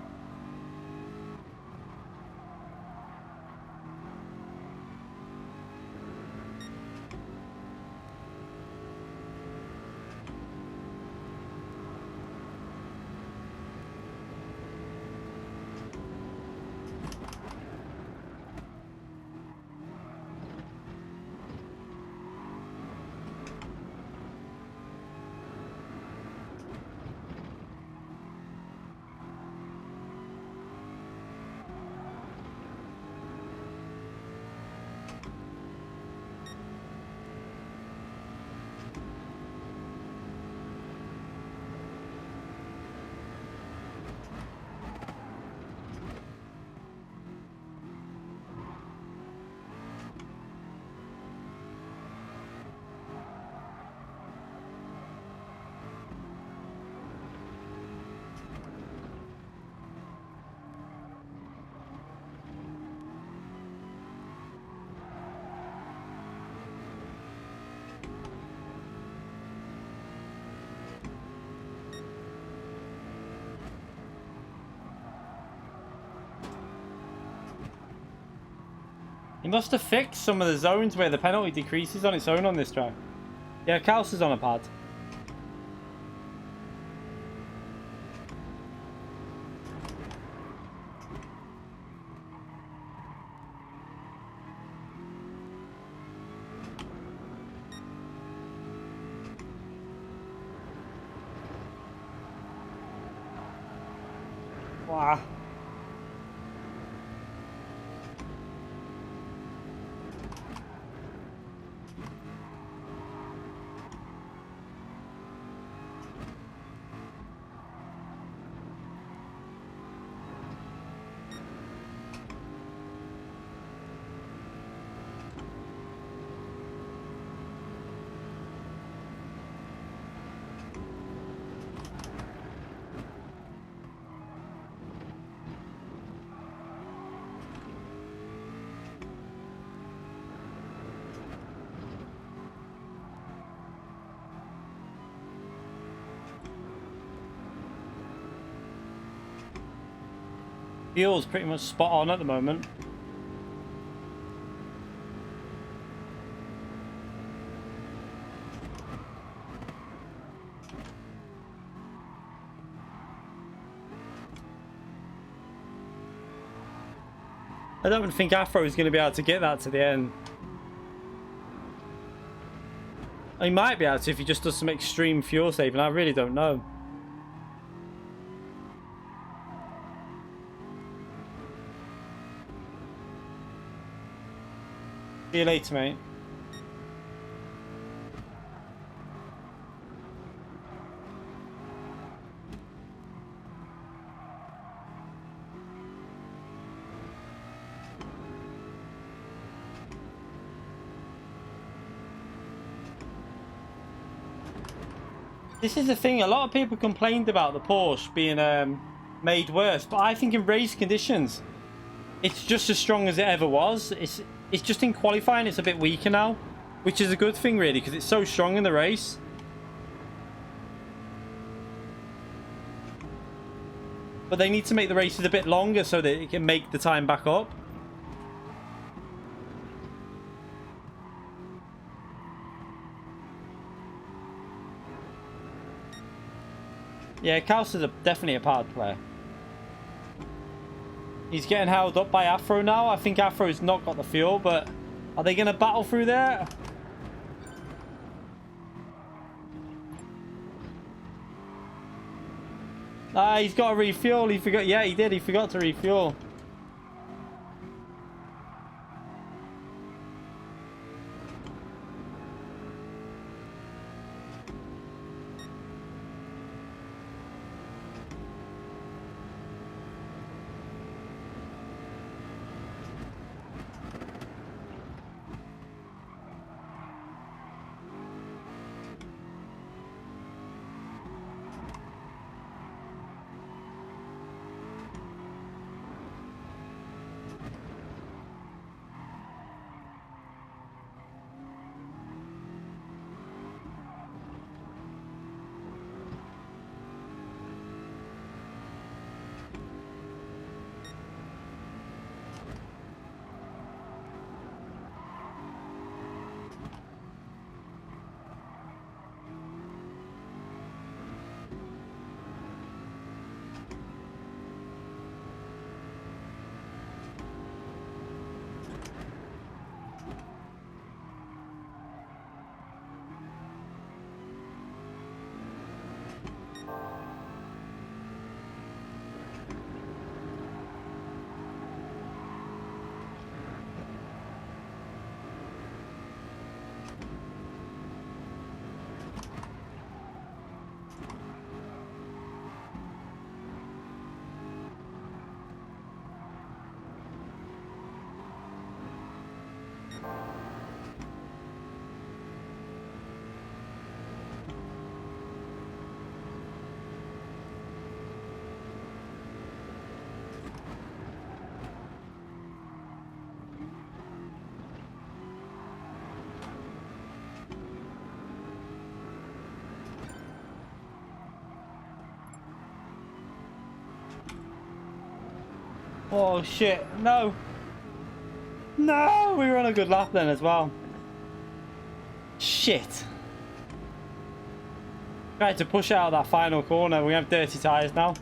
He must have fixed some of the zones where the penalty decreases on its own on this track. Yeah, Kaus is on a pad. Wow. Fuel's pretty much spot on at the moment. I don't think Afro is going to be able to get that to the end. He might be able to if he just does some extreme fuel saving. I really don't know. See you later, mate. This is the thing, a lot of people complained about the Porsche being made worse, but I think in race conditions, it's just as strong as it ever was. It's just in qualifying, it's a bit weaker now, which is a good thing really, because it's so strong in the race. But they need to make the races a bit longer so that it can make the time back up. Yeah, Kaus is definitely a pad player. He's getting held up by Afro now. I think Afro's not got the fuel, but are they going to battle through there? Ah, he's got to refuel. He forgot. Yeah, he did. He forgot to refuel. Oh shit, no. No, we were on a good lap then as well. Shit. Tried to push out that final corner. We have dirty tyres now.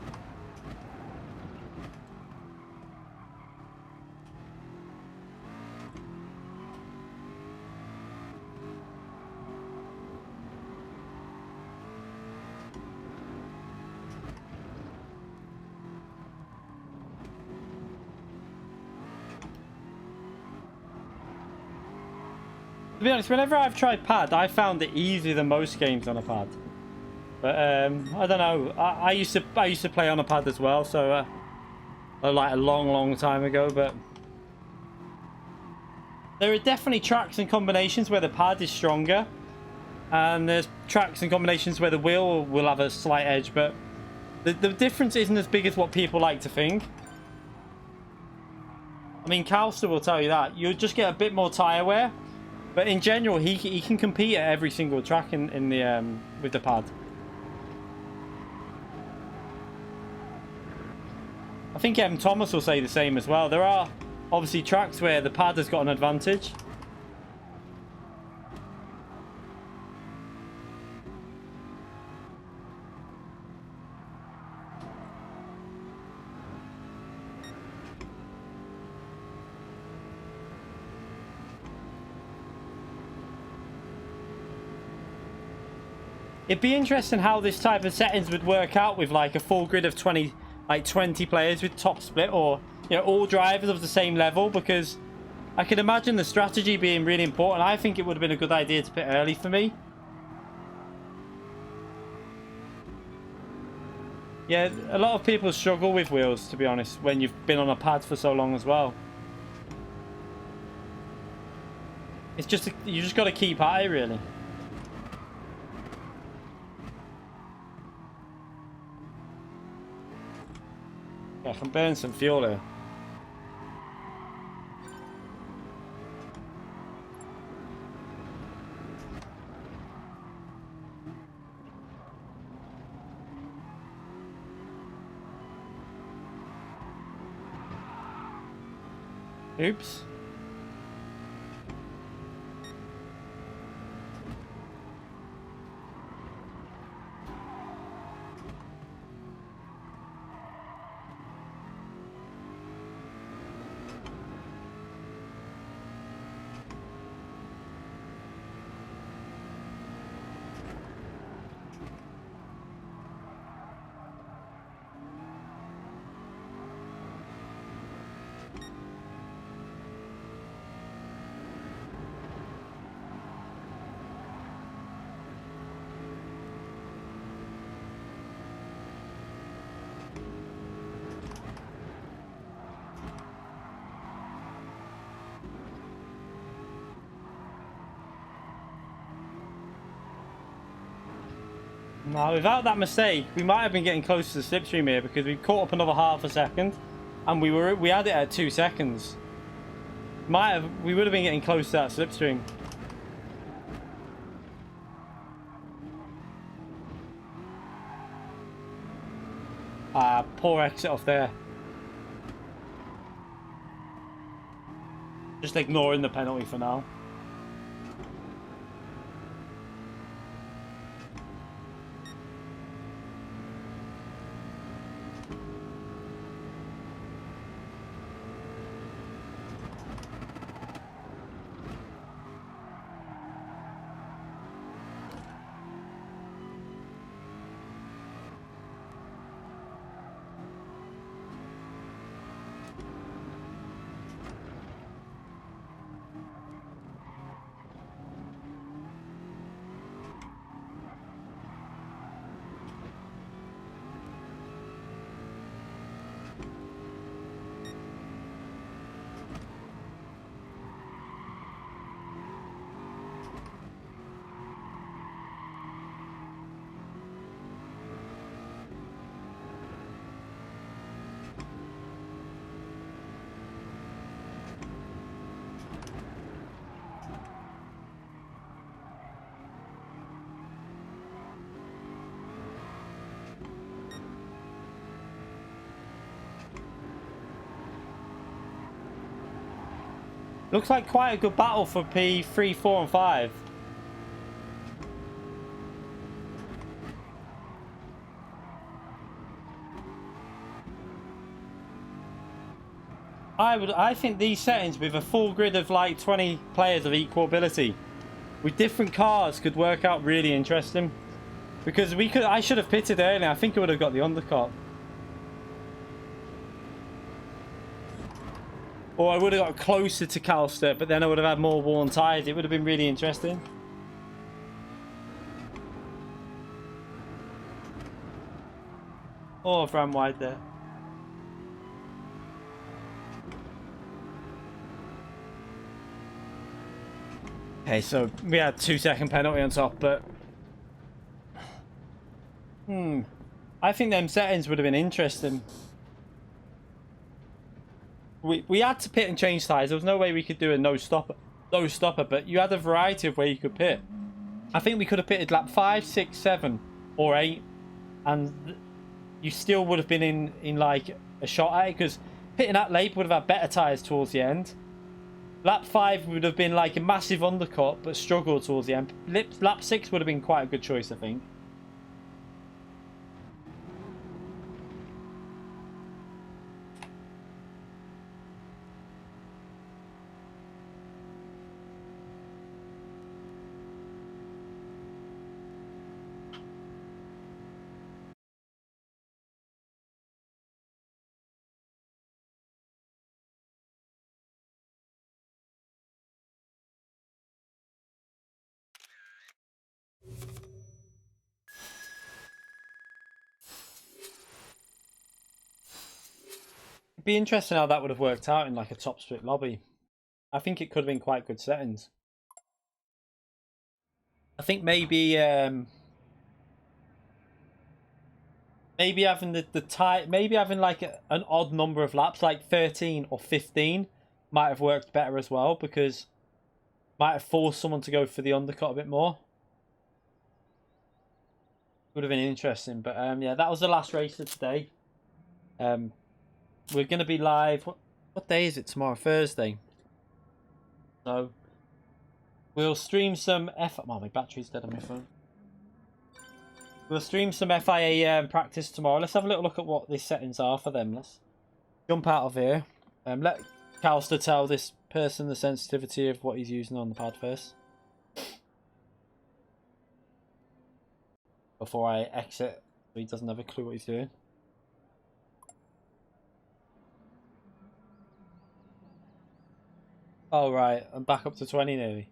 To be honest, whenever I've tried pad, I found it easier than most games on a pad. But I don't know. I used to play on a pad as well, so like a long time ago. But there are definitely tracks and combinations where the pad is stronger, and there's tracks and combinations where the wheel will have a slight edge. But the difference isn't as big as what people like to think. I mean, Calster will tell you that you'll just get a bit more tyre wear. But in general, he can compete at every single track in the with the pad. I think Thomas will say the same as well. There are obviously tracks where the pad has got an advantage. It'd be interesting how this type of settings would work out with like a full grid of 20 players with top split, or you know, all drivers of the same level, because I can imagine the strategy being really important. I think it would have been a good idea to pit early for me. Yeah, a lot of people struggle with wheels, to be honest, when you've been on a pad for so long as well. It's just, you just got to keep at it, really. Yeah, I can burn some fuel here. Oops. Now, without that mistake, we might have been getting close to the slipstream here, because we caught up another half a second, and we had it at 2 seconds. We would have been getting close to that slipstream. Poor exit off there. Just ignoring the penalty for now. Looks like quite a good battle for P3, 4 and 5. I think these settings with a full grid of like 20 players of equal ability with different cars could work out really interesting. Because I should have pitted earlier. I think I would have got the undercut. Or I would have got closer to Calster, but then I would have had more worn tyres. It would have been really interesting. Oh, I've ran wide there. Okay, so we had 2-second penalty on top, but... I think them settings would have been interesting. We had to pit and change tyres. There was no way we could do a no stopper, but you had a variety of where you could pit. I think we could have pitted lap 5, 6, 7 or 8, and you still would have been in like a shot at it, because hitting that lap would have had better tyres towards the end. Lap 5 would have been like a massive undercut, but struggled towards the end. Lap 6 would have been quite a good choice, I think. It'd be interesting how that would have worked out in like a top split lobby. I think it could have been quite good settings. I think maybe maybe having maybe having like an odd number of laps, like 13 or 15, might have worked better as well, because might have forced someone to go for the undercut a bit more. Would have been interesting, but yeah, that was the last race of today. We're gonna be live. What day is it tomorrow? Thursday. So we'll stream some Oh, my battery's dead on my phone. We'll stream some FIA practice tomorrow. Let's have a little look at what the settings are for them. Let's jump out of here. Let Calster tell this person the sensitivity of what he's using on the pad first, before I exit, so he doesn't have a clue what he's doing. Oh right, I'm back up to 20 nearly.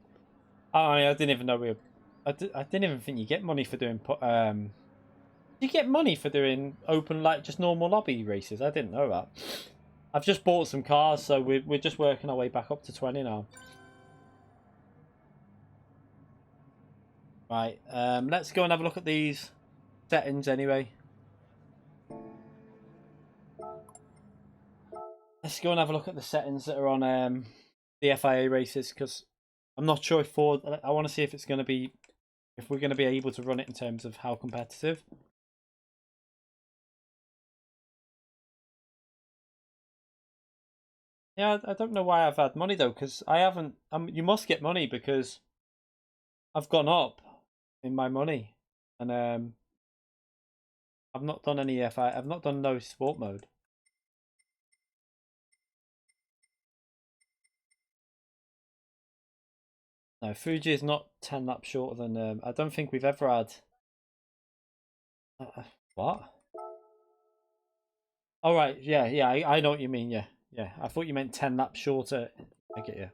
Oh, I didn't even know we were... I didn't even think you get money for doing... You get money for doing open, like, just normal lobby races? I didn't know that. I've just bought some cars, so we're just working our way back up to 20 now. Right, let's go and have a look at these settings anyway. Let's go and have a look at the settings that are on the FIA races, because I'm not sure if Ford... I want to see if it's going to be... if we're going to be able to run it in terms of how competitive. Yeah, I don't know why I've had money though, because I haven't... you must get money, because I've gone up in my money, and I've not done any FI... I've not done no sport mode. No, Fuji is not 10 laps shorter than... I don't think we've ever had... what? Oh, right, yeah, I know what you mean, yeah. Yeah, I thought you meant 10 laps shorter. I get you.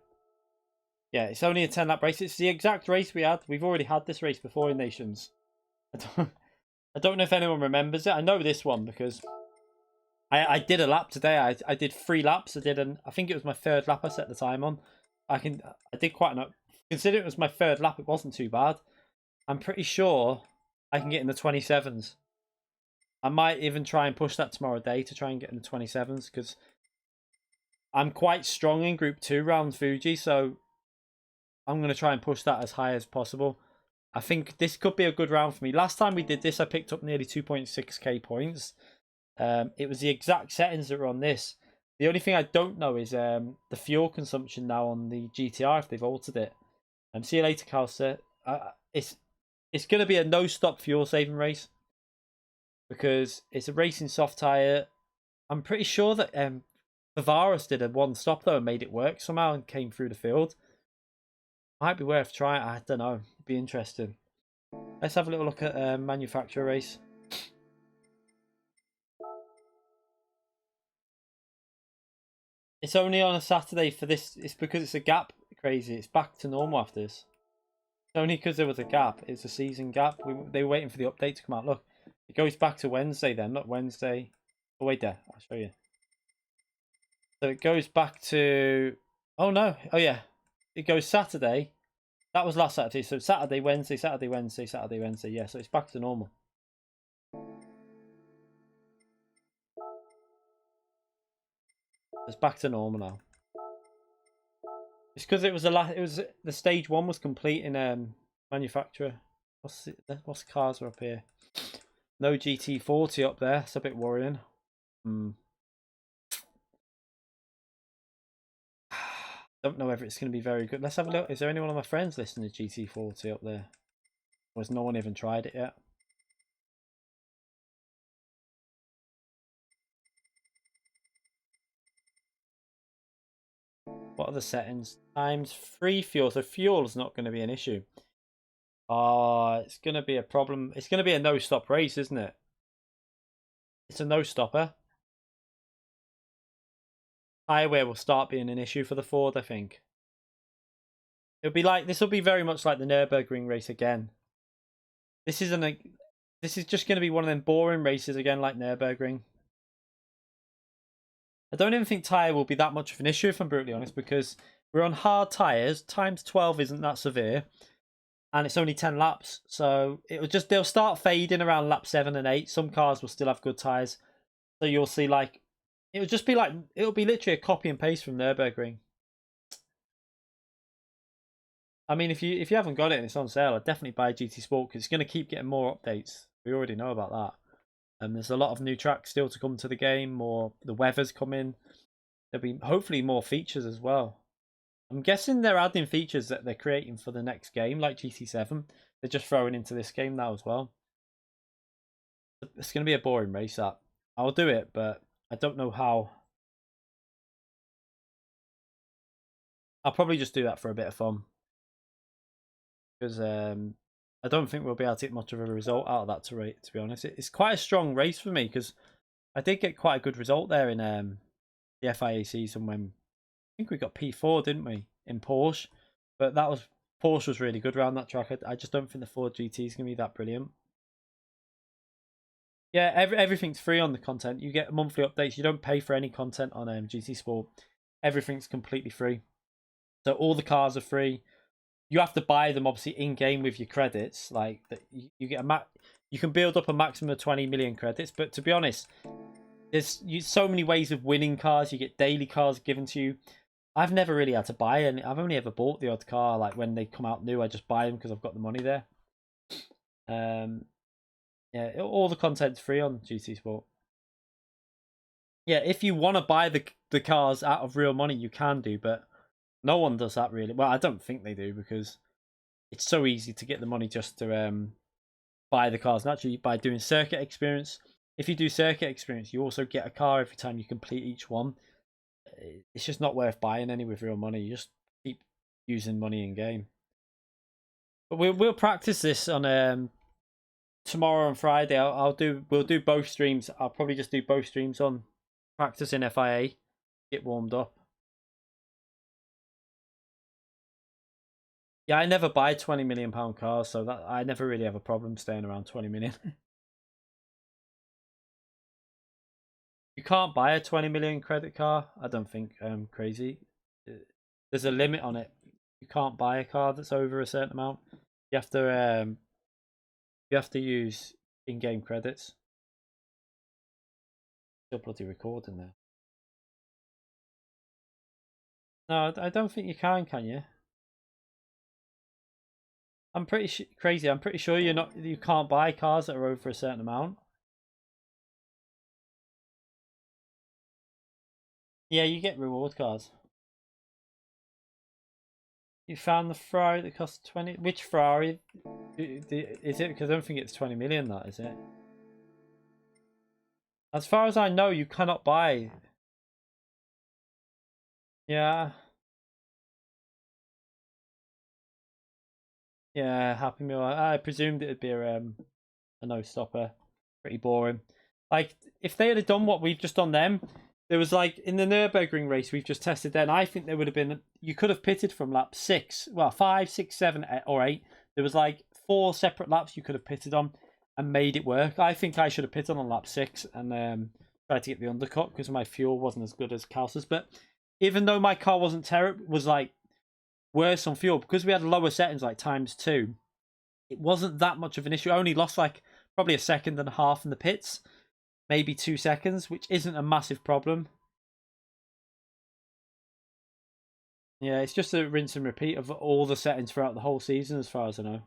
Yeah, it's only a 10 lap race. It's the exact race we had. We've already had this race before in Nations. I don't know if anyone remembers it. I know this one because I did a lap today. I did 3 laps. I think it was my 3rd lap I set the time on. I did quite enough. Considering it was my 3rd lap, it wasn't too bad. I'm pretty sure I can get in the 27s. I might even try and push that tomorrow day to try and get in the 27s, because I'm quite strong in Group 2 round Fuji, so I'm going to try and push that as high as possible. I think this could be a good round for me. Last time we did this, I picked up nearly 2.6k points. It was the exact settings that were on this. The only thing I don't know is the fuel consumption now on the GTR, if they've altered it. See you later, Calcer. It's going to be a no-stop fuel saving race, because it's a racing soft tyre. I'm pretty sure that Bavaris did a one-stop though and made it work somehow and came through the field. Might be worth trying. I don't know. It'd be interesting. Let's have a little look at manufacturer race. It's only on a Saturday for this. It's because it's a gap. Crazy. It's back to normal after this. It's only because there was a gap. It's a season gap. They were waiting for the update to come out. Look, it goes back to Wednesday then, not Wednesday. Oh, wait there. I'll show you. So it goes back to... Oh, no. Oh, yeah. It goes Saturday. That was last Saturday. So Saturday, Wednesday, Saturday, Wednesday, Saturday, Wednesday. Yeah, so it's back to normal. It's back to normal now. It's because it was the stage 1 was complete in manufacturer. What's cars are up here? No GT40 up there. It's a bit worrying. Don't know whether it's going to be very good. Let's have a look. Is there anyone of my friends listening to GT40 up there? Or has no one even tried it yet? What are the settings? Times free fuel. So fuel is not going to be an issue. It's going to be a problem. It's going to be a no-stop race, isn't it? It's a no-stopper. Tyre wear will start being an issue for the Ford, I think. It'll be like, this will be very much like the Nürburgring race again. This is just going to be one of them boring races again, like Nürburgring. I don't even think tyre will be that much of an issue, if I'm brutally honest, because we're on hard tyres. Times 12 isn't that severe, and it's only 10 laps, so they'll start fading around lap 7 and 8. Some cars will still have good tyres, so you'll see like it'll be literally a copy and paste from Nürburgring. I mean, if you haven't got it and it's on sale, I'd definitely buy GT Sport because it's going to keep getting more updates. We already know about that. And there's a lot of new tracks still to come to the game. The weather's coming. There'll be hopefully more features as well. I'm guessing they're adding features that they're creating for the next game, like GT7. They're just throwing into this game now as well. It's going to be a boring race, that. I'll do it, but I don't know how. I'll probably just do that for a bit of fun. Because I don't think we'll be able to get much of a result out of that, to be honest. It's quite a strong race for me, because I did get quite a good result there in the FIA season when I think we got P4, didn't we, in Porsche? But Porsche was really good around that track. I just don't think the Ford GT is going to be that brilliant. Yeah, everything's free on the content. You get monthly updates. You don't pay for any content on GT Sport. Everything's completely free. So all the cars are free. You have to buy them obviously in game with your credits. Like you get you can build up a maximum of 20 million credits. But to be honest, there's so many ways of winning cars. You get daily cars given to you. I've never really had to buy any. I've only ever bought the odd car. Like when they come out new, I just buy them because I've got the money there. Yeah, all the content's free on GT Sport. Yeah, if you want to buy the cars out of real money, you can do, but no one does that really. Well, I don't think they do, because it's so easy to get the money just to buy the cars. And actually, by doing circuit experience, if you do circuit experience, you also get a car every time you complete each one. It's just not worth buying any with real money. You just keep using money in game. But we'll practice this on tomorrow and Friday. We'll do both streams. I'll probably just do both streams on practicing FIA, get warmed up. Yeah, I never buy £20 million cars, so that I never really have a problem staying around 20 million. You can't buy a 20 million credit car. I don't think crazy. There's a limit on it. You can't buy a car that's over a certain amount. You have to use in-game credits. Still bloody recording there. No, I don't think you can you? I'm pretty crazy. I'm pretty sure you can't buy cars that are over a certain amount. Yeah, you get reward cards. You found the Ferrari that costs 20. Which Ferrari is it? Because I don't think it's 20 million. That is it. As far as I know, you cannot buy. Yeah. Yeah, Happy Meal. I presumed it'd be a no-stopper. Pretty boring. Like, if they had done what we've just done them, there was like, in the Nürburgring race we've just tested then, I think there would have been, you could have pitted from lap 6, well, 5, 6, 7, or 8. There was like 4 separate laps you could have pitted on and made it work. I think I should have pitted on lap 6 and tried to get the undercut because my fuel wasn't as good as Kalsa's. But even though my car wasn't terrible, was like worse on fuel, because we had lower settings like ×2, it wasn't that much of an issue. I only lost like probably a second and a half in the pits, maybe 2 seconds, which isn't a massive problem. Yeah, it's just a rinse and repeat of all the settings throughout the whole season, as far as I know.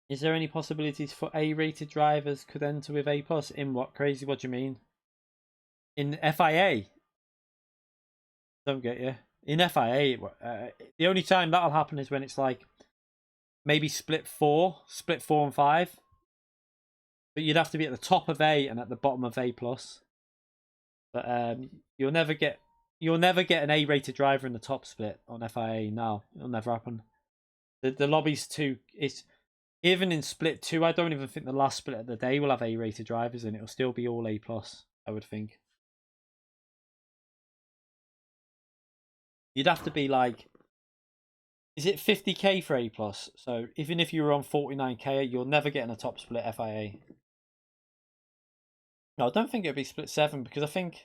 Is there any possibilities for A-rated drivers could enter with A+? In what? Crazy, what do you mean? In FIA? Don't get you. In FIA, the only time that'll happen is when it's like maybe split 4 and 5. But you'd have to be at the top of A and at the bottom of A plus. But you'll never get an A-rated driver in the top split on FIA now. It'll never happen. The lobby's too. It's even in split 2. I don't even think the last split of the day will have A-rated drivers in. It'll still be all A plus. I would think. You'd have to be like, is it 50k for A plus? So even if you were on 49k, you'll never get in a top split FIA. No, I don't think it'd be split 7 because I think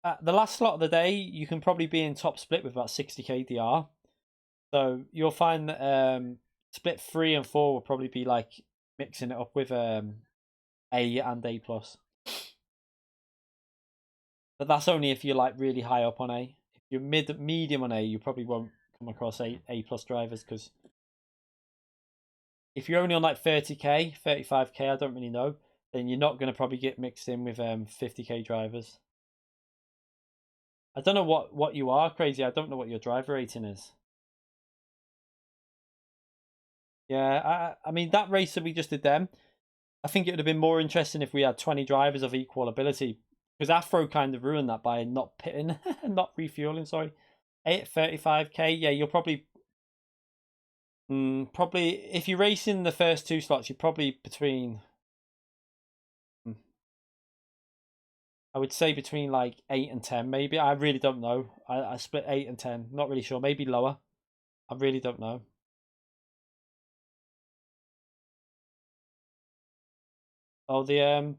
at the last slot of the day you can probably be in top split with about 60k DR. So you'll find that split 3 and 4 will probably be like mixing it up with A and A plus. But that's only if you're like really high up on A. If you're medium on A, you probably won't come across A plus drivers, because if you're only on like 30k, 35k, I don't really know, then you're not going to probably get mixed in with 50k drivers. I don't know what you are, Crazy. I don't know what your driver rating is. Yeah, I mean, that race that we just did then, I think it would have been more interesting if we had 20 drivers of equal ability, because Afro kind of ruined that by not pitting, not refueling, sorry. 35k, yeah, you'll probably if you race in the first 2 slots, you're probably between, I would say between like 8 and 10 maybe. I really don't know. I split 8 and 10, not really sure, maybe lower. I really don't know. Oh, you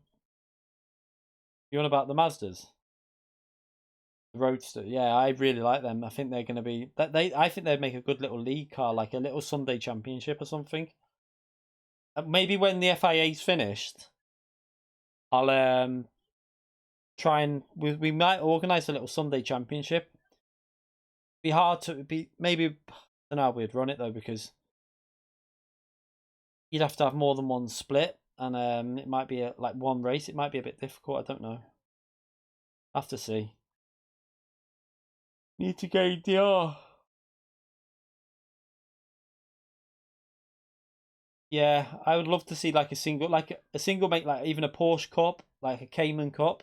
want about the Mazdas? The Roadster, yeah, I really like them. I think they're going to be I think they'd make a good little league car, like a little Sunday championship or something. Maybe when the FIA's finished, I'll try and we might organise a little Sunday championship. Be hard to be maybe. I don't know how we'd run it though, because you'd have to have more than one split, and it might be like one race. It might be a bit difficult. I don't know. Have to see. Need to go DR. Yeah, I would love to see like a single make, like even a Porsche Cup, like a Cayman Cup,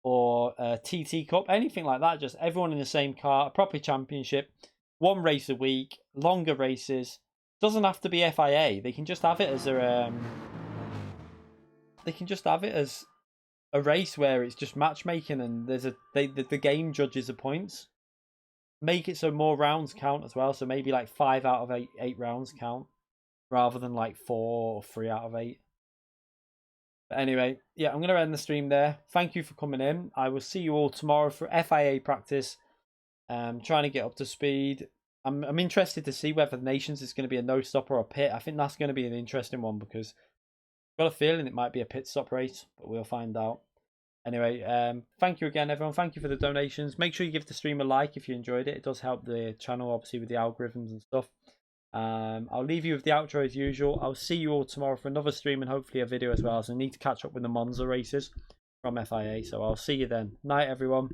or a TT Cup, anything like that. Just everyone in the same car, a proper championship, one race a week, longer races. Doesn't have to be FIA. They can just have it as a They can just have it as a race where it's just matchmaking, and there's the game judges the points. Make it so more rounds count as well. So maybe like 5 out of 8 rounds count, rather than like 4 or 3 out of 8. But anyway, yeah, I'm going to end the stream there. Thank you for coming in. I will see you all tomorrow for FIA practice. Trying to get up to speed. I'm interested to see whether the Nations is going to be a no stop or a pit. I think that's going to be an interesting one, because I've got a feeling it might be a pit stop race, but we'll find out. Anyway, thank you again, everyone. Thank you for the donations. Make sure you give the stream a like if you enjoyed it. It does help the channel, obviously, with the algorithms and stuff. I'll leave you with the outro as usual. I'll see you all tomorrow for another stream and hopefully a video as well. So I need to catch up with the Monza races from FIA. So I'll see you then. Night, everyone.